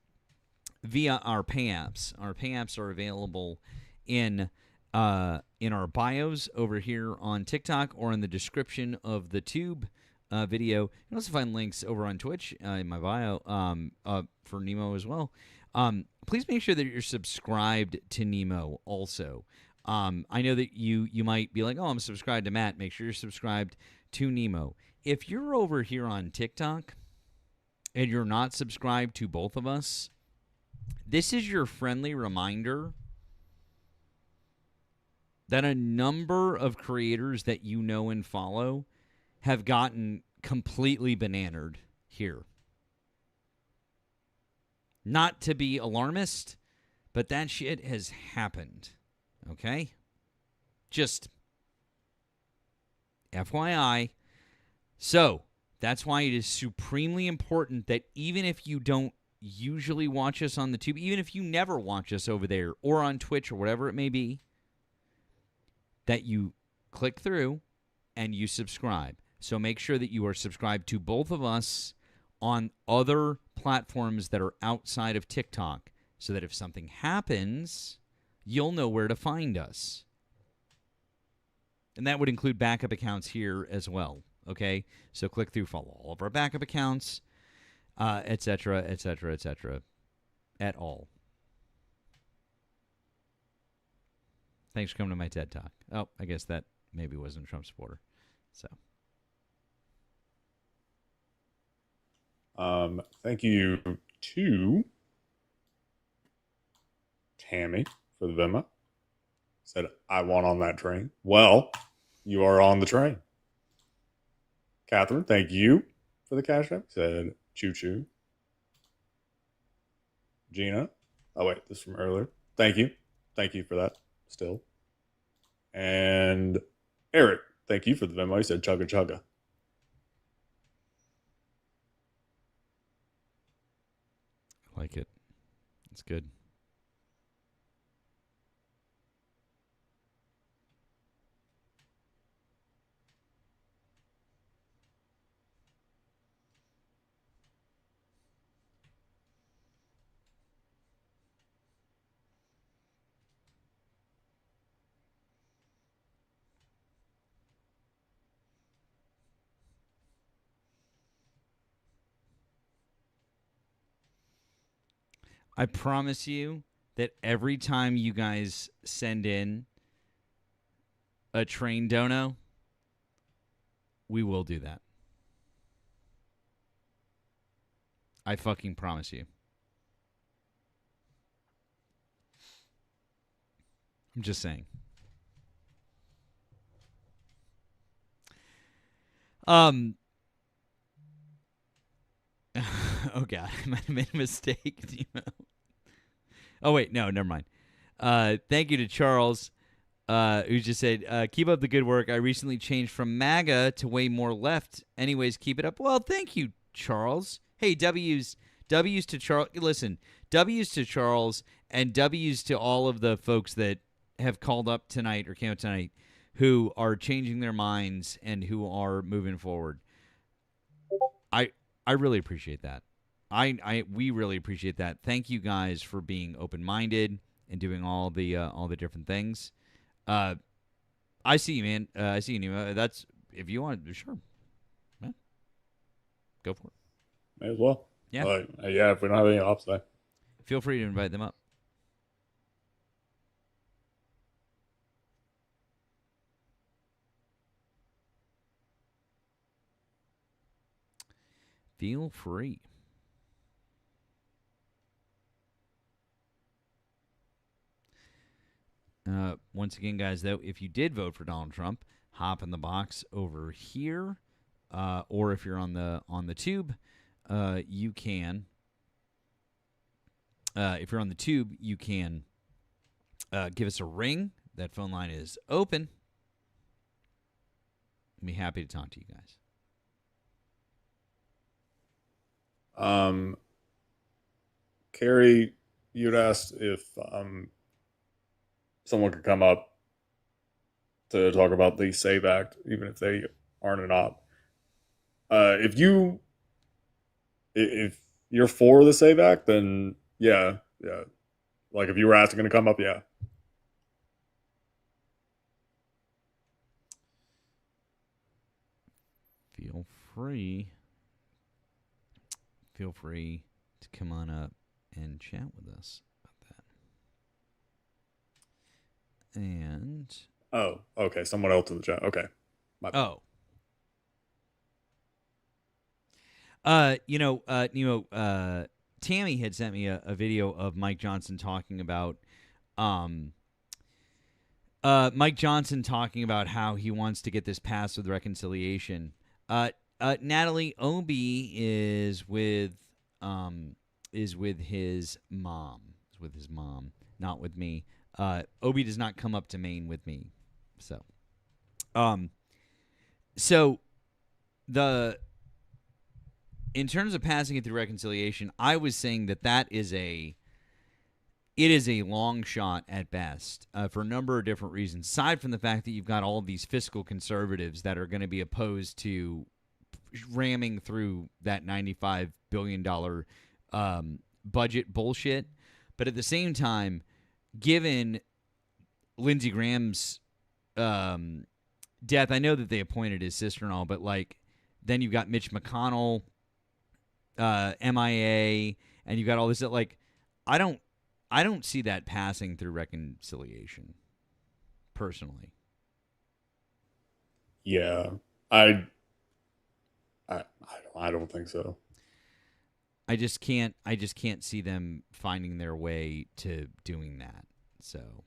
via our pay apps. Our pay apps are available in our bios over here on TikTok or in the description of the tube video. You can also find links over on Twitch in my bio for Nemo as well. Please make sure that you're subscribed to Nemo also. I know that you might be like, oh, I'm subscribed to Matt. Make sure you're subscribed to Nemo. If you're over here on TikTok and you're not subscribed to both of us, this is your friendly reminder that a number of creators that you know and follow have gotten completely bananered here. Not to be alarmist, but that shit has happened. Okay? Just FYI. So, that's why it is supremely important that even if you don't usually watch us on the tube, even if you never watch us over there or on Twitch or whatever it may be, that you click through and you subscribe. So make sure that you are subscribed to both of us on other platforms that are outside of TikTok so that if something happens, you'll know where to find us. And that would include backup accounts here as well. Okay? So click through, follow all of our backup accounts, et cetera, et cetera, et cetera, at all. Thanks for coming to my TED Talk. Oh, I guess that maybe wasn't a Trump supporter. So. Thank you to Tammy for the Venmo. Said, I want on that train. Well, you are on the train. Catherine, thank you for the cash app. Said, choo choo. Gina. Oh, wait, this is from earlier. Thank you. Thank you for that still. And Eric, thank you for the Venmo. He said, chugga chugga. Like it. It's good. I promise you that every time you guys send in a train dono, we will do that. I fucking promise you. I'm just saying. Oh God, I might have made a mistake. Oh wait, no, never mind. Thank you to Charles, who just said, "Keep up the good work. I recently changed from MAGA to way more left. Anyways, keep it up." Well, thank you, Charles. Hey, W's to Charles. Listen, W's to Charles and W's to all of the folks that have called up tonight or came up tonight who are changing their minds and who are moving forward. I really appreciate that. We really appreciate that. Thank you guys for being open-minded and doing all the different things. I see you, man. I see you, Nemo. That's if you want. Sure, yeah. Go for it. May as well. Yeah, yeah. If we don't have any ops today, feel free to invite them up. Feel free. Once again, guys, though, if you did vote for Donald Trump, hop in the box over here, or if you're on the tube, you can. If you're on the tube, you can give us a ring. That phone line is open. I'd be happy to talk to you guys. Carrie, you'd asked if someone could come up to talk about the SAVE Act, even if they aren't an op. If you're for the SAVE Act, then yeah. Like if you were asking to come up, yeah. Feel free to come on up and chat with us about that. And oh, okay, someone else in the chat. Okay. Nemo, Tammy had sent me a video of Mike Johnson talking about how he wants to get this passed with reconciliation. Natalie, Obi is with his mom. Is with his mom, not with me. Obi does not come up to Maine with me. So in terms of passing it through reconciliation, I was saying that is a long shot at best for a number of different reasons. Aside from the fact that you've got all of these fiscal conservatives that are going to be opposed to ramming through that $95 billion budget bullshit. But at the same time, given Lindsey Graham's death, I know that they appointed his sister and all, but then you've got Mitch McConnell, MIA, and you've got all this. I don't see that passing through reconciliation, personally. Yeah, I don't think so. I just can't see them finding their way to doing that. So,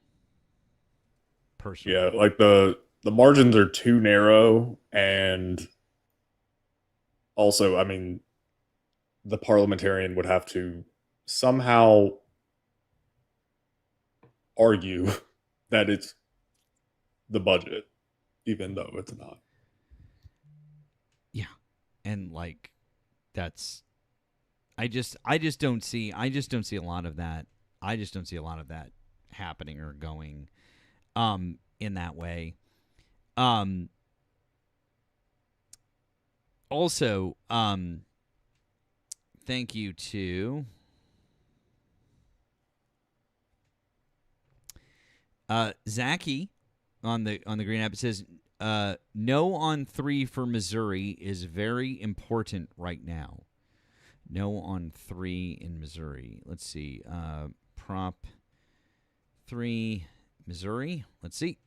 personally, yeah, the margins are too narrow, and also, I mean, the parliamentarian would have to somehow argue that it's the budget, even though it's not. Yeah, and that's. I just don't see a lot of that. I just don't see a lot of that happening or going in that way. Also, thank you to Zachy on the Green app. It says no on 3 for Missouri is very important right now. No on 3 in Missouri. Let's see. Prop 3, Missouri. Let's see.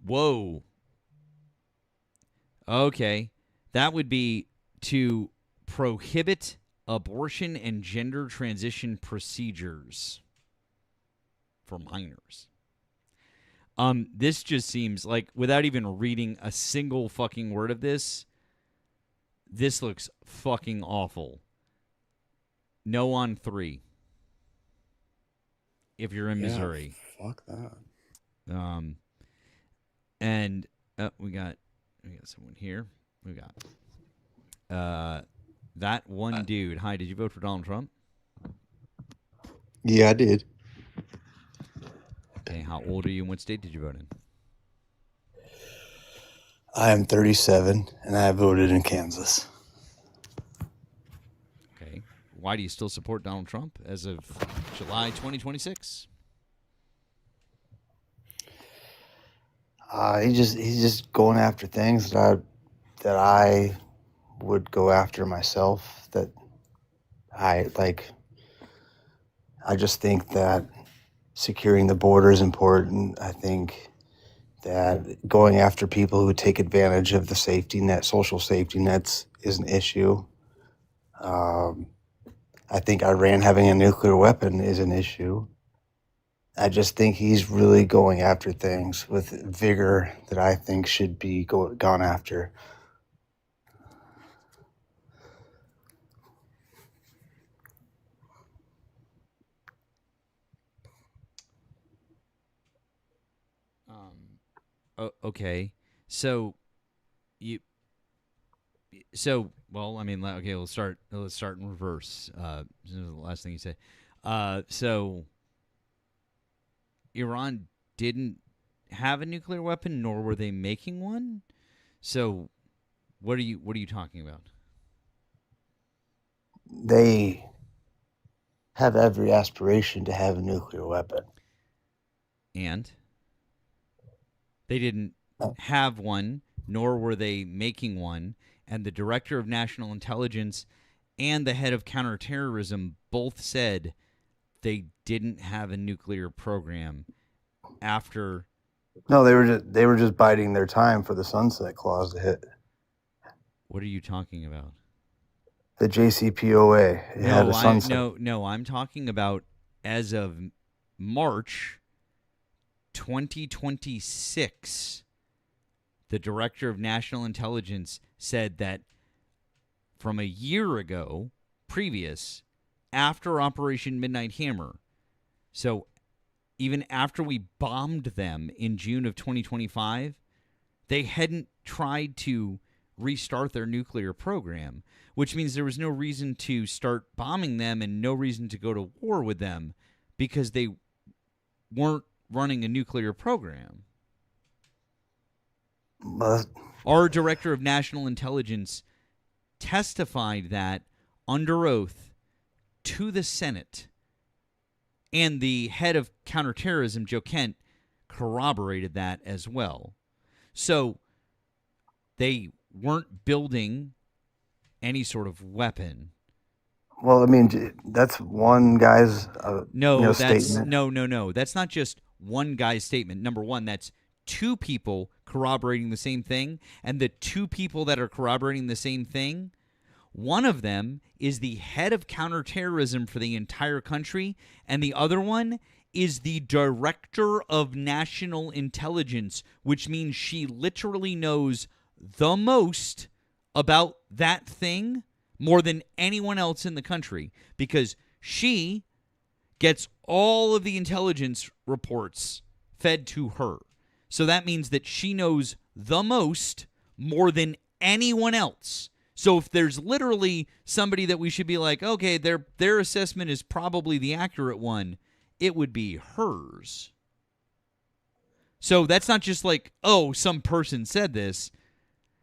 Whoa. Okay. That would be to prohibit abortion and gender transition procedures for minors. This just seems like, without even reading a single fucking word of this looks fucking awful. No on 3. If you're in Missouri. Fuck that. And we got someone here. We got that one dude. Hi, did you vote for Donald Trump? Yeah, I did. Okay, how old are you and what state did you vote in? I am 37, and I voted in Kansas. Okay. Why do you still support Donald Trump as of July 2026? He's just going after things that I would go after myself. That I like. I just think that securing the border is important. I think that going after people who take advantage of the safety net, social safety nets, is an issue. I think Iran having a nuclear weapon is an issue. I just think he's really going after things with vigor that I think should be gone after. Okay. So well, I mean, okay, let's start in reverse. This is the last thing you said. So Iran didn't have a nuclear weapon, nor were they making one. So what are you talking about? They have every aspiration to have a nuclear weapon. And they didn't have one, nor were they making one. And the director of national intelligence and the head of counterterrorism both said they didn't have a nuclear program after. No, they were just biding their time for the sunset clause to hit. What are you talking about? The JCPOA. It had a sunset. No, I'm talking about as of March 2026. The director of national intelligence said that from a year ago, previous, after Operation Midnight Hammer, so even after we bombed them in June of 2025, they hadn't tried to restart their nuclear program, which means there was no reason to start bombing them and no reason to go to war with them because they weren't running a nuclear program. Our director of national intelligence testified that under oath to the Senate, and the head of counterterrorism, Joe Kent, corroborated that as well. So they weren't building any sort of weapon. Well, I mean, that's one guy's statement. No. That's not just one guy's statement. Number one, that's two people corroborating the same thing, and the two people that are corroborating the same thing, one of them is the head of counterterrorism for the entire country, and the other one is the director of national intelligence, which means she literally knows the most about that thing more than anyone else in the country, because she gets all of the intelligence reports fed to her. So that means that she knows the most more than anyone else. So if there's literally somebody that we should be like, okay, their assessment is probably the accurate one, it would be hers. So that's not just like, oh, some person said this.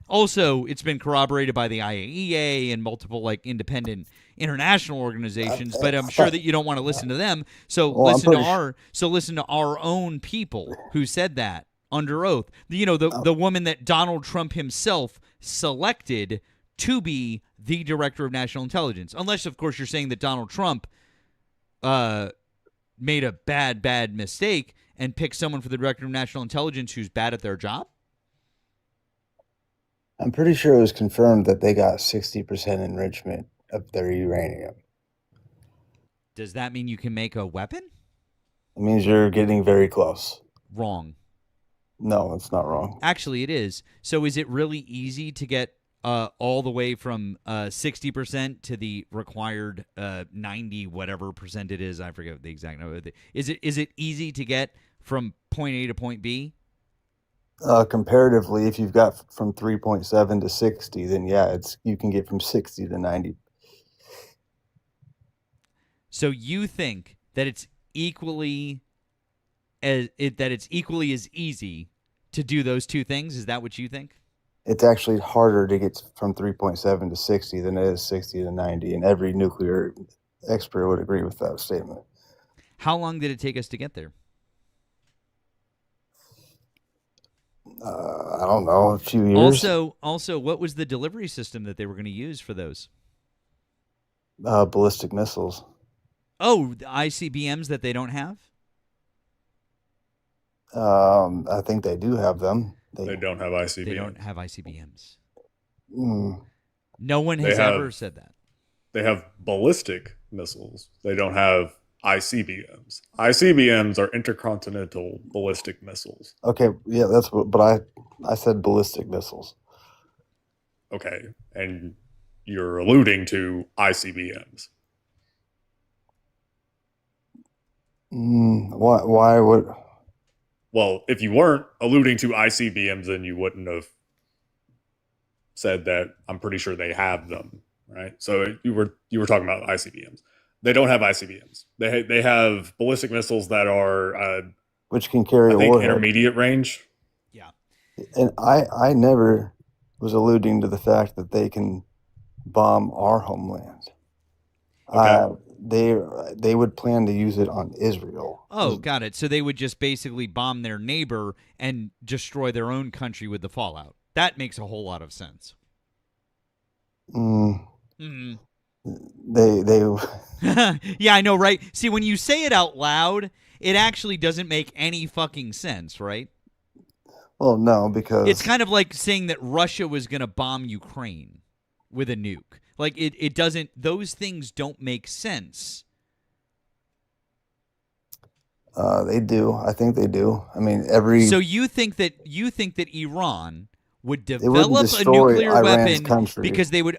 Also, it's been corroborated by the IAEA and multiple like independent international organizations, but I'm sure that you don't want to listen to them. So listen to our own people who said that under oath. You know, the woman that Donald Trump himself selected to be the director of national intelligence. Unless, of course, you're saying that Donald Trump made a bad mistake and picked someone for the director of national intelligence who's bad at their job. I'm pretty sure it was confirmed that they got 60% enrichment of their uranium. Does that mean you can make a weapon? It means you're getting very close. Wrong. No, it's not wrong. Actually, it is. So is it really easy to get all the way from 60% to the required 90 whatever percent it is? I forget the exact number. Is it easy to get from point A to point B? Comparatively, if you've got from 3.7 to 60, then yeah, you can get from 60 to 90. So you think that it's equally as easy to do those two things? Is that what you think? It's actually harder to get from 3.7 to 60 than it is 60 to 90, and every nuclear expert would agree with that statement. How long did it take us to get there? I don't know, a few years. Also, what was the delivery system that they were going to use for those? Ballistic missiles. Oh, the ICBMs that they don't have? I think they do have them. They don't have ICBMs. They don't have ICBMs. Mm. No one has ever said that. They have ballistic missiles. They don't have ICBMs. ICBMs are intercontinental ballistic missiles. Okay, yeah, that's what. But I said ballistic missiles. Okay, and you're alluding to ICBMs. Why would? Well, if you weren't alluding to ICBMs, then you wouldn't have said that. I'm pretty sure they have them, right? So you were talking about ICBMs. They don't have ICBMs. They have ballistic missiles that are which can carry I think warhead. intermediate range. Yeah. And I never was alluding to the fact that they can bomb our homeland. Okay. They would plan to use it on Israel. Oh, got it. So they would just basically bomb their neighbor and destroy their own country with the fallout. That makes a whole lot of sense. They Yeah, I know, right? See, when you say it out loud, it actually doesn't make any fucking sense, right? Well, no, because it's kind of like saying that Russia was going to bomb Ukraine with a nuke. Like it doesn't. Those things don't make sense. they do. I think they do. I mean, So you think that Iran would wouldn't develop a destroy nuclear Iran's weapon country. because they would?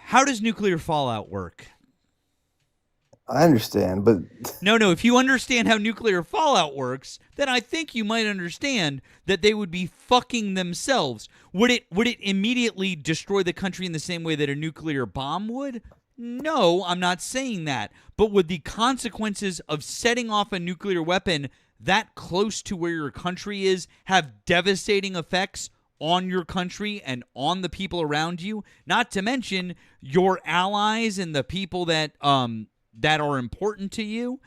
How does nuclear fallout work? I understand, but No. If you understand how nuclear fallout works, then I think you might understand that they would be fucking themselves. Would it immediately destroy the country in the same way that a nuclear bomb would? No, I'm not saying that. But would the consequences of setting off a nuclear weapon that close to where your country is have devastating effects on your country and on the people around you? Not to mention your allies and the people that are important to you.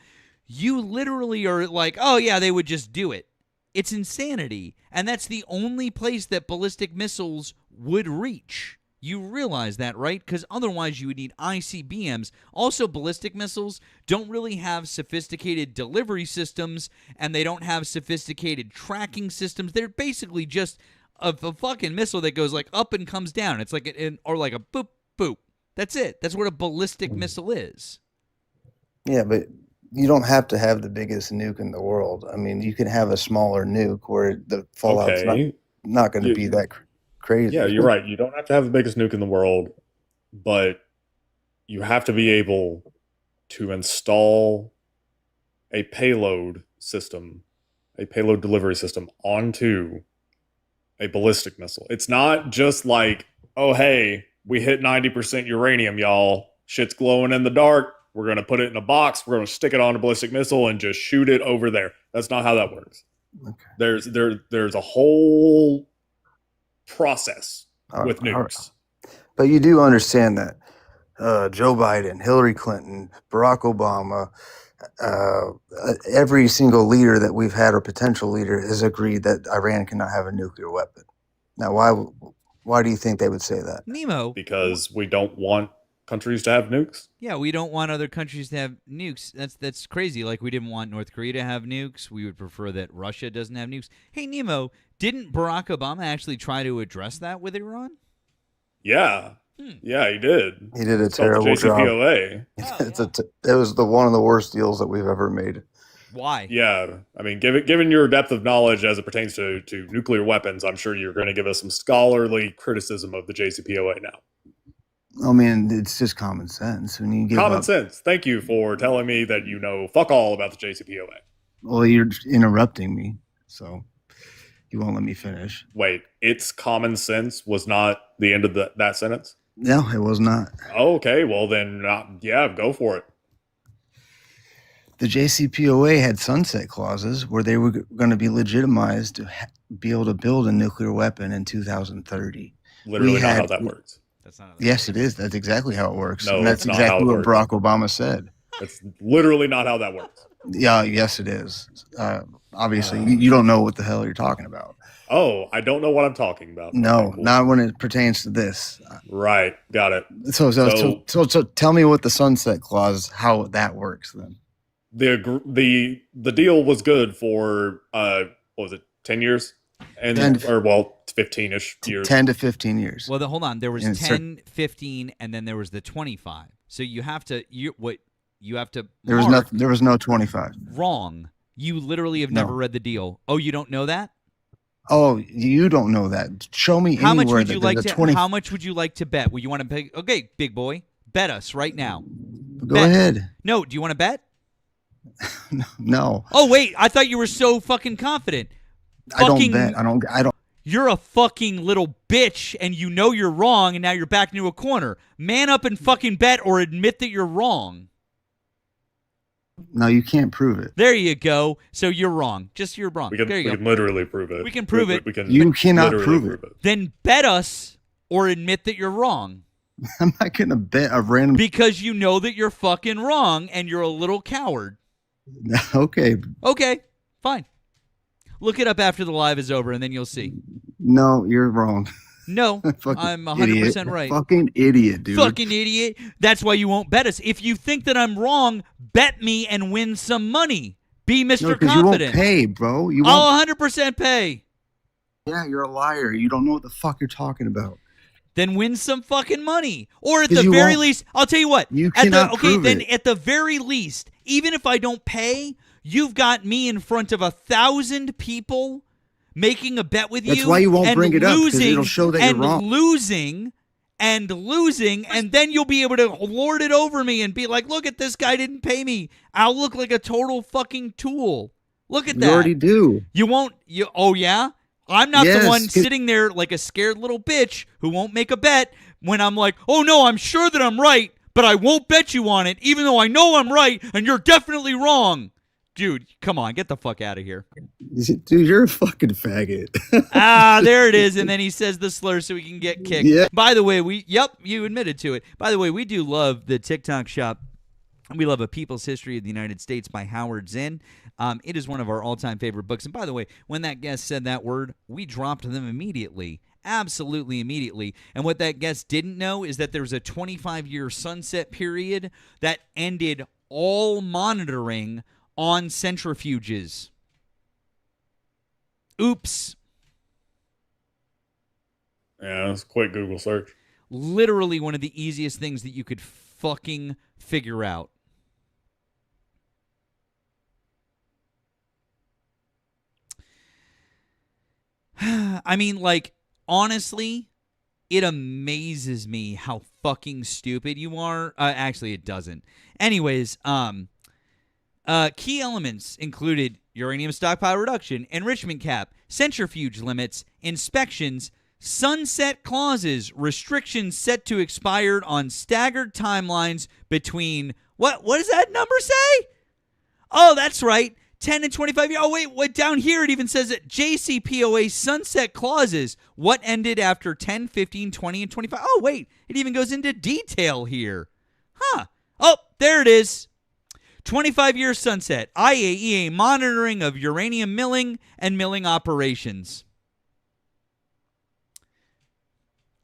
You literally are like, oh yeah, they would just do it. It's insanity. And that's the only place that ballistic missiles would reach. You realize that, right? Because otherwise you would need ICBMs. Also, ballistic missiles don't really have sophisticated delivery systems, and they don't have sophisticated tracking systems. They're basically just a fucking missile that goes like up and comes down. It's like or like a boop, boop. That's it. That's what a ballistic missile is. yeah, but you don't have to have the biggest nuke in the world. I mean, you can have a smaller nuke where the fallout's Okay. not going to be that crazy. Yeah, you're right. You don't have to have the biggest nuke in the world, but you have to be able to install a payload system, a payload delivery system onto a ballistic missile. It's not just like, oh, hey, we hit 90% uranium, y'all. Shit's glowing in the dark. We're going to put it in a box. We're going to stick it on a ballistic missile and just shoot it over there. That's not how that works. Okay. There's a whole process with nukes. All right. But you do understand that Joe Biden, Hillary Clinton, Barack Obama, every single leader that we've had or potential leader has agreed that Iran cannot have a nuclear weapon. Now, Why do you think they would say that? Nemo. Because we don't want countries to have nukes. Yeah, we don't want other countries to have nukes. That's crazy. Like, we didn't want North Korea to have nukes. We would prefer that Russia doesn't have nukes. Hey, Nemo, didn't Barack Obama actually try to address that with Iran? Yeah. Yeah, he did. He did a It's called the terrible job. JCPOA. It was one of the worst deals that we've ever made. Why? Yeah, I mean, given your depth of knowledge as it pertains to nuclear weapons, I'm sure you're going to give us some scholarly criticism of the JCPOA now. I mean, it's just common sense. When you give Common sense. Thank you for telling me that you know fuck all about the JCPOA. Well, you're interrupting me, so you won't let me finish. Wait, it's common sense was not the end of that sentence? No, it was not. Oh, okay, well then, yeah, go for it. The JCPOA had sunset clauses where they were going to be legitimized to be able to build a nuclear weapon in 2030. Literally not how that works. That's not. Yes, it is. That's exactly how it works. No, and that's it's not exactly how it what works. Barack Obama said. That's literally not how that works. Yeah, yes, it is. Obviously, you don't know what the hell you're talking about. Oh, I don't know what I'm talking about. No, Okay, cool. not when it pertains to this. Right, got it. So tell me what the sunset clause, how that works then. The deal was good for what was it, 10 years? And 15-ish years. 10 to 15 years. Well, hold on. There was And 10, 15, and then there was the 25. So you have to There was mark nothing. There was no 25. wrong. You literally have No. never read the deal. Oh, you don't know that? Oh, you don't know that. Show me How much anywhere would that you there's like a to 20. How much would you like to bet? Well, you want to pay? Okay, big boy, bet us right now. Go Bet. ahead. No, do you want to bet? No, Oh wait, I thought you were so fucking confident. I don't bet. I don't. You're a fucking little bitch, and you know you're wrong, and now you're back into a corner. Man up and fucking bet, or admit that you're wrong. No, you can't prove it. There you go. So you're wrong. Just you're wrong. We can, there you we go. can literally prove it. We can prove it. We can You cannot literally prove it. Then bet us or admit that you're wrong. I'm not gonna bet a random. Because you know that you're fucking wrong, and you're a little coward. Okay. Okay, fine. Look it up after the live is over, and then you'll see. No, you're wrong. No, Fucking I'm 100% idiot. right. Fucking idiot, dude. Fucking idiot. That's why you won't bet us. If you think that I'm wrong, bet me and win some money. Be Mr. No, 'cause Confident. you won't pay, bro. You won't. I'll 100% pay. Yeah, you're a liar. You don't know what the fuck you're talking about. Then win some fucking money. Or at 'Cause the you very won't. least, I'll tell you what. You cannot prove then it. at the very least, even if I don't pay, you've got me in front of 1,000 people making a bet with you. That's why you won't and bring it up, 'cause losing, it'll show that you're wrong. and losing, and then you'll be able to lord it over me and be like, look at this guy didn't pay me. I'll look like a total fucking tool. Look at that. You already do. You won't. Oh, yeah? I'm not Yes, the one 'cause- sitting there like a scared little bitch who won't make a bet when I'm like, oh, no, I'm sure that I'm right, but I won't bet you on it, even though I know I'm right and you're definitely wrong. Dude, come on, get the fuck out of here. Dude, you're a fucking faggot. There it is. And then he says the slur so he can get kicked. Yeah. By the way, you admitted to it. By the way, we do love the TikTok shop. We love A People's History of the United States by Howard Zinn. It is one of our all-time favorite books. And by the way, when that guest said that word, we dropped them immediately. Absolutely immediately. And what that guest didn't know is that there was a 25-year sunset period that ended all monitoring on centrifuges. Oops. Yeah, it's a quick Google search. Literally one of the easiest things that you could fucking figure out. I mean, like, honestly, it amazes me how fucking stupid you are. Actually, it doesn't. Anyways, key elements included uranium stockpile reduction, enrichment cap, centrifuge limits, inspections, sunset clauses, restrictions set to expire on staggered timelines between what does that number say? Oh, that's right. 10 and 25 years. Oh, wait, what down here it even says that JCPOA sunset clauses. What ended after 10, 15, 20, and 25? Oh, wait, it even goes into detail here. Huh. Oh, there it is. 25-year sunset. IAEA monitoring of uranium milling and milling operations.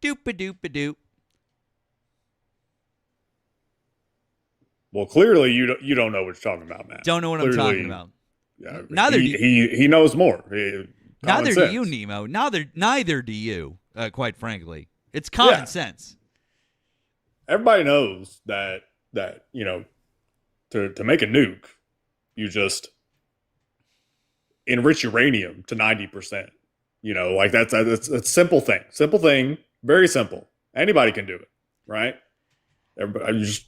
Doop-a-doop-a-doop. Well, clearly you don't know what you're talking about, man. Don't know what Clearly, I'm talking about. Yeah, Neither do you. he knows more. Neither do you, sense. Nemo. Neither do you, quite frankly. It's common sense. Everybody knows that to make a nuke, you just enrich uranium to 90%. Like that's a simple thing. Simple thing, very simple. Anybody can do it, right? Everybody, you just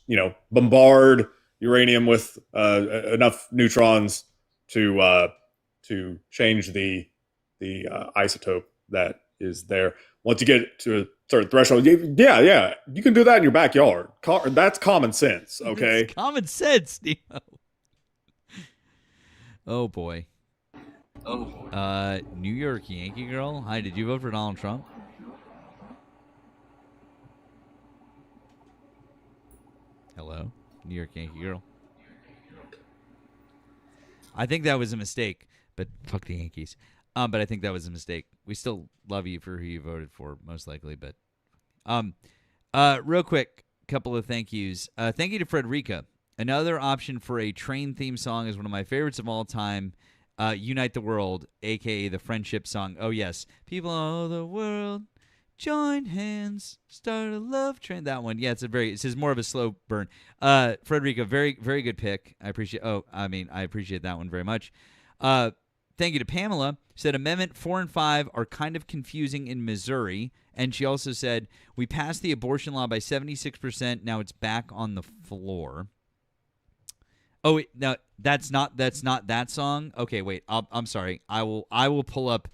bombard uranium with enough neutrons to change the isotope that is there. Once you get to a certain threshold, you can do that in your backyard. That's common sense, okay? It's common sense, Nemo. Oh boy. New York Yankee girl. Hi, did you vote for Donald Trump? Hello, New York Yankee girl. I think that was a mistake, but fuck the Yankees. But I think that was a mistake. We still love you for who you voted for, most likely. But real quick, couple of thank yous. Thank you to Frederica. Another option for a train theme song is one of my favorites of all time. Unite the World, a.k.a. the friendship song. Oh, yes. People all over the world, join hands, start a love train. That one. Yeah, it says more of a slow burn. Frederica, very, very good pick. I appreciate that one very much. Thank you to Pamela. Said Amendment 4 and 5 are kind of confusing in Missouri. And she also said, we passed the abortion law by 76%. Now it's back on the floor. Oh, wait, no, that's not that song. Okay, wait. I'm sorry. I will pull up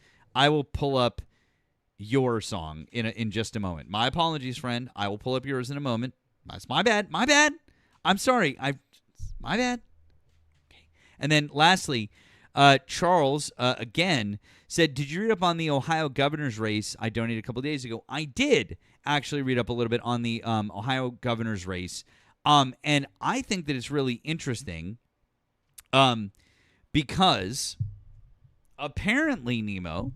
your song in just a moment. My apologies, friend. I will pull up yours in a moment. That's my bad. My bad. I'm sorry. My bad. Okay. And then lastly, Charles again said, "Did you read up on the Ohio governor's race? I donated a couple of days ago. I did actually read up a little bit on the Ohio governor's race." And I think that it's really interesting because apparently, Nemo,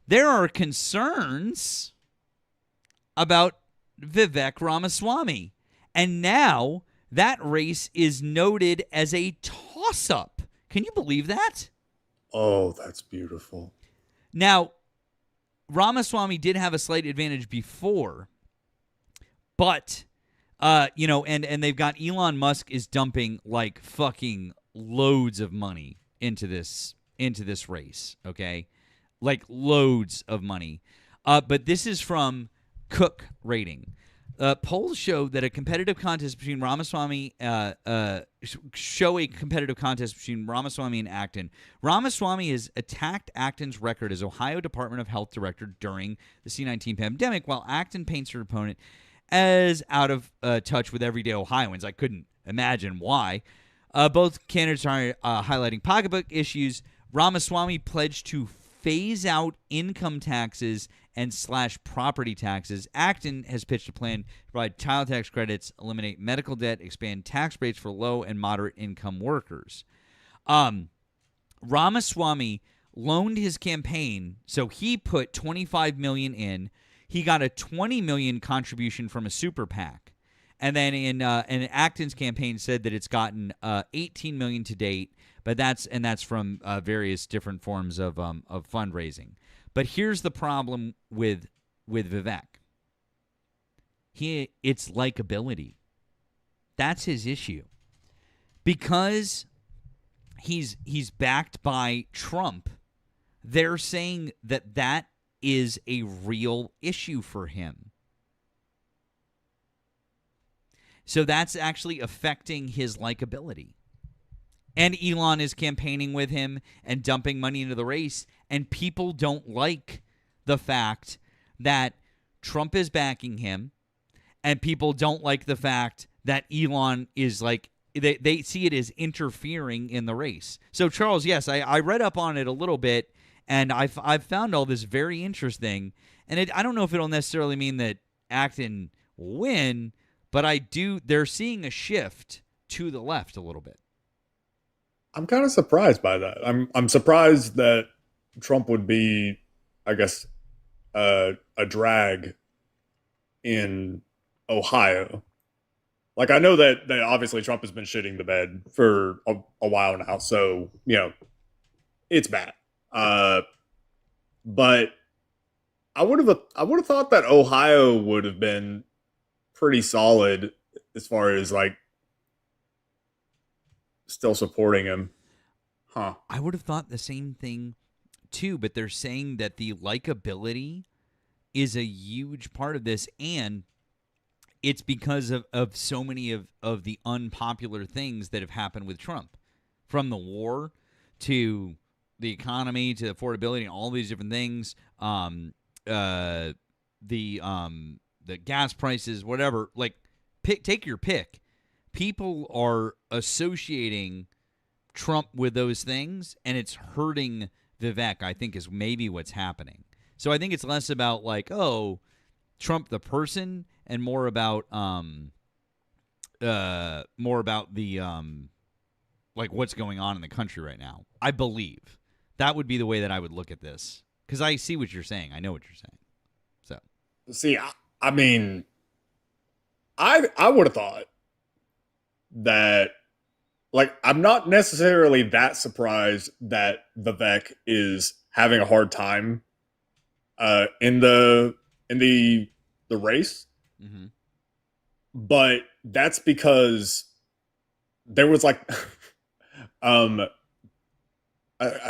there are concerns about Vivek Ramaswamy. And now that race is noted as a toss-up. Can you believe that? Oh, that's beautiful. Now, Ramaswamy did have a slight advantage before, but... and they've got Elon Musk is dumping like fucking loads of money into this race, okay? Like loads of money. But this is from Cook Rating. Polls show that a competitive contest between Ramaswamy and Acton. Ramaswamy has attacked Acton's record as Ohio Department of Health director during the C-19 pandemic, while Acton paints her opponent as out of touch with everyday Ohioans. I couldn't imagine why. Both candidates are highlighting pocketbook issues. Ramaswamy pledged to phase out income taxes and slash property taxes. Acton has pitched a plan to provide child tax credits, eliminate medical debt, expand tax rates for low and moderate income workers. Ramaswamy loaned his campaign, so he put $25 million in. He got a $20 million contribution from a super PAC, and then in Acton's campaign said that it's gotten $18 million to date, but that's from various different forms of fundraising. But here's the problem with Vivek. It's likability. That's his issue, because he's backed by Trump. They're saying that is a real issue for him. So that's actually affecting his likability. And Elon is campaigning with him and dumping money into the race, and people don't like the fact that Trump is backing him, and people don't like the fact that Elon is like, they see it as interfering in the race. So, Charles, yes, I read up on it a little bit, and I've found all this very interesting. And I don't know if it'll necessarily mean that Acton will win, but they're seeing a shift to the left a little bit. I'm kind of surprised by that. I'm surprised that Trump would be, I guess, a drag in Ohio. Like, I know that obviously Trump has been shitting the bed for a while now, so it's bad. But I would have thought that Ohio would have been pretty solid as far as like still supporting him. Huh. I would have thought the same thing too, but they're saying that the likability is a huge part of this, and it's because of so many of the unpopular things that have happened with Trump, from the war to the economy to affordability and all these different things, the gas prices, whatever. Like, take your pick. People are associating Trump with those things, and it's hurting Vivek, I think, is maybe what's happening. So I think it's less about like, oh, Trump the person, and more about the like what's going on in the country right now. I believe that would be the way that I would look at this, because I see what you're saying. I know what you're saying. So see, I mean, I would have thought that, like, I'm not necessarily that surprised that Vivek is having a hard time in the race. Mm-hmm. But that's because there was like I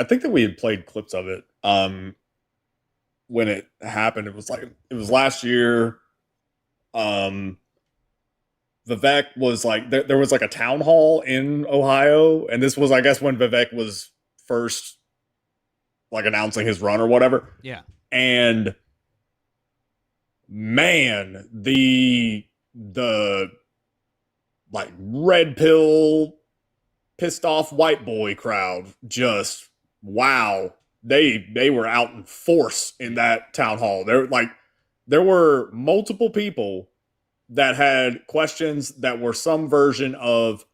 think that we had played clips of it when it happened. It was last year. Vivek was like, there was like a town hall in Ohio, and this was, I guess, when Vivek was first like announcing his run or whatever. Yeah. And man, the like red pill pissed off white boy crowd, just wow. They were out in force in that town hall. There were multiple people that had questions that were some version of,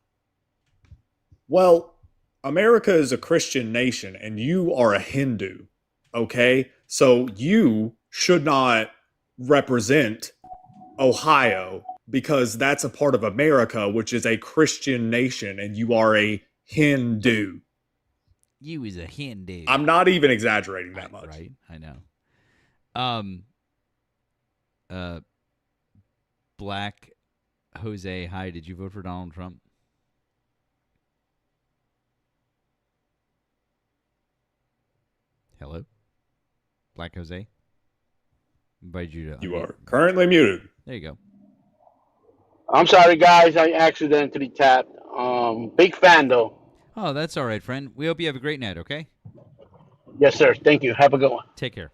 well, America is a Christian nation and you are a Hindu, okay? So you should not represent Ohio because that's a part of America, which is a Christian nation, and you are a Hindu. You is a Hindu. I'm not even exaggerating that much. Right, I know. Black Jose, hi, did you vote for Donald Trump? Hello? Black Jose? Invite you to. You are currently muted. There you go. I'm sorry, guys. I accidentally tapped. Big fan, though. Oh, that's all right, friend. We hope you have a great night, okay? Yes, sir. Thank you. Have a good one. Take care.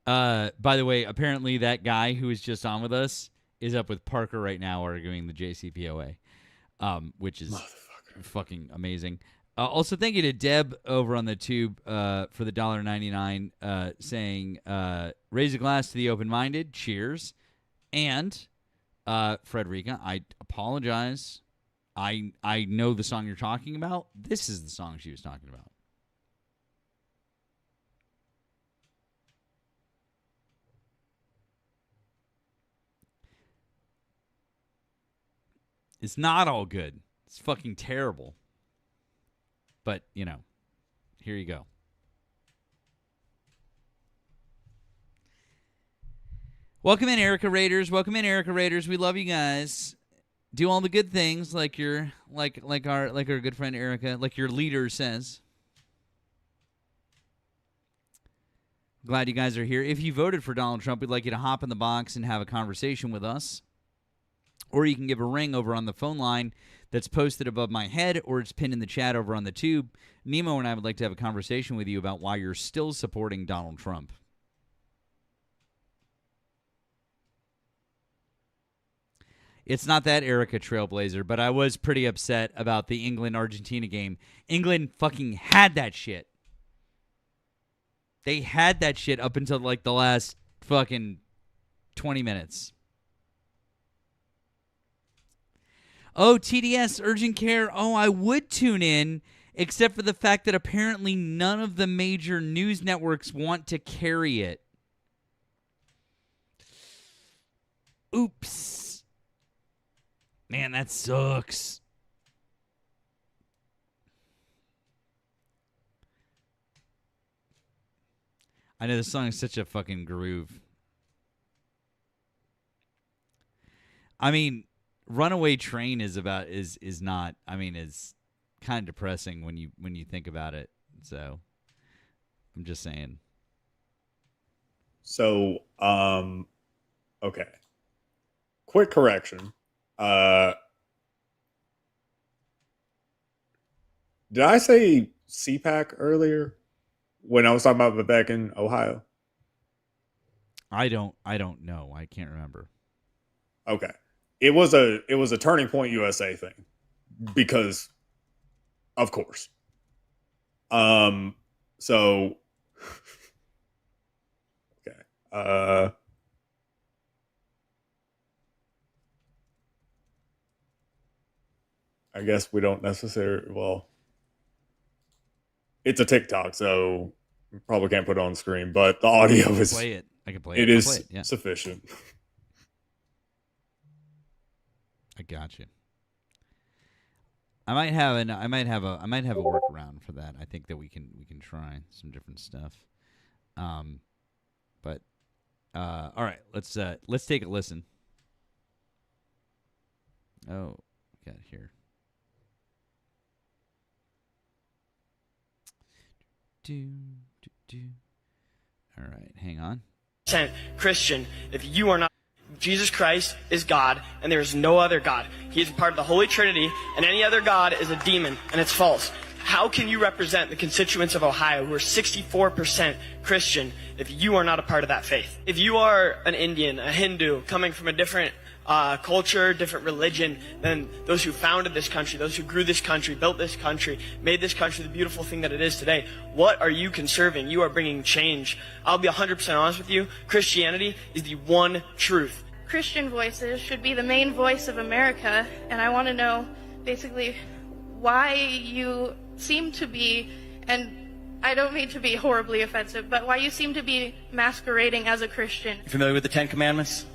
By the way, apparently that guy who was just on with us is up with Parker right now arguing the JCPOA, which is fucking amazing. Also, thank you to Deb over on the tube for the $1.99 saying, raise a glass to the open-minded. Cheers. And Frederica, I apologize. I know the song you're talking about. This is the song she was talking about. It's not all good. It's fucking terrible. But, here you go. Welcome in, Erika Raiders. Welcome in, Erika Raiders. We love you guys. Do all the good things like your like our good friend Erika, like your leader says. Glad you guys are here. If you voted for Donald Trump, we'd like you to hop in the box and have a conversation with us. Or you can give a ring over on the phone line that's posted above my head, or it's pinned in the chat over on the tube. Nemo and I would like to have a conversation with you about why you're still supporting Donald Trump. It's not that Erika Trailblazer, but I was pretty upset about the England-Argentina game. England fucking had that shit. They had that shit up until like the last fucking 20 minutes. Oh, TDS, urgent care. Oh, I would tune in, except for the fact that apparently none of the major news networks want to carry it. Oops. Man, that sucks. I know this song is such a fucking groove. I mean, Runaway Train is not. I mean, is kind of depressing when you think about it. So, I'm just saying. So, okay. Quick correction. Did I say CPAC earlier when I was talking about back in Ohio? I don't know. I can't remember. Okay. It was a Turning Point USA thing because of course. So okay. I guess we don't necessarily. Well, it's a TikTok, so we probably can't put it on the screen. But the audio is. Play it. I can play it. It is play it. Yeah. sufficient. I got you. I might have a workaround for that. I think that we can try some different stuff. But all right, let's take a listen. Oh, got it here. All right, hang on. Christian, if you are not, Jesus Christ is God, and there is no other God. He is part of the Holy Trinity, and any other God is a demon, and it's false. How can you represent the constituents of Ohio who are 64% Christian if you are not a part of that faith? If you are an Indian, a Hindu, coming from a different culture, different religion than those who founded this country, those who grew this country, built this country, made this country the beautiful thing that it is today, what are you conserving? You are bringing change. I'll be 100% honest with you. Christianity is the one truth. Christian voices should be the main voice of America, and I want to know basically why you seem to be, and I don't mean to be horribly offensive, but why you seem to be masquerading as a Christian. You familiar with the Ten Commandments?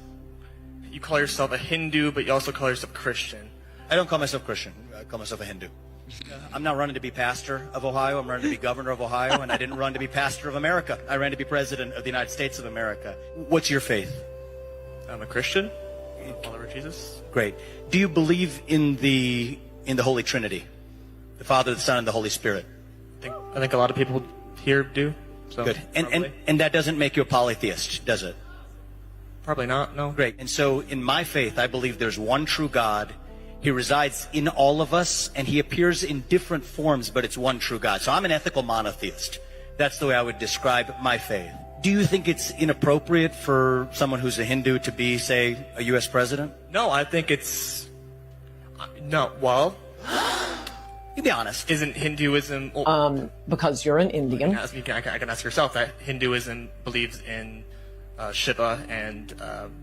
You call yourself a Hindu, but you also call yourself Christian. I don't call myself Christian. I call myself a Hindu. I'm not running to be pastor of Ohio. I'm running to be governor of Ohio, and I didn't run to be pastor of America. I ran to be president of the United States of America. What's your faith? I'm a Christian. Follower of Jesus. Great. Do you believe in the Holy Trinity? The Father, the Son, and the Holy Spirit? I think a lot of people here do. So good. And that doesn't make you a polytheist, does it? Probably not, no. Great. And so in my faith, I believe there's one true God. He resides in all of us, and he appears in different forms, but it's one true God. So I'm an ethical monotheist. That's the way I would describe my faith. Do you think it's inappropriate for someone who's a Hindu to be, say, a U.S. president? No, I think it's... No, well... You be honest. Isn't Hinduism... Because you're an Indian. I can ask yourself that Hinduism believes in Shiva and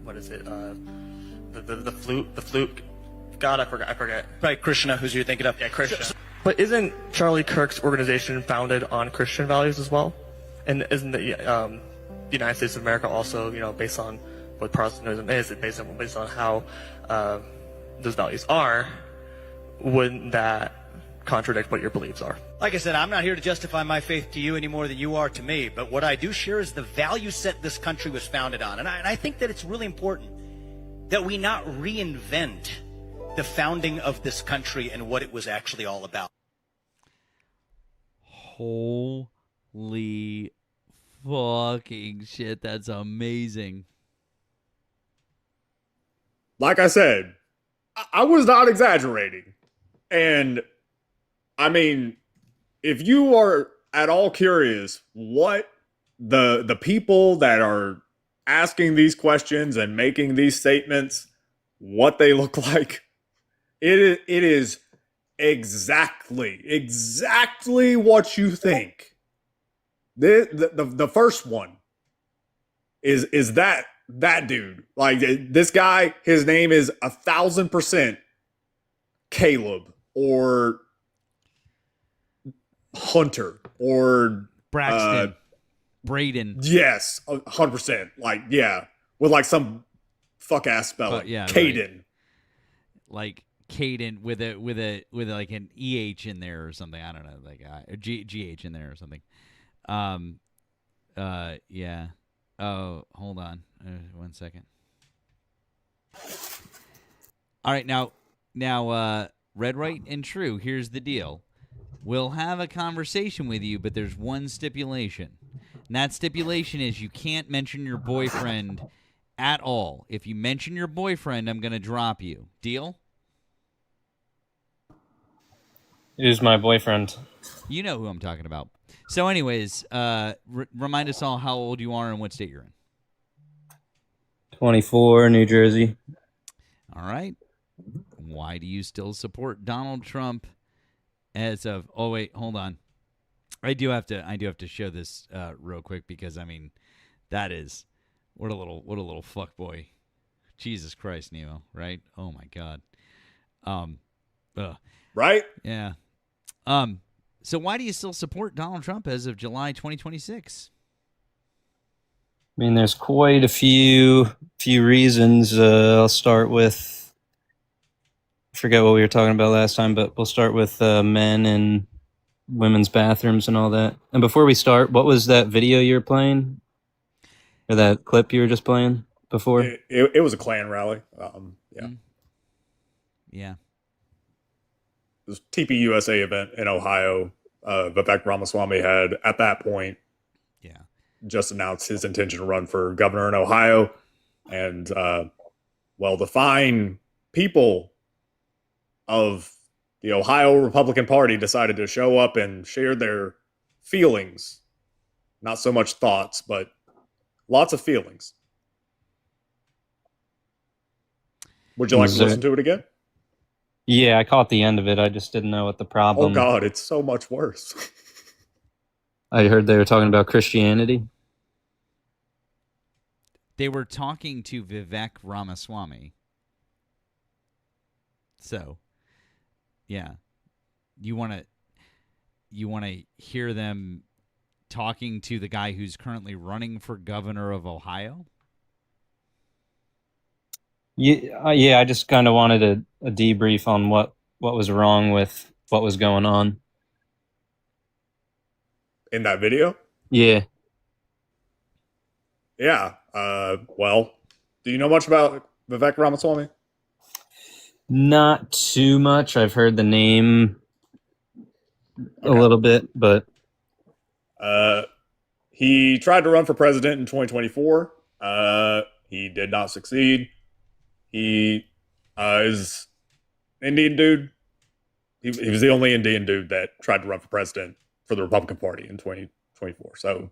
what is it? The flute god. I forget. Right, Krishna. Who's you thinking of? Yeah, Krishna. But isn't Charlie Kirk's organization founded on Christian values as well? And isn't the United States of America also, based on what Protestantism is, based on how those values are? Wouldn't that contradict what your beliefs are? Like I said, I'm not here to justify my faith to you any more than you are to me, but what I do share is the value set this country was founded on. And I think that it's really important that we not reinvent the founding of this country and what it was actually all about. Holy fucking shit, that's amazing. Like I said, I was not exaggerating. And I mean, if you are at all curious what the people that are asking these questions and making these statements, what they look like, it is exactly what you think. The first one is that dude. Like, this guy, his name is 1,000% Caleb or Hunter or Braxton, Braden. Yes, 100%. Like, yeah, with like some fuck ass spelling. Yeah, Caden. Right. Like Caden with like an EH in there or something. I don't know, like a GH in there or something. Yeah. Oh, hold on. 1 second. All right, now, Red, Right, and True. Here's the deal. We'll have a conversation with you, but there's one stipulation. And that stipulation is you can't mention your boyfriend at all. If you mention your boyfriend, I'm going to drop you. Deal? Who's my boyfriend? You know who I'm talking about. So anyways, remind us all how old you are and what state you're in. 24, New Jersey. All right. Why do you still support Donald Trump as of... Oh, wait, hold on. I do have to show this real quick because, I mean, that is... What a little fuckboy. Jesus Christ, Nemo, right? Oh, my God. Right? Yeah. So why do you still support Donald Trump as of July 2026? I mean, there's quite a few reasons. I'll start with, I forget what we were talking about last time, but we'll start with men and women's bathrooms and all that. And before we start, what was that video you were playing? Or that clip you were just playing before? It was a Klan rally. Yeah. Yeah. This TPUSA event in Ohio. Vivek Ramaswamy had, at that point, just announced his intention to run for governor in Ohio. And, the fine people of the Ohio Republican Party decided to show up and share their feelings. Not so much thoughts, but lots of feelings. Would you like to listen to it again? Yeah, I caught the end of it. I just didn't know what the problem... Oh, God, it's so much worse. I heard they were talking about Christianity. They were talking to Vivek Ramaswamy. So, yeah. You want to hear them talking to the guy who's currently running for governor of Ohio? Yeah, I just kind of wanted a debrief on what was wrong with what was going on. In that video? Yeah. Yeah. Do you know much about Vivek Ramaswamy? Not too much. I've heard the name a little bit, but... He tried to run for president in 2024. He did not succeed. He is Indian dude. He was the only Indian dude that tried to run for president for the Republican Party in 2024. So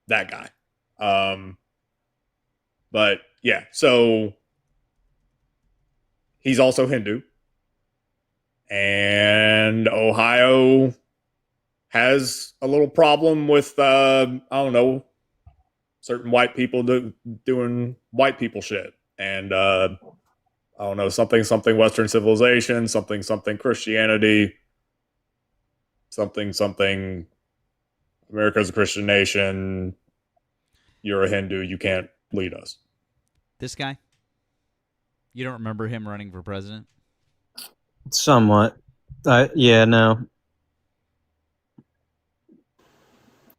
that guy. But yeah, so he's also Hindu. And Ohio has a little problem with, certain white people doing white people shit. And, something Western civilization, something Christianity, something America's a Christian nation. You're a Hindu. You can't lead us. This guy? You don't remember him running for president? Somewhat. Yeah, no.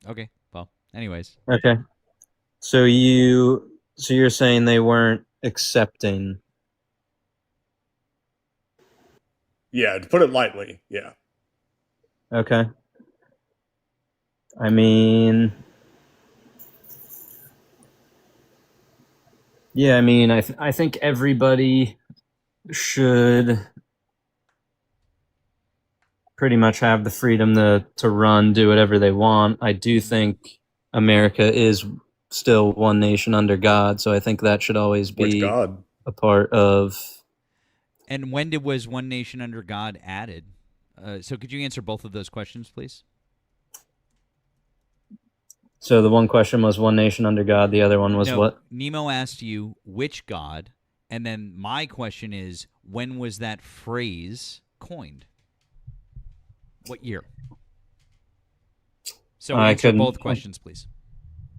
Okay. Well, anyways. Okay. So you're saying they weren't accepting? Yeah, to put it lightly, yeah. Okay. I mean, yeah, I think everybody should pretty much have the freedom to run, do whatever they want. I do think America is still one nation under God, so I think that should always be a part of... And when was one nation under God added? So could you answer both of those questions, please? So the one question was one nation under God. The other one was what? Nemo asked you which God, and then my question is, when was that phrase coined? What year? So answer both questions, please.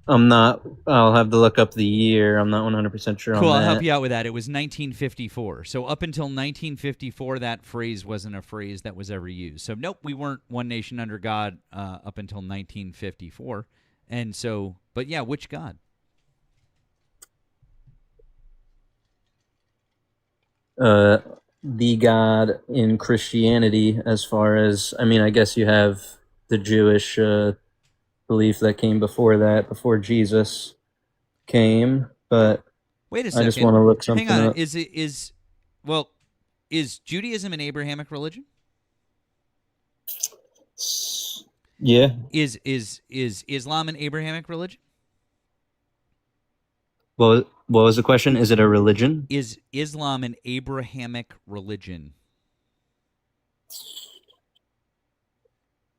I'm not. I'll have to look up the year. I'm not 100% sure Cool, on I'll that. help you out with that. It was 1954. So up until 1954, that phrase wasn't a phrase that was ever used. So nope, we weren't one nation under God up until 1954. And so, but yeah, which God? The God in Christianity, as far as, I mean, I guess you have the Jewish belief that came before that, before Jesus came, but Wait a I second. just want to look something Hang on. up. Is Judaism an Abrahamic religion? Yeah. Is Islam an Abrahamic religion? What was the question? Is it a religion? Is Islam an Abrahamic religion?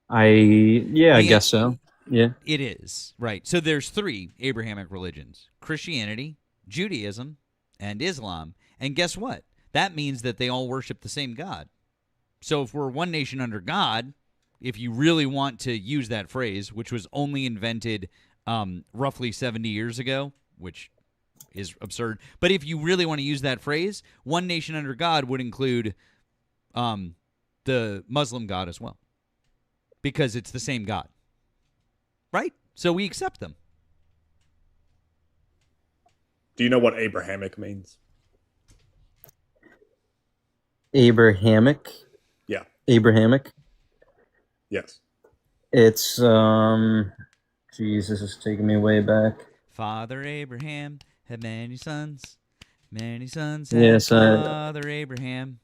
I guess so. Yeah. It is. Right. So there's 3 Abrahamic religions: Christianity, Judaism, and Islam. And guess what? That means that they all worship the same God. So if we're one nation under God, if you really want to use that phrase, which was only invented roughly 70 years ago, which is absurd. But if you really want to use that phrase, one nation under God would include the Muslim God as well, because it's the same God. Right? So we accept them. Do you know what Abrahamic means? Abrahamic? Yeah. Abrahamic? Yes. It's, Jesus is taking me way back. Father Abraham had many sons. Many sons Yes, had Father Abraham.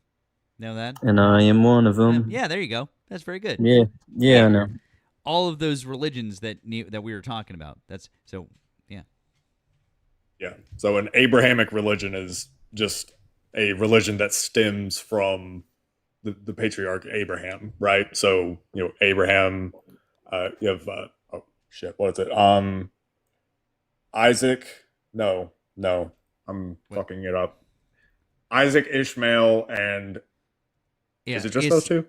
Know that? And I am one of them. Yeah, there you go. That's very good. Yeah, I know. All of those religions that we were talking about. That's so, yeah. Yeah. So an Abrahamic religion is just a religion that stems from the patriarch Abraham, right? So, Abraham, you have, oh shit, what is it? Isaac, no, I'm fucking it up. Isaac, Ishmael, and is it just those 2?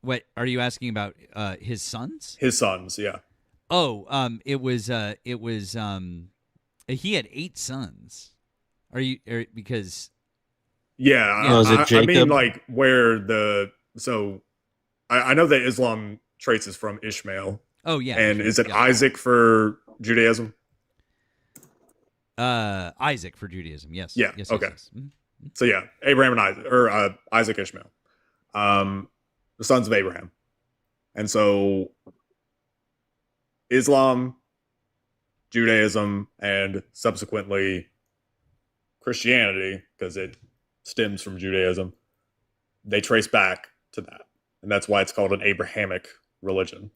What are you asking about? His sons? His sons, yeah. Oh, it was he had 8 sons. Because yeah, was it Jacob? I mean, like where I know that Islam traces from Ishmael. Oh yeah, and is it Isaac for Judaism? Isaac for Judaism, yes. Yeah. Yes, okay. yes. Mm-hmm. So yeah, Abraham and Isaac, or Isaac, Ishmael, the sons of Abraham, and so Islam, Judaism, and subsequently Christianity, because it stems from Judaism, they trace back to that, and that's why it's called an Abrahamic religion.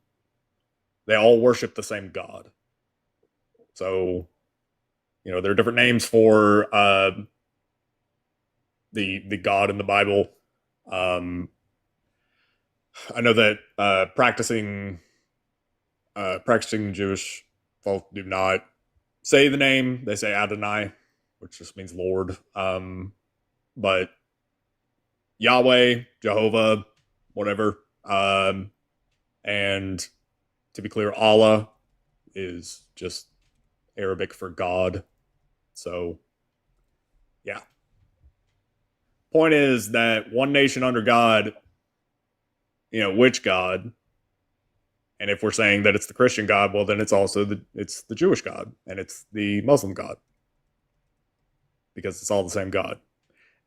They all worship the same God. So, there are different names for the God in the Bible. I know that practicing Jewish folk do not say the name; they say Adonai, which just means Lord. But Yahweh, Jehovah, whatever, and to be clear, Allah is just Arabic for God. So, yeah. Point is that one nation under God, which God? And if we're saying that it's the Christian God, well, then it's also the Jewish God, and it's the Muslim God, because it's all the same God.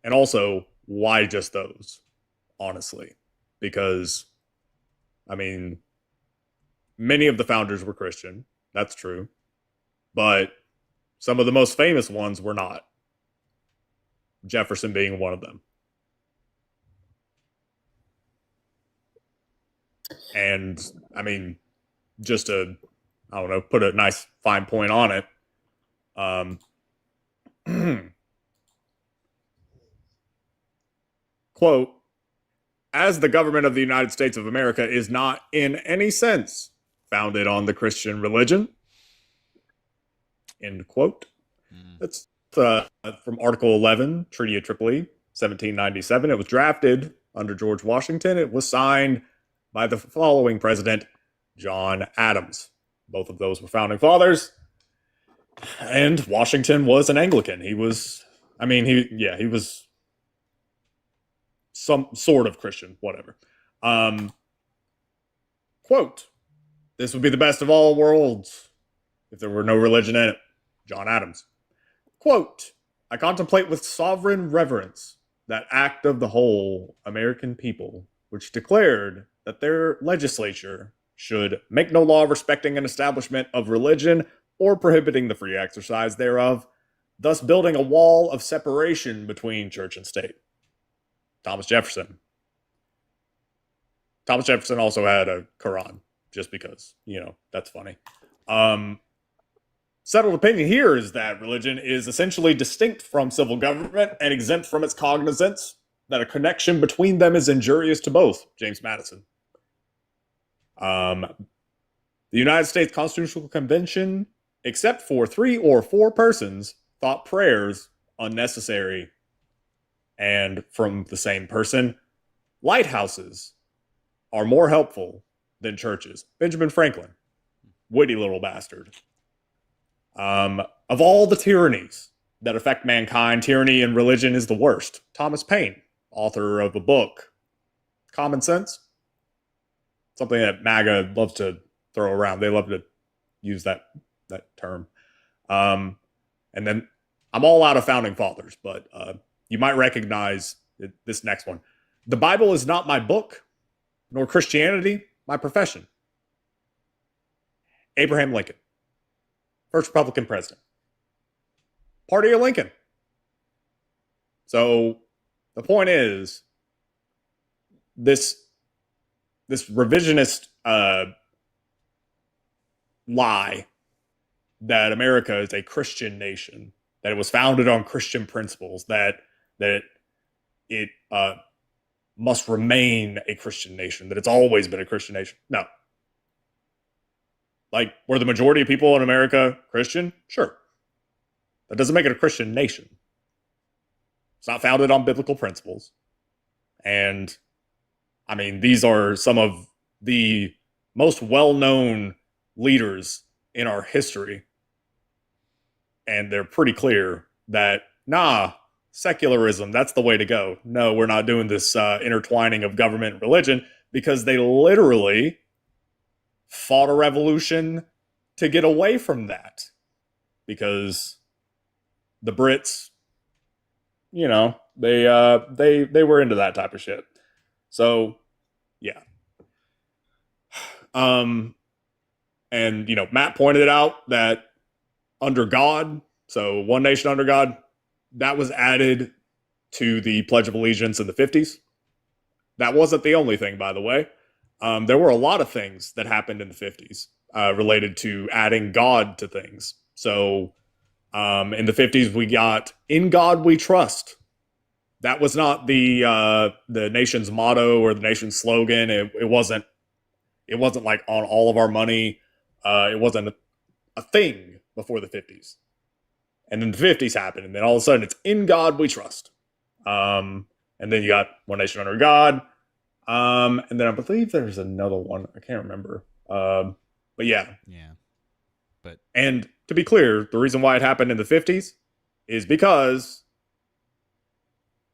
And also, why just those? Honestly, because, I mean, many of the founders were Christian. That's true. But some of the most famous ones were not. Jefferson being one of them. And, I mean, just to, I don't know, put a nice fine point on it. Quote, as the government of the United States of America is not in any sense founded on the Christian religion. End quote. That's from Article 11, Treaty of Tripoli, 1797. It was drafted under George Washington. It was signed by the following president, John Adams. Both of those were founding fathers. And Washington was an Anglican. He was some sort of Christian, whatever. Quote, "This would be the best of all worlds if there were no religion in it." John Adams. Quote, "I contemplate with sovereign reverence that act of the whole American people, which declared that their legislature should make no law respecting an establishment of religion or prohibiting the free exercise thereof, thus building a wall of separation between church and state." Thomas Jefferson. Thomas Jefferson also had a Quran, just because, that's funny. Settled opinion here is that religion is essentially distinct from civil government and exempt from its cognizance, that a connection between them is injurious to both. James Madison. The United States Constitutional Convention, except for 3 or 4 persons, thought prayers unnecessary. And from the same person, lighthouses are more helpful than churches. Benjamin Franklin. Witty little bastard. Of all the tyrannies that affect mankind, tyranny in religion is the worst. Thomas Paine, author of a book, Common Sense. Something that MAGA loves to throw around. They love to use that term. And then I'm all out of founding fathers, but you might recognize this next one. "The Bible is not my book, nor Christianity my profession." Abraham Lincoln. First Republican president. Party of Lincoln. So the point is, this revisionist lie that America is a Christian nation, that it was founded on Christian principles, that it must remain a Christian nation, that it's always been a Christian nation. No. Like, were the majority of people in America Christian? Sure. That doesn't make it a Christian nation. It's not founded on biblical principles. And, I mean, these are some of the most well-known leaders in our history. And they're pretty clear that, secularism, that's the way to go. No, we're not doing this intertwining of government and religion, because they literally fought a revolution to get away from that. Because the Brits, they were into that type of shit. So, yeah. And, Matt pointed out that under God, so one nation under God, that was added to the Pledge of Allegiance in the 50s. That wasn't the only thing, by the way. There were a lot of things that happened in the 50s related to adding God to things. So in the 50s, we got "In God We Trust." That was not the nation's motto or the nation's slogan. It wasn't like on all of our money. It wasn't a thing before the 50s. And then the 50s happened, and then all of a sudden it's "In God We Trust." And then you got "One Nation Under God." And then I believe there's another one. I can't remember. But yeah. Yeah. And to be clear, the reason why it happened in the 50s is because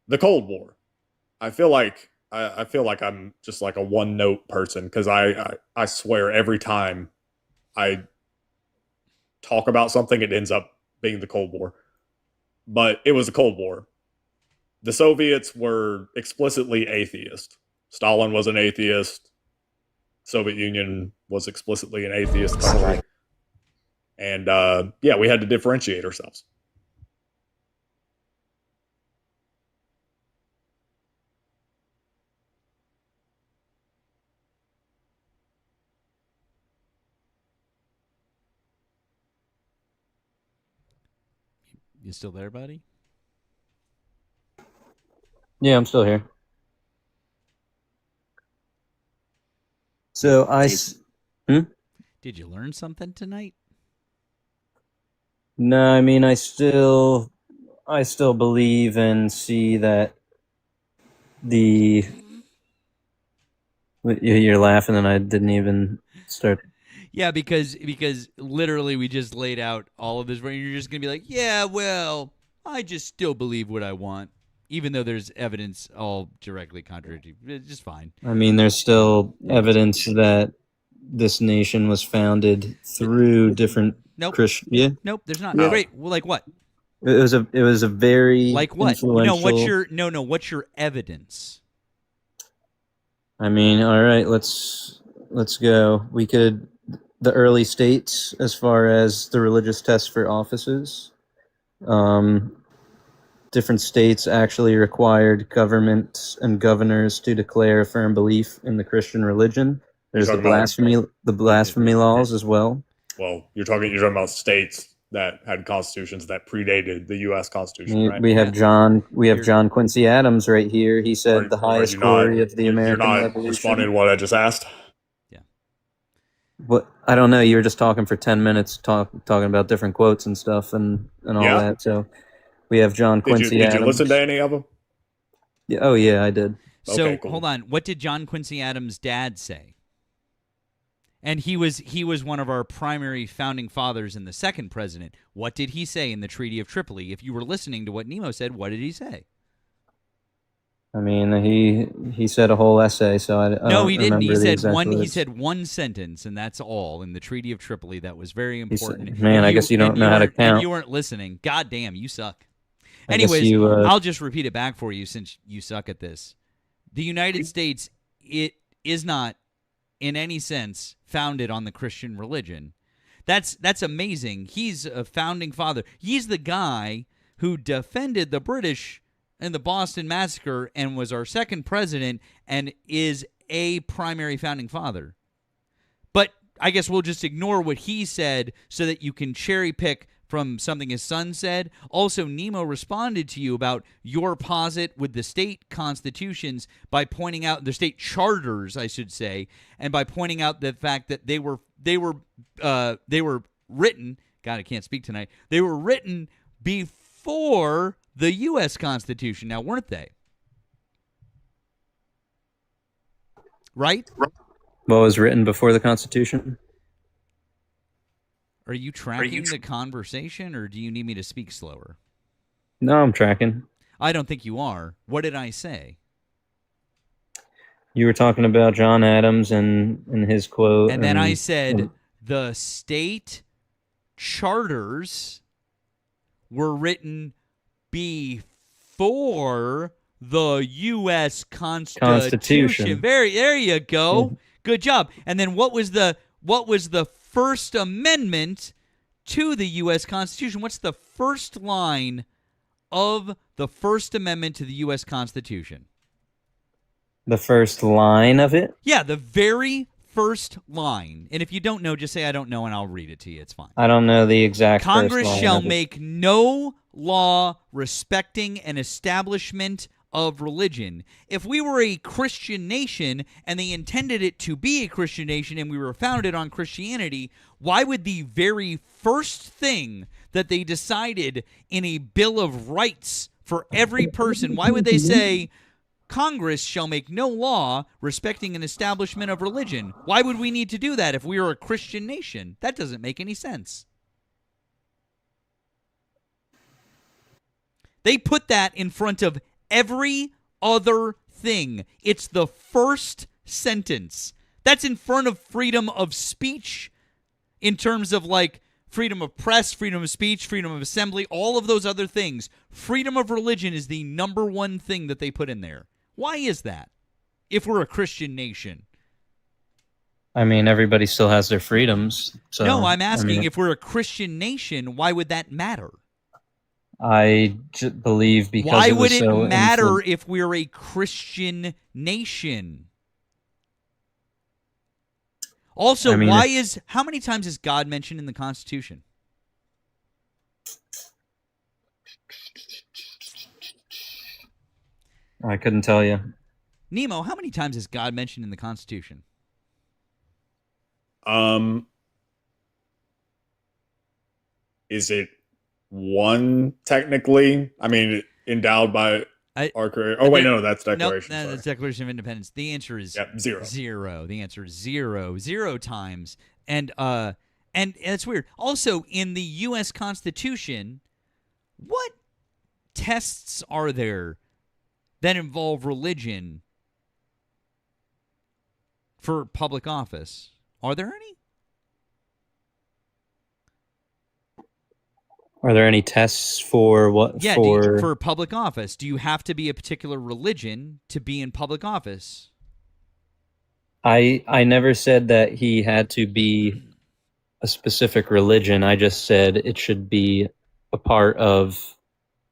the Cold War. I feel like I'm just like a one-note person, because I swear every time I talk about something, it ends up being the Cold War. But it was the Cold War. The Soviets were explicitly atheist. Stalin was an atheist. Soviet Union was explicitly an atheist country. And we had to differentiate ourselves. You still there, buddy? Yeah, I'm still here. So Did you learn something tonight? No, I mean, I still believe and see that you're laughing, and I didn't even start. Yeah, because literally we just laid out all of this. Where you're just gonna be like, yeah, well, I just still believe what I want, even though there's evidence all directly contradictory. It's just fine. I mean, there's still evidence that this nation was founded through different Nope. Christian. Yeah. Nope. There's not. Yeah. Great. Well, like what? It was a very Like what? influential. What's your evidence? I mean, all right, let's go. We could the early states as far as the religious test for offices. Different states actually required governments and governors to declare a firm belief in the Christian religion. There's the blasphemy laws as well. Well, you're talking about states that had constitutions that predated the U.S. Constitution, right? We have John Quincy Adams right here. He said the highest glory of the American You're not Revolution. responding to what I just asked. What I don't know. You were just talking for 10 minutes, talking about different quotes and stuff and all that. So we have John Quincy Adams. Did you listen to any of them? Yeah, oh yeah, I did. So Okay, cool. hold on. What did John Quincy Adams' dad say? And he was one of our primary founding fathers and the second president. What did he say in the Treaty of Tripoli? If you were listening to what Nemo said, what did he say? I mean, he said a whole essay, so I no, he didn't. He said one. Words. He said one sentence, and that's all in the Treaty of Tripoli. That was very important. Said, man, I guess you don't know how to count. And you weren't listening. God damn, you suck. Anyways, I'll just repeat it back for you since you suck at this. The United States, it is not, in any sense, founded on the Christian religion. That's amazing. He's a founding father. He's the guy who defended the British in the Boston Massacre and was our second president and is a primary founding father. But I guess we'll just ignore what he said so that you can cherry pick from something his son said. Also, Nemo responded to you about your posit with the state constitutions by pointing out the state charters, I should say, and by pointing out the fact that they were written. God, I can't speak tonight. They were written before the U.S. Constitution. Now, weren't they? Right? What was written before the Constitution? Are you tracking the conversation, or do you need me to speak slower? No, I'm tracking. I don't think you are. What did I say? You were talking about John Adams and his quote. And then I said the state charters were written before the U.S. Constitution. There you go. Good job. And then what was the First Amendment to the U.S. Constitution? What's the first line of the First Amendment to the U.S. Constitution? The first line of it? Yeah, the very first line. And if you don't know, just say I don't know and I'll read it to you. It's fine. I don't know the exact Congress first line shall of it. make no law respecting an establishment of religion. If we were a Christian nation and they intended it to be a Christian nation and we were founded on Christianity, why would the very first thing that they decided in a Bill of Rights for every person, why would they say Congress shall make no law respecting an establishment of religion? Why would we need to do that if we were a Christian nation? That doesn't make any sense. They put that in front of every other thing. It's the first sentence. That's in front of freedom of speech in terms of like freedom of press, freedom of speech, freedom of assembly, all of those other things. Freedom of religion is the number one thing that they put in there. Why is that? If we're a Christian nation. I mean, everybody still has their freedoms. So, no, I'm asking if we're a Christian nation, why would that matter? I believe because why it was would it so matter if we're a Christian nation? Also, I mean, how many times is God mentioned in the Constitution? I couldn't tell you. Nemo, how many times is God mentioned in the Constitution? Is it one technically? I mean, endowed by Oh wait, no, that's Declaration. Nope, that's Declaration of Independence. The answer is zero. Zero. The answer is zero times. And it's weird. Also, in the U.S. Constitution, what tests are there that involve religion for public office? Are there any? Are there any tests for what? Yeah, for public office. Do you have to be a particular religion to be in public office? I never said that he had to be a specific religion. I just said it should be a part of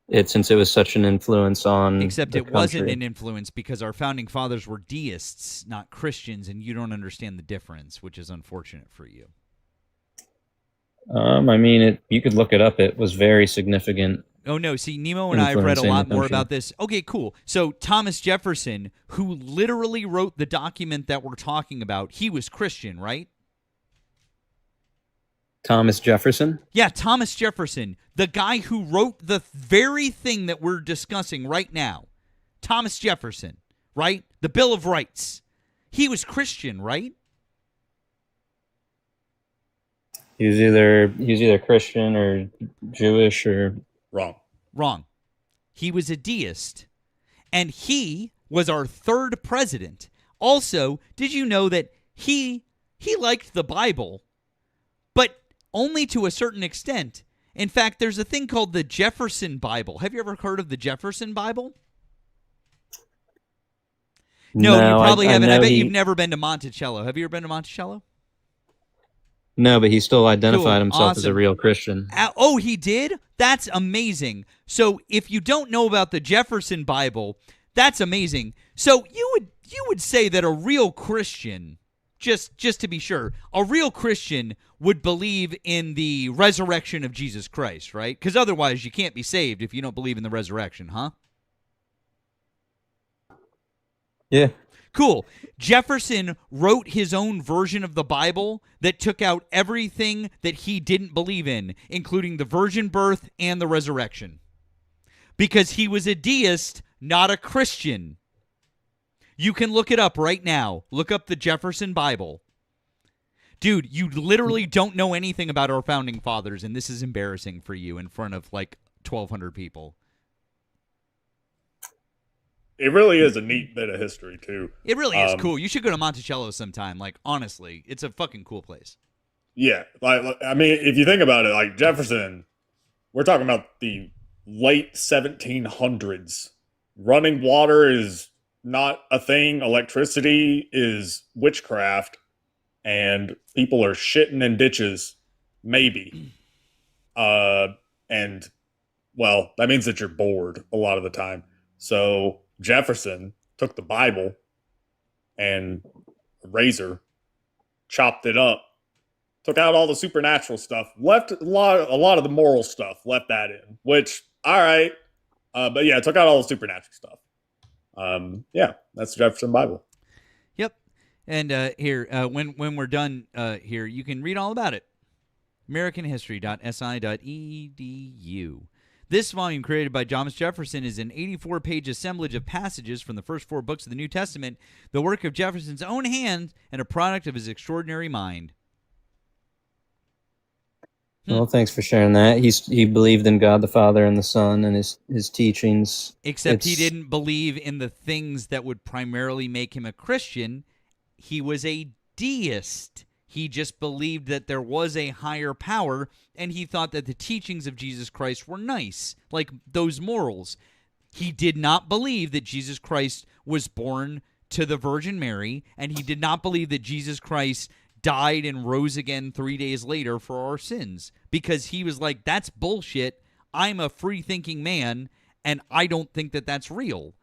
it since it was such an influence on Except the it wasn't country. an influence because our founding fathers were deists, not Christians, and you don't understand the difference, which is unfortunate for you. I mean, you could look it up. It was very significant. Oh, no. See, Nemo and I have read a influencing lot the more country. about this. Okay, cool. So Thomas Jefferson, who literally wrote the document that we're talking about, he was Christian, right? Thomas Jefferson? Yeah, Thomas Jefferson, the guy who wrote the very thing that we're discussing right now. Thomas Jefferson, right? The Bill of Rights. He was Christian, right? He was either Christian or Jewish or wrong. He was a deist. And he was our third president. Also, did you know that he liked the Bible, but only to a certain extent? In fact, there's a thing called the Jefferson Bible. Have you ever heard of the Jefferson Bible? No, you probably haven't. I bet you've never been to Monticello. Have you ever been to Monticello? No, but he still identified himself as a Awesome. real Christian. Oh, he did? That's amazing. So if you don't know about the Jefferson Bible, that's amazing. So you would say that a real Christian, just to be sure, a real Christian would believe in the resurrection of Jesus Christ, right? Because otherwise you can't be saved if you don't believe in the resurrection, huh? Yeah. Cool. Jefferson wrote his own version of the Bible that took out everything that he didn't believe in, including the virgin birth and the resurrection. Because he was a deist, not a Christian. You can look it up right now. Look up the Jefferson Bible. Dude, you literally don't know anything about our founding fathers, and this is embarrassing for you in front of like 1,200 people. It really is a neat bit of history, too. It really is cool. You should go to Monticello sometime. Like, honestly, it's a fucking cool place. Yeah. I mean, if you think about it, like Jefferson, we're talking about the late 1700s. Running water is not a thing. Electricity is witchcraft. And people are shitting in ditches. Maybe. And, well, that means that you're bored a lot of the time. So Jefferson took the Bible and a razor, chopped it up, took out all the supernatural stuff, left a lot of the moral stuff, left that in, which, all right. But yeah, took out all the supernatural stuff. Yeah, that's the Jefferson Bible. Yep. And here, when we're done here, you can read all about it. AmericanHistory.si.edu. This volume, created by Thomas Jefferson, is an 84-page assemblage of passages from the first 4 books of the New Testament, the work of Jefferson's own hand and a product of his extraordinary mind. Well, thanks for sharing that. He believed in God the Father and the Son and his teachings. Except he didn't believe in the things that would primarily make him a Christian. He was a deist. He just believed that there was a higher power, and he thought that the teachings of Jesus Christ were nice, like those morals. He did not believe that Jesus Christ was born to the Virgin Mary, and he did not believe that Jesus Christ died and rose again 3 days later for our sins, because he was like, that's bullshit. I'm a free-thinking man, and I don't think that that's real.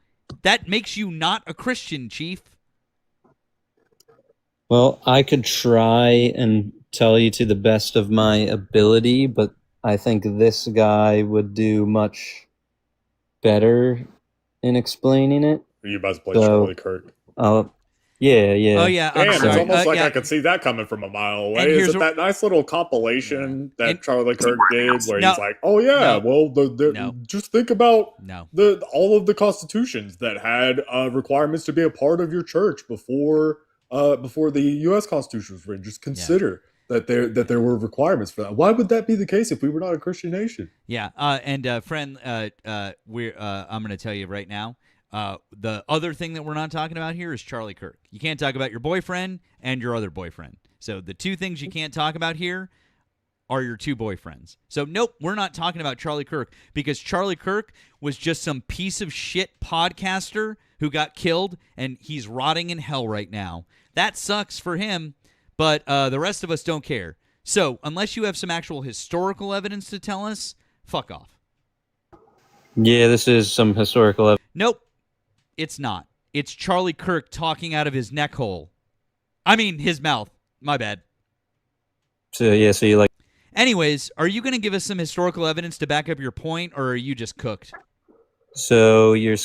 That makes you not a Christian, Chief. Well, I could try and tell you to the best of my ability, but I think this guy would do much better in explaining it. Are you about to play Charlie Kirk? Yeah, yeah. Oh yeah, I'm Damn, it's sorry. almost like yeah. I could see that coming from a mile away. And Is here's it that nice little compilation that Charlie Kirk did, where No. he's like, "Oh yeah, No. well, just think about all of the constitutions that had requirements to be a part of your church before the U.S. Constitution was written. Just consider that there were requirements for that. Why would that be the case if we were not a Christian nation?" Yeah, and friend, we're I'm going to tell you right now. The other thing that we're not talking about here is Charlie Kirk. You can't talk about your boyfriend and your other boyfriend. So the two things you can't talk about here are your two boyfriends. So nope, we're not talking about Charlie Kirk because Charlie Kirk was just some piece of shit podcaster who got killed and he's rotting in hell right now. That sucks for him, but the rest of us don't care. So unless you have some actual historical evidence to tell us, fuck off. Yeah, this is some historical evidence. Nope, it's not. It's Charlie Kirk talking out of his neck hole. I mean, his mouth. My bad. So yeah, so you like. Anyways, are you going to give us some historical evidence to back up your point, or are you just cooked? So you're.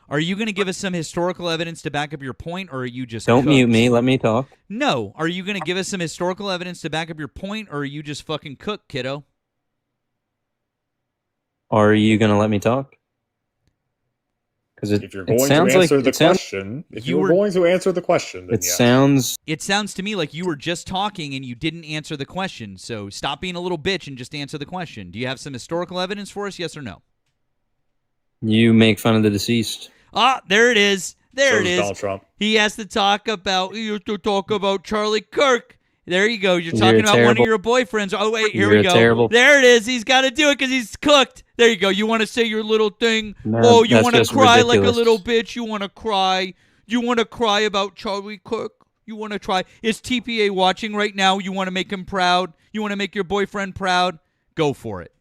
Are you going to give us some historical evidence to back up your point, or are you just Don't cooked? mute me. Let me talk. No. Are you going to give us some historical evidence to back up your point, or are you just fucking cooked, kiddo? Are you going to let me talk? Because if you're going to answer the question, if you were going to answer the question, then it sounds. It sounds to me like you were just talking and you didn't answer the question. So stop being a little bitch and just answer the question. Do you have some historical evidence for us? Yes or no? You make fun of the deceased. Ah, there it is. There So it does is. Donald Trump. He has to talk about. You have to talk about Charlie Kirk. There you go. You're talking about one of your boyfriends. Oh wait, here we go. There it is. He's got to do it because he's cooked. There you go. You want to say your little thing? No, you want to cry ridiculous. like a little bitch? You want to cry? You want to cry about Charlie Kirk? You want to try? Is TPA watching right now? You want to make him proud? You want to make your boyfriend proud? Go for it.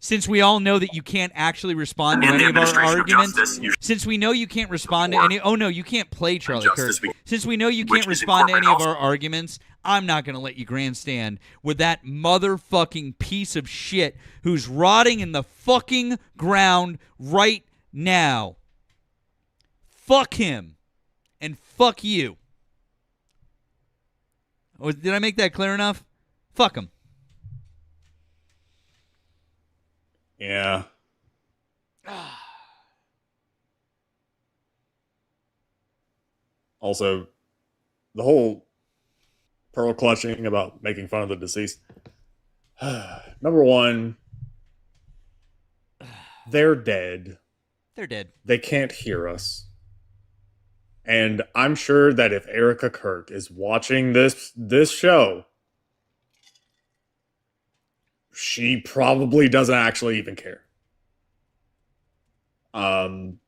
Since we all know that you can't actually respond to any of our arguments, since we know you can't respond to any, oh no, you can't play Charlie Kirk. Since we know you can't respond to any of our arguments, I'm not going to let you grandstand with that motherfucking piece of shit who's rotting in the fucking ground right now. Fuck him. And fuck you. Oh, did I make that clear enough? Fuck him. Yeah. Also, the whole pearl clutching about making fun of the deceased. Number one, they're dead. They're dead. They can't hear us. And I'm sure that if Erika Kirk is watching this show, she probably doesn't actually even care. And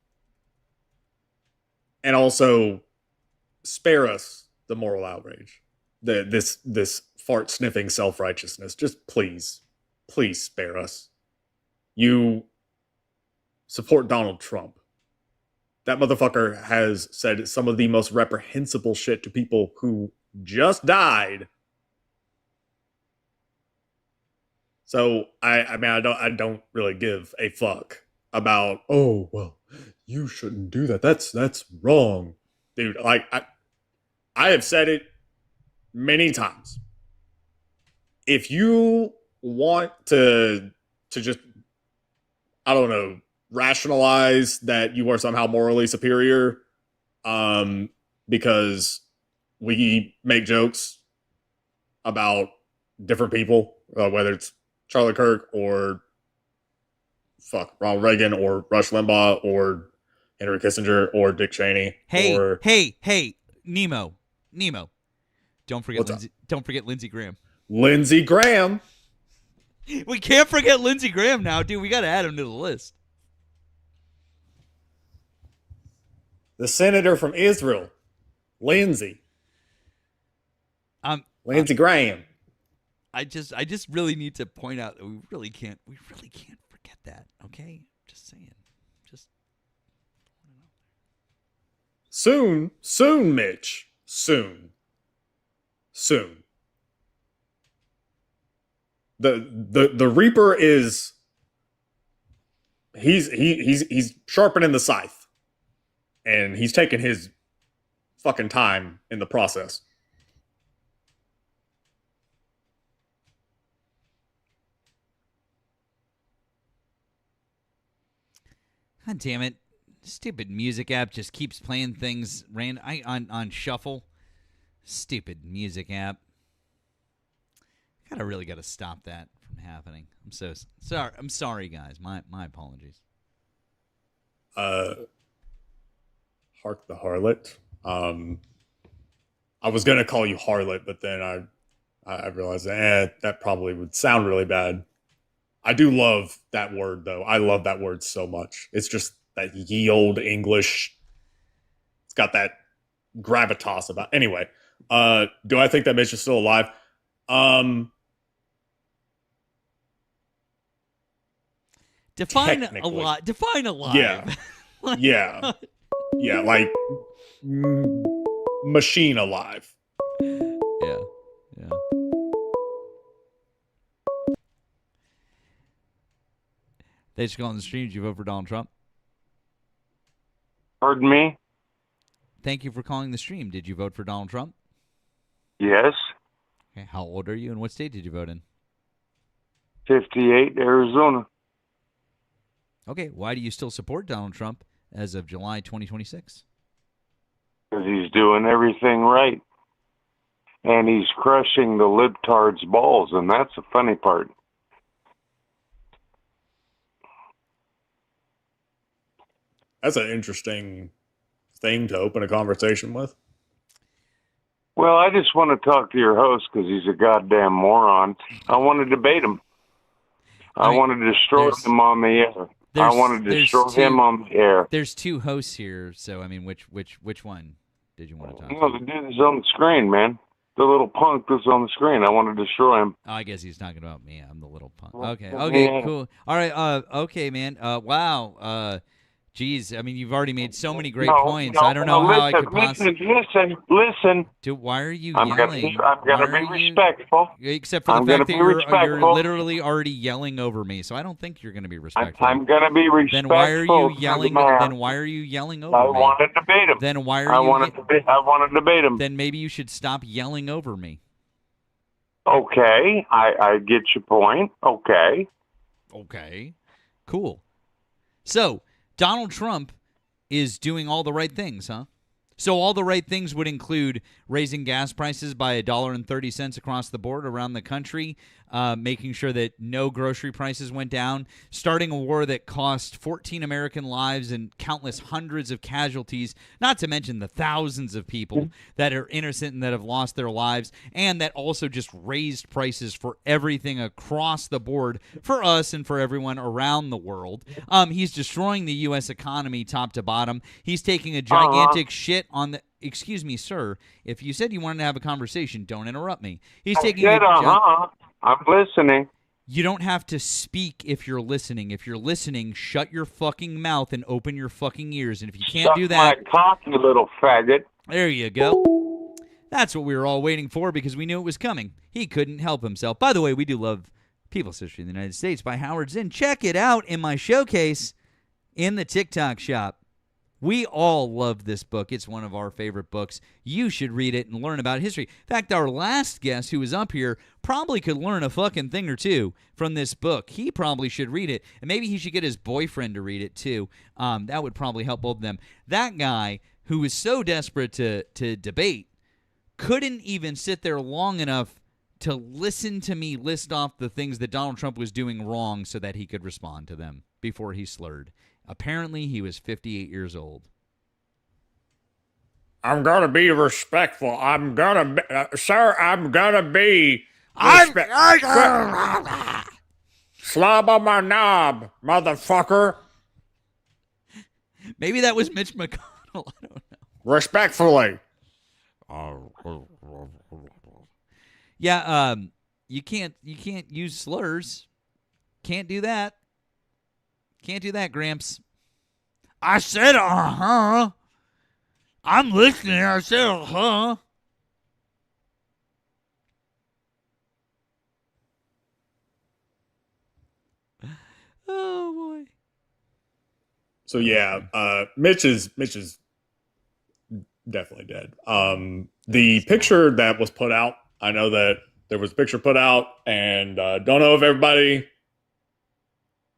also, spare us the moral outrage, this fart sniffing self righteousness. Just please spare us. You support Donald Trump. That motherfucker has said some of the most reprehensible shit to people who just died. So I mean I don't really give a fuck about, oh well, you shouldn't do that. That's wrong. Dude, like I have said it many times. If you want to just, I don't know, rationalize that you are somehow morally superior because we make jokes about different people, whether it's Charlie Kirk or Ronald Reagan or Rush Limbaugh or Henry Kissinger or Dick Cheney. Hey, Nemo. Don't forget Lindsey Graham. Lindsey Graham. We can't forget Lindsey Graham now, dude. We got to add him to the list. The senator from Israel, Lindsey Graham. I just really need to point out that we really can't forget that. Okay, just saying. Soon, Mitch. Soon. The Reaper is he's sharpening the scythe. and he's taking his fucking time in the process. God damn it. Stupid music app just keeps playing things on shuffle. Stupid music app. Really gotta stop that from happening. I'm so sorry. I'm sorry, guys. My apologies. Hark the Harlot. I was gonna call you Harlot, but then I realized that probably would sound really bad. I do love that word, though. I love that word so much. It's just that ye old English. It's got that gravitas about. Anyway, do I think that bitch is still alive? Define alive. Define alive. Yeah, yeah, like machine alive. Yeah. Thanks for calling the stream. Did you vote for Donald Trump? Pardon me? Thank you for calling the stream. Did you vote for Donald Trump? Yes. Okay. How old are you and what state did you vote in? 58, Arizona. Okay. Why do you still support Donald Trump as of July 2026? Because he's doing everything right. And he's crushing the libtards' balls, and that's the funny part. That's an interesting thing to open a conversation with. Well, I just want to talk to your host because he's a goddamn moron. I want to debate him. I want to destroy him on the air. I want to destroy him on the air. There's two hosts here, so I mean, which one did you want to talk to? No, the dude is on the screen, man. The little punk that's on the screen. I want to destroy him. Oh, I guess he's talking about me. I'm the little punk. Well, Okay, yeah. cool. All right, okay, man. Wow. Geez, I mean, you've already made so many great points. I don't know how I could possibly... Listen. Dude, why are you I'm yelling? I'm gonna be respectful. Except for the fact that you're literally already yelling over me, so I don't think you're going to be respectful. I'm gonna be respectful. Then why are you yelling? Then why are you yelling over me? I want to debate him. Then why are I you? want to debate him. Then maybe you should stop yelling over me. Okay, I get your point. Okay. Cool. So Donald Trump is doing all the right things, huh? So all the right things would include raising gas prices by $1.30 across the board around the country, making sure that no grocery prices went down, starting a war that cost 14 American lives and countless hundreds of casualties, not to mention the thousands of people that are innocent and that have lost their lives, and that also just raised prices for everything across the board for us and for everyone around the world. He's destroying the U.S. economy top to bottom. He's taking a gigantic shit on the... Excuse me, sir. If you said you wanted to have a conversation, don't interrupt me. He's taking I'm listening. You don't have to speak if you're listening. If you're listening, shut your fucking mouth and open your fucking ears. And if you can't do that... my cock, you little faggot. There you go. That's what we were all waiting for because we knew it was coming. He couldn't help himself. By the way, we do love People's History in the United States by Howard Zinn. Check it out in my showcase in the TikTok shop. We all love this book. It's one of our favorite books. You should read it and learn about history. In fact, our last guest who was up here probably could learn a fucking thing or two from this book. He probably should read it, and maybe he should get his boyfriend to read it too. That would probably help both of them. That guy who was so desperate to debate couldn't even sit there long enough to listen to me list off the things that Donald Trump was doing wrong so that he could respond to them before he slurred. Apparently, he was 58 years old. I'm going to be respectful. Sir, I'm going to be slob on my knob, motherfucker. Maybe that was Mitch McConnell. I don't know. Respectfully. Yeah, you can't use slurs. Can't do that. Can't do that, Gramps. I said, uh-huh. I'm listening. I said, uh-huh. Oh, boy. So, yeah, Mitch is definitely dead. The picture that was put out, I know that there was a picture put out, and don't know if everybody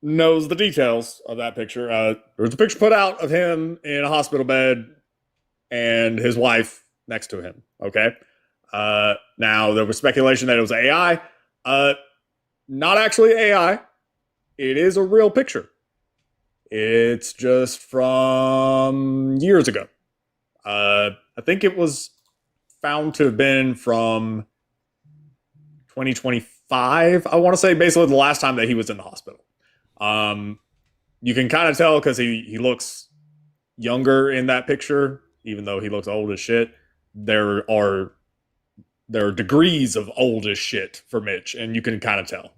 knows the details of that picture. There was a picture put out of him in a hospital bed and his wife next to him. Okay. Now there was speculation that it was AI. Not actually AI. It is a real picture. It's just from years ago. I think it was found to have been from 2025. I want to say basically the last time that he was in the hospital. You can kind of tell because he looks younger in that picture, even though he looks old as shit. There are degrees of old as shit for Mitch, and you can kind of tell.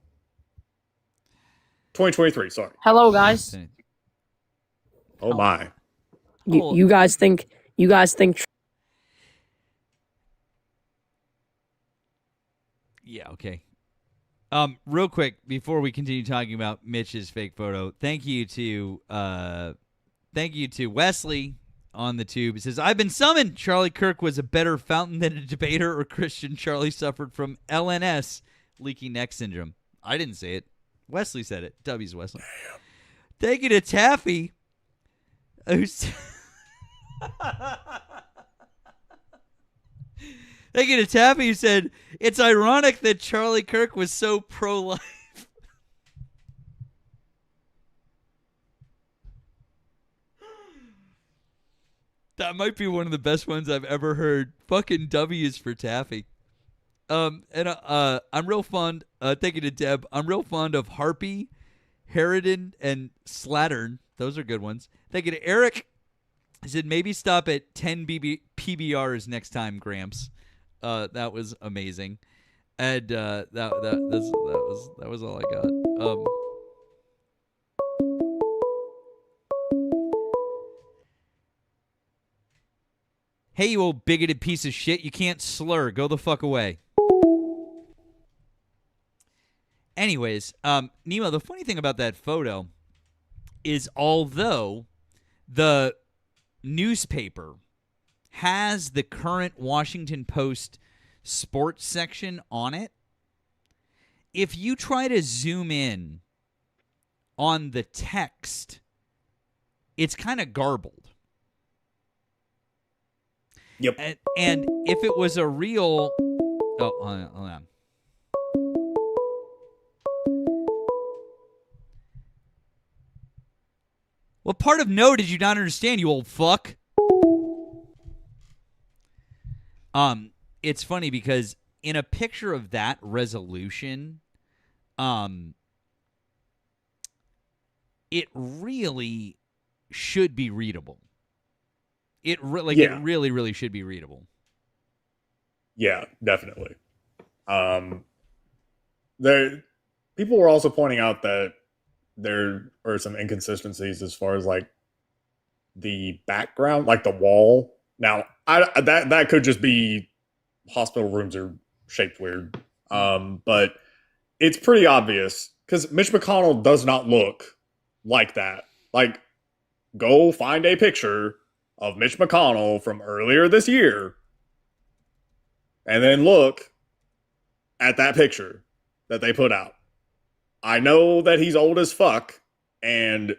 2023, sorry. Hello, guys. Oh my. You guys think Yeah, okay. Real quick before we continue talking about Mitch's fake photo, thank you to Wesley on the tube. It says, "I've been summoned. Charlie Kirk was a better fountain than a debater or Christian. Charlie suffered from LNS, leaky neck syndrome." I didn't say it. Wesley said it. W's Wesley. Thank you to Taffy. Thank you to Taffy, who said, "It's ironic that Charlie Kirk was so pro-life." That might be one of the best ones I've ever heard. Fucking W's for Taffy. I'm real fond. Thank you to Deb. I'm real fond of Harpy, Harridan, and Slattern. Those are good ones. Thank you to Eric. He said, "Maybe stop at 10 PBRs next time, Gramps." That was amazing, and that was all I got. Hey, you old bigoted piece of shit! You can't slur. Go the fuck away. Anyways, Nemo, the funny thing about that photo is, although the newspaper has the current Washington Post sports section on it, if you try to zoom in on the text, it's kind of garbled. Yep. And if it was a real... Oh, hold on. What part of no did you not understand, you old fuck? It's funny because in a picture of that resolution, it really should be readable. It really, really should be readable. Yeah, definitely. People were also pointing out that there are some inconsistencies as far as like the background, like the wall. Now, that could just be hospital rooms are shaped weird, but it's pretty obvious because Mitch McConnell does not look like that. Like, go find a picture of Mitch McConnell from earlier this year, and then look at that picture that they put out. I know that he's old as fuck, and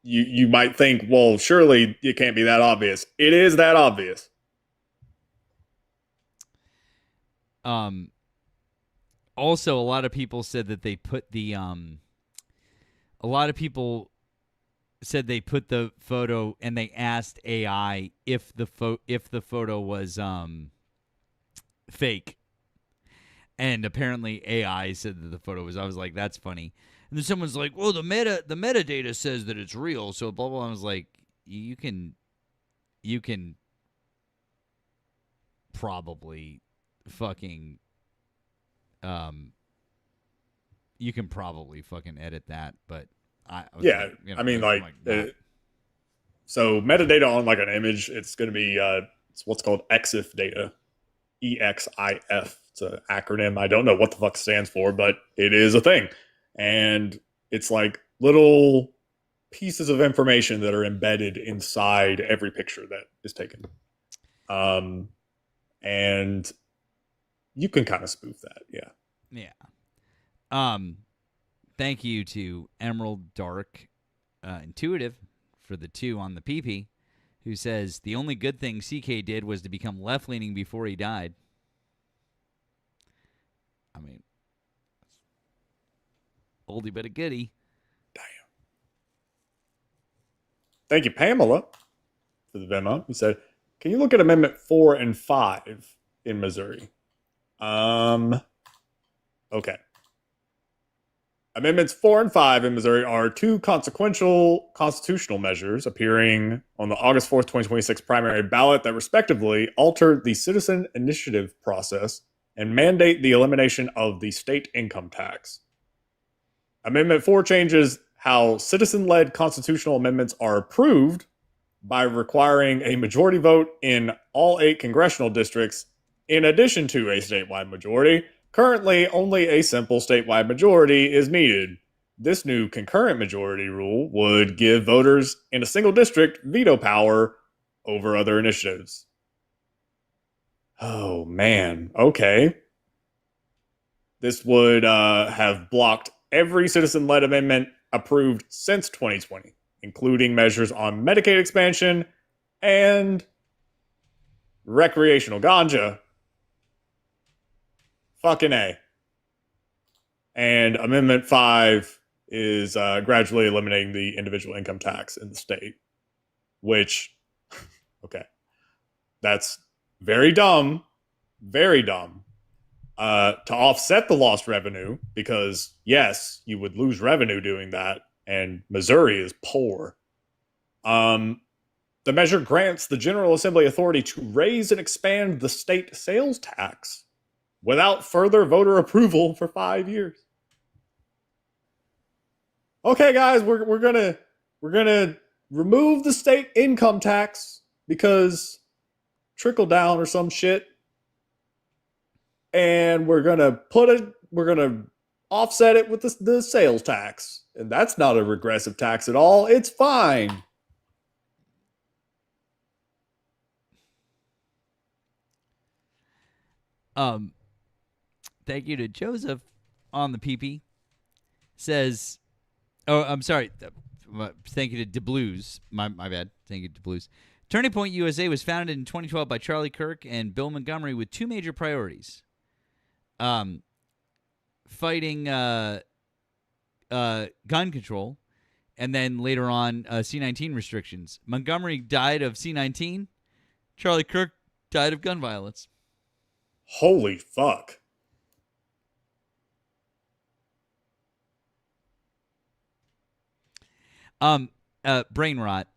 you might think, well, surely it can't be that obvious. It is that obvious. Also, a lot of people said that they put the photo, and they asked AI if the photo was fake. And apparently AI said that the photo was. I was like, that's funny. And then someone's like, well, the metadata says that it's real, so blah blah. I was like, you can probably fucking you can probably fucking edit that, but so metadata on like an image, it's going to be it's what's called EXIF data, EXIF. It's an acronym. I don't know what the fuck it stands for, but it is a thing, and it's like little pieces of information that are embedded inside every picture that is taken. And you can kind of spoof that, yeah. Yeah. Thank you to Emerald Dark Intuitive for the 2 on the PP, who says the only good thing CK did was to become left-leaning before he died. I mean, oldie but a goodie. Damn. Thank you, Pamela, for the Venmo. He said, can you look at Amendment 4 and 5 in Missouri? Okay. Amendments 4 and 5 in Missouri are 2 consequential constitutional measures appearing on the August 4th, 2026 primary ballot that respectively alter the citizen initiative process and mandate the elimination of the state income tax. Amendment 4 changes how citizen-led constitutional amendments are approved by requiring a majority vote in all 8 congressional districts in addition to a statewide majority. Currently, only a simple statewide majority is needed. This new concurrent majority rule would give voters in a single district veto power over other initiatives. Oh, man. Okay. This would have blocked every citizen-led amendment approved since 2020, including measures on Medicaid expansion and recreational ganja. Fucking A. And Amendment 5 is gradually eliminating the individual income tax in the state, which, okay, that's very dumb, very dumb. To offset the lost revenue, because, yes, you would lose revenue doing that, and Missouri is poor. The measure grants the General Assembly authority to raise and expand the state sales tax without further voter approval for 5 years. Okay, guys, we're gonna remove the state income tax because trickle down or some shit, and we're gonna offset it with the sales tax, and that's not a regressive tax at all. It's fine. Thank you to Joseph on the PP. Says, oh, I'm sorry. Thank you to DeBlues. My bad. Thank you to DeBlues. Turning Point USA was founded in 2012 by Charlie Kirk and Bill Montgomery with 2 major priorities. Fighting gun control, and then later on C-19 restrictions. Montgomery died of C-19. Charlie Kirk died of gun violence. Holy fuck. Brain rot.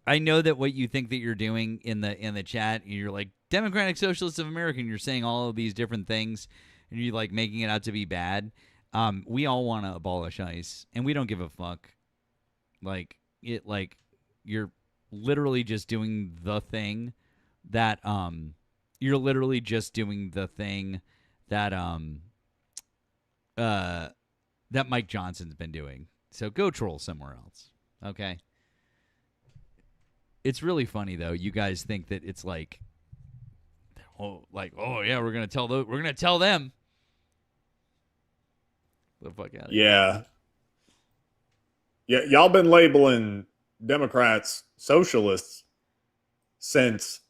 I know that what you think that you're doing in the chat, you're like Democratic Socialists of America, and you're saying all of these different things, and you're like making it out to be bad. We all want to abolish ICE, and we don't give a fuck. You're literally just doing the thing that that Mike Johnson's been doing. So go troll somewhere else. Okay. It's really funny though. You guys think that it's like, oh yeah, we're gonna tell them. The fuck out of here. Yeah, y'all been labeling Democrats socialists since,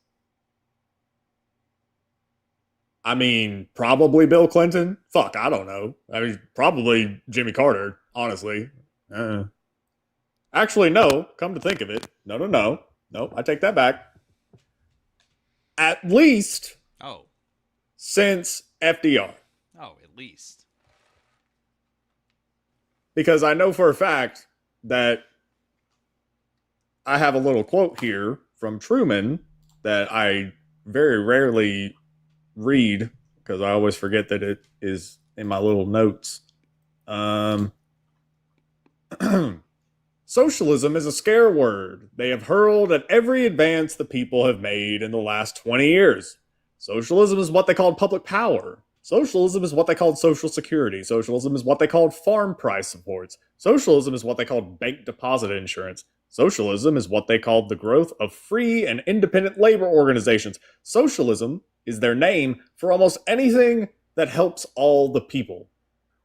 I mean, probably Bill Clinton. Fuck, I don't know. I mean, probably Jimmy Carter, honestly. Actually, no. Come to think of it. No. I take that back. At least since FDR. Oh, at least. Because I know for a fact that I have a little quote here from Truman that I very rarely read because I always forget that it is in my little notes. Socialism is a scare word they have hurled at every advance the people have made in the last 20 years. Socialism is what they called public power. Socialism is what they called Social Security. Socialism is what they called farm price supports. Socialism is what they called bank deposit insurance. Socialism is what they called the growth of free and independent labor organizations. Socialism is their name for almost anything that helps all the people.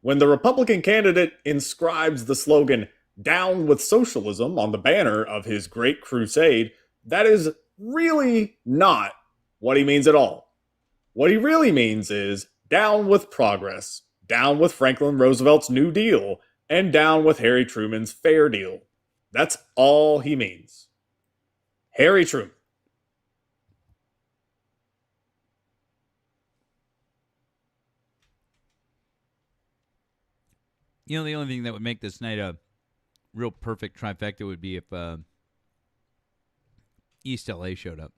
When the Republican candidate inscribes the slogan, "Down with Socialism," on the banner of his great crusade, that is really not what he means at all. What he really means is down with progress, down with Franklin Roosevelt's New Deal, and down with Harry Truman's Fair Deal. That's all he means. Harry Truman. You know, the only thing that would make this night a real perfect trifecta would be if East LA showed up.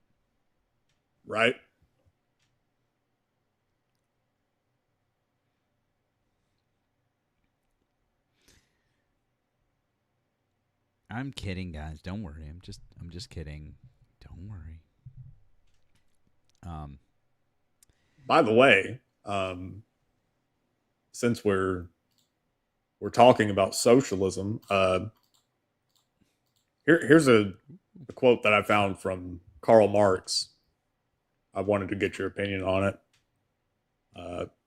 Right? I'm kidding, guys. Don't worry. I'm just kidding. Don't worry. By the way, since we're talking about socialism, here's a quote that I found from Karl Marx. I wanted to get your opinion on it.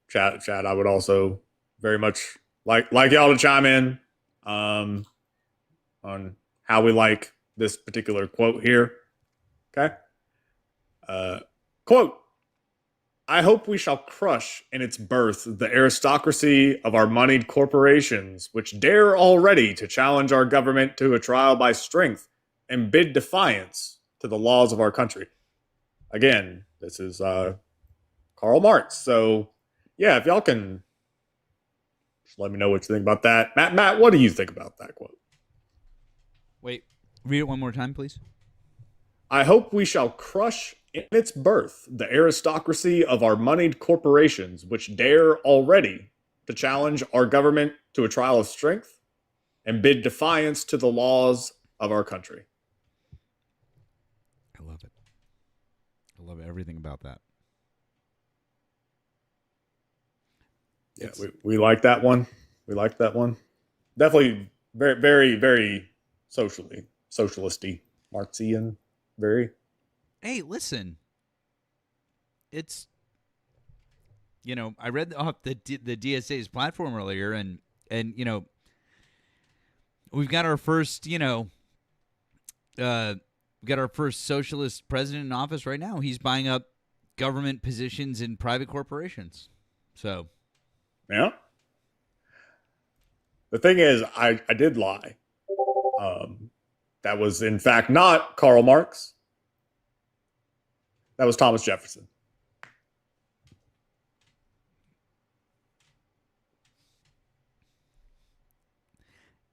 Chad, I would also very much like y'all to chime in on how we like this particular quote here. Okay? Quote, "I hope we shall crush in its birth the aristocracy of our moneyed corporations, which dare already to challenge our government to a trial by strength and bid defiance to the laws of our country." Again, this is Karl Marx. So, yeah, if y'all can just let me know what you think about that. Matt, what do you think about that quote? Wait, read it one more time, please. "I hope we shall crush in its birth the aristocracy of our moneyed corporations, which dare already to challenge our government to a trial of strength and bid defiance to the laws of our country." I love it. I love everything about that. Yeah, we like that one. We like that one. Definitely very, very, very socialisty, Marxian, very. Hey, listen. It's, I read off the DSA's platform earlier, and we've got our first, we got our first socialist president in office right now. He's buying up government positions in private corporations. So, yeah. The thing is, I did lie. That was, in fact, not Karl Marx. That was Thomas Jefferson.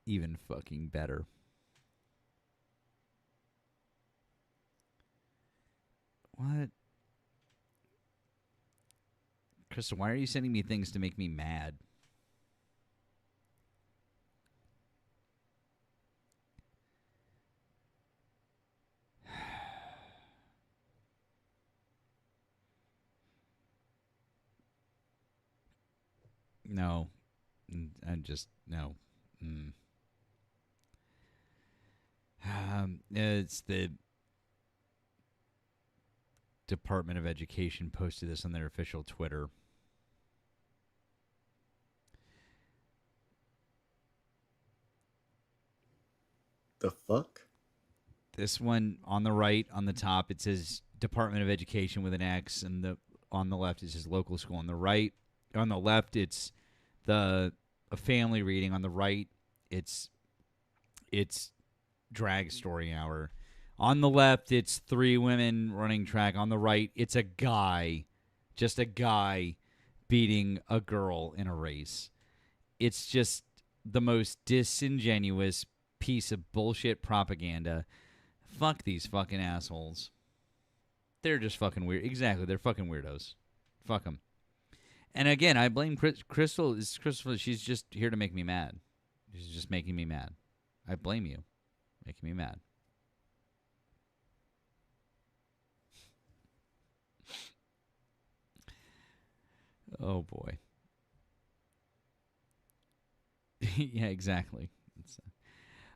Even fucking better. What? Crystal, why are you sending me things to make me mad? No. I just, no. It's the Department of Education posted this on their official Twitter. The fuck? This one on the right, on the top, it says Department of Education with an X, and on the left it says local school. On the left, it's a family reading. On the right, it's drag story hour. On the left, it's 3 women running track. On the right, it's a guy, just a guy, beating a girl in a race. It's just the most disingenuous piece of bullshit propaganda. Fuck these fucking assholes. They're just fucking weird. Exactly, they're fucking weirdos. Fuck them. And again, I blame Crystal. She's just here to make me mad. She's just making me mad. I blame you. Making me mad. Oh boy. Yeah, exactly.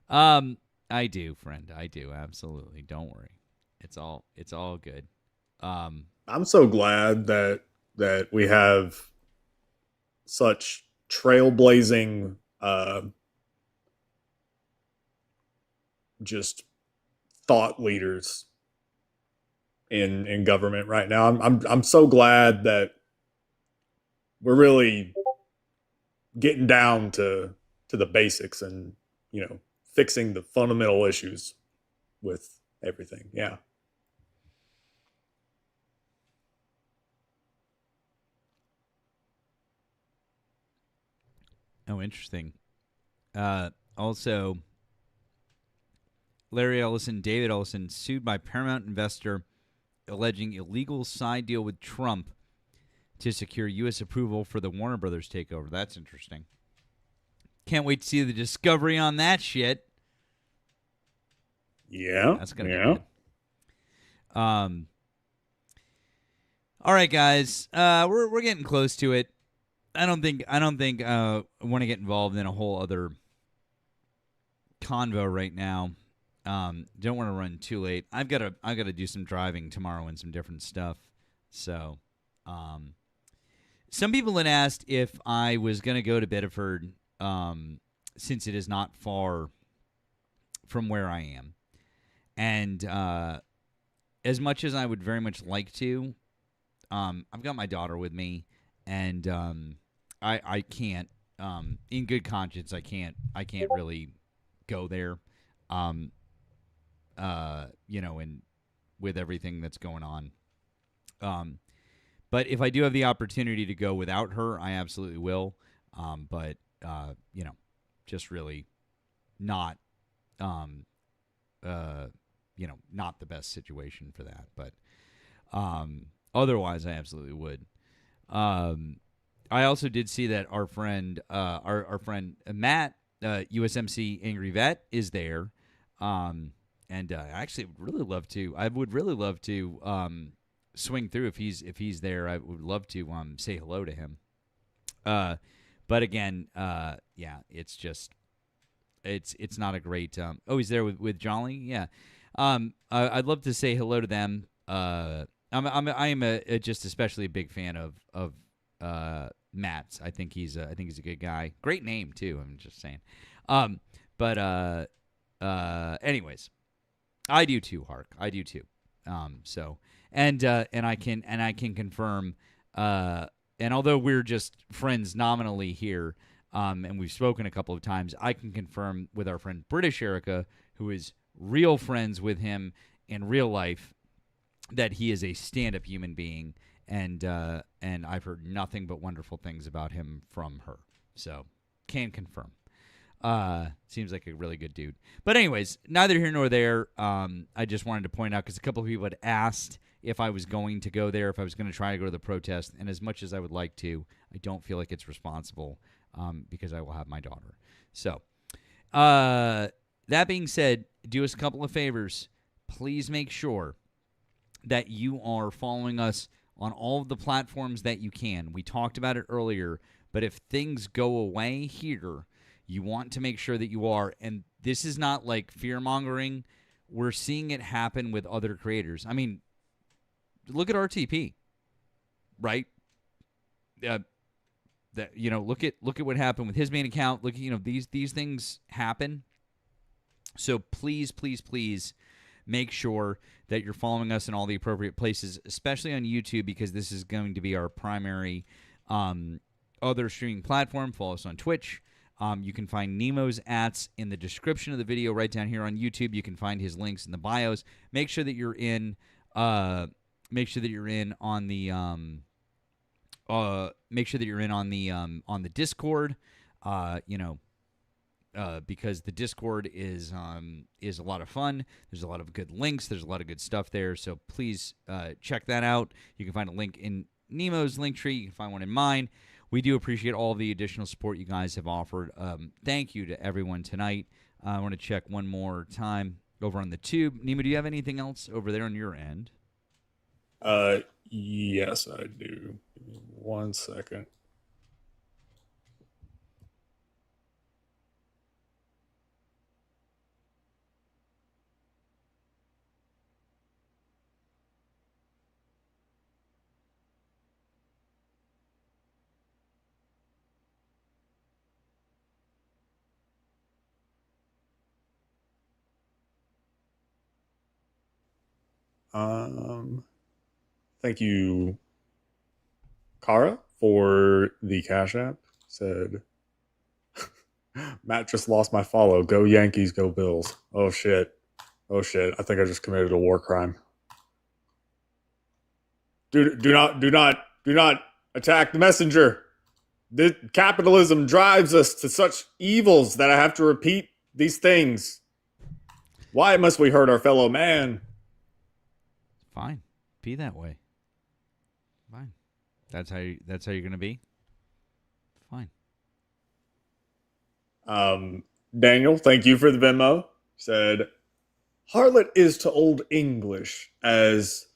I do, friend. I do, absolutely. Don't worry. It's all good. I'm so glad that we have such trailblazing just thought leaders in government right now. I'm so glad that we're really getting down to the basics and, you know, fixing the fundamental issues with everything. Yeah. Oh, interesting. Also, Larry Ellison, David Ellison, sued by Paramount investor alleging illegal side deal with Trump to secure U.S. approval for the Warner Brothers takeover. That's interesting. Can't wait to see the discovery on that shit. Yeah. That's going to be good. All right, guys. We're getting close to it. I don't think I want to get involved in a whole other convo right now. Don't want to run too late. I've got to do some driving tomorrow and some different stuff. So, some people had asked if I was going to go to Bedford, since it is not far from where I am, and as much as I would very much like to, I've got my daughter with me, and I can't, in good conscience, I can't really go there. You know, and with everything that's going on. But if I do have the opportunity to go without her, I absolutely will. But you know, just really not, you know, not the best situation for that. But otherwise, I absolutely would. I also did see that our friend, our friend Matt, USMC Angry Vet, is there. And I actually would really love to. I would really love to swing through if he's there. I would love to say hello to him. But again, yeah, it's just it's not a great. Oh, he's there with Jolly. Yeah. I'd love to say hello to them. I am just especially a big fan of Matt's. I think he's a good guy. Great name too. I'm just saying. But anyways. I do too, Hark. I do too. So and I can confirm. And although we're just friends nominally here, and we've spoken a couple of times, I can confirm with our friend British Erika, who is real friends with him in real life, that he is a stand-up human being, and I've heard nothing but wonderful things about him from her. So can confirm. Seems like a really good dude. But anyways, neither here nor there. I just wanted to point out, because a couple of people had asked if I was going to go there, if I was going to try to go to the protest. And as much as I would like to, I don't feel like it's responsible, because I will have my daughter. So, that being said, do us a couple of favors. Please make sure that you are following us on all of the platforms that you can. We talked about it earlier, but if things go away here, you want to make sure that you are. And this is not like fear-mongering. We're seeing it happen with other creators. I mean, look at RTP, right? That, you know, look at what happened with his main account. Look, you know, these things happen. So please, please, please make sure that you're following us in all the appropriate places, especially on YouTube, because this is going to be our primary other streaming platform. Follow us on Twitch. You can find Nemo's ats in the description of the video right down here on YouTube. You can find his links in the bios. Make sure that you're in. Make sure that you're in on the. Make sure that you're in on the Discord. You know, because the Discord is a lot of fun. There's a lot of good links. There's a lot of good stuff there. So please check that out. You can find a link in Nemo's link tree. You can find one in mine. We do appreciate all the additional support you guys have offered. Thank you to everyone tonight. I want to check one more time over on the tube. Nemo, do you have anything else over there on your end? Yes, I do. Give me 1 second. Thank you, Kara, for the Cash App. Said, Matt just lost my follow. Go Yankees, go Bills. Oh shit. Oh shit. I think I just committed a war crime. Do not attack the messenger. Capitalism drives us to such evils that I have to repeat these things. Why must we hurt our fellow man? Fine. Be that way. Fine. That's how you're gonna be? Fine. Daniel, thank you for the Venmo. Said, harlot is to Old English as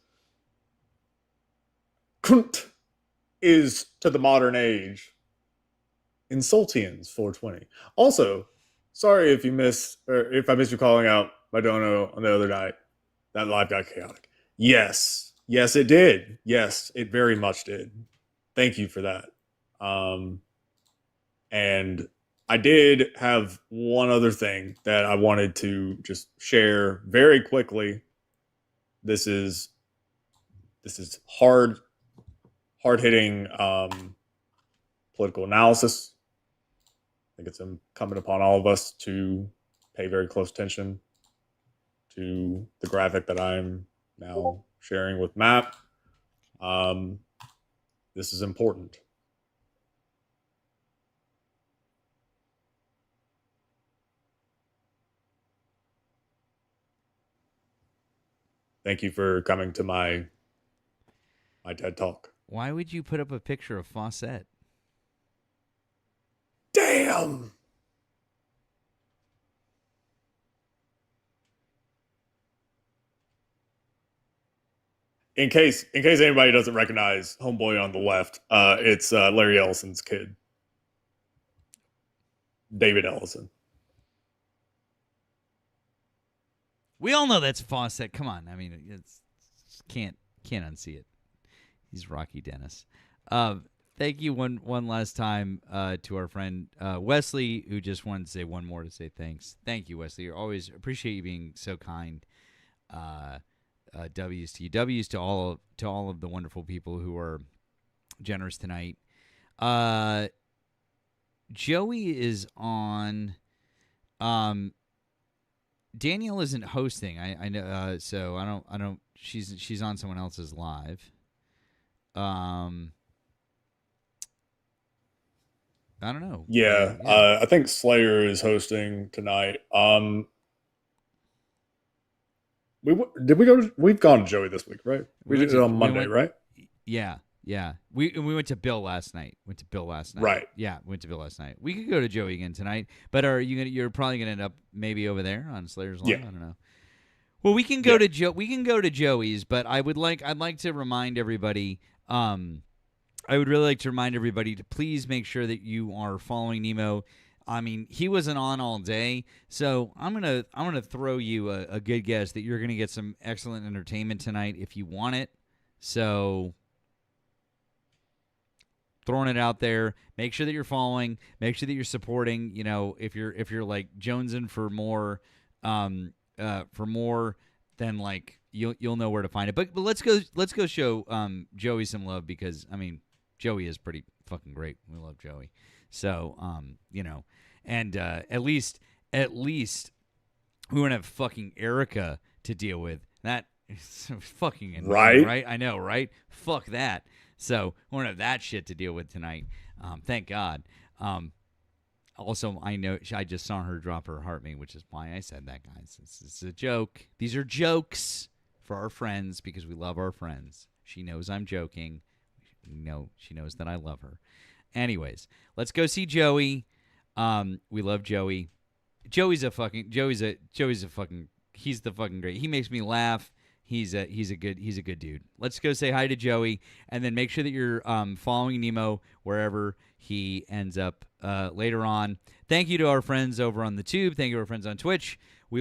kunt is to the modern age. Insultians 420. Also, sorry if I missed you calling out my dono on the other night. That live got chaotic. Yes, it did. Yes, it very much did. Thank you for that. And I did have one other thing that I wanted to just share very quickly. This is hard-hitting political analysis. I think it's incumbent upon all of us to pay very close attention to the graphic that I'm now sharing with Matt. This is important. Thank you for coming to my TED Talk. Why would you put up a picture of Fawcett? Damn! In case anybody doesn't recognize homeboy on the left, it's Larry Ellison's kid, David Ellison. We all know that's Fawcett. Come on, I mean, it's can't unsee it. He's Rocky Dennis. Thank you one last time to our friend Wesley, who just wanted to say one more to say thanks. Thank you, Wesley. You always appreciate you being so kind. W's to you, W's to all of the wonderful people who are generous tonight. Joey is on. Danielle isn't hosting. I know. So I don't. She's on someone else's live. I don't know. Yeah. I think Slayer is hosting tonight. We've gone to Joey this week, right? We did it on Monday, right? Yeah. We went to Bill last night. Right. Yeah, went to Bill last night. We could go to Joey again tonight, but you're probably gonna end up maybe over there on Slayer's Live. Yeah. I don't know. Well, we can go to we can go to Joey's, but I'd like to remind everybody. I would really like to remind everybody to please make sure that you are following Nemo. I mean, he wasn't on all day, so I'm gonna throw you a good guess that you're gonna get some excellent entertainment tonight if you want it. So, throwing it out there. Make sure that you're following. Make sure that you're supporting. You know, if you're like jonesing for more, then like you'll know where to find it. But let's go show Joey some love, because I mean, Joey is pretty fucking great. We love Joey. So, you know, and at least we won't have fucking Erika to deal with. That is fucking annoying, right? I know, right? Fuck that. So we won't have that shit to deal with tonight. Thank God. Also, I know I just saw her drop her heart mate, which is why I said that, guys. It's a joke. These are jokes for our friends because we love our friends. She knows I'm joking. She knows that I love her. Anyways, let's go see Joey. We love Joey. Joey's the fucking he's the fucking great. He makes me laugh. he's a good dude. Let's go say hi to Joey, and then make sure that you're following Nemo wherever he ends up later on. Thank you to our friends over on the Tube. Thank you to our friends on Twitch.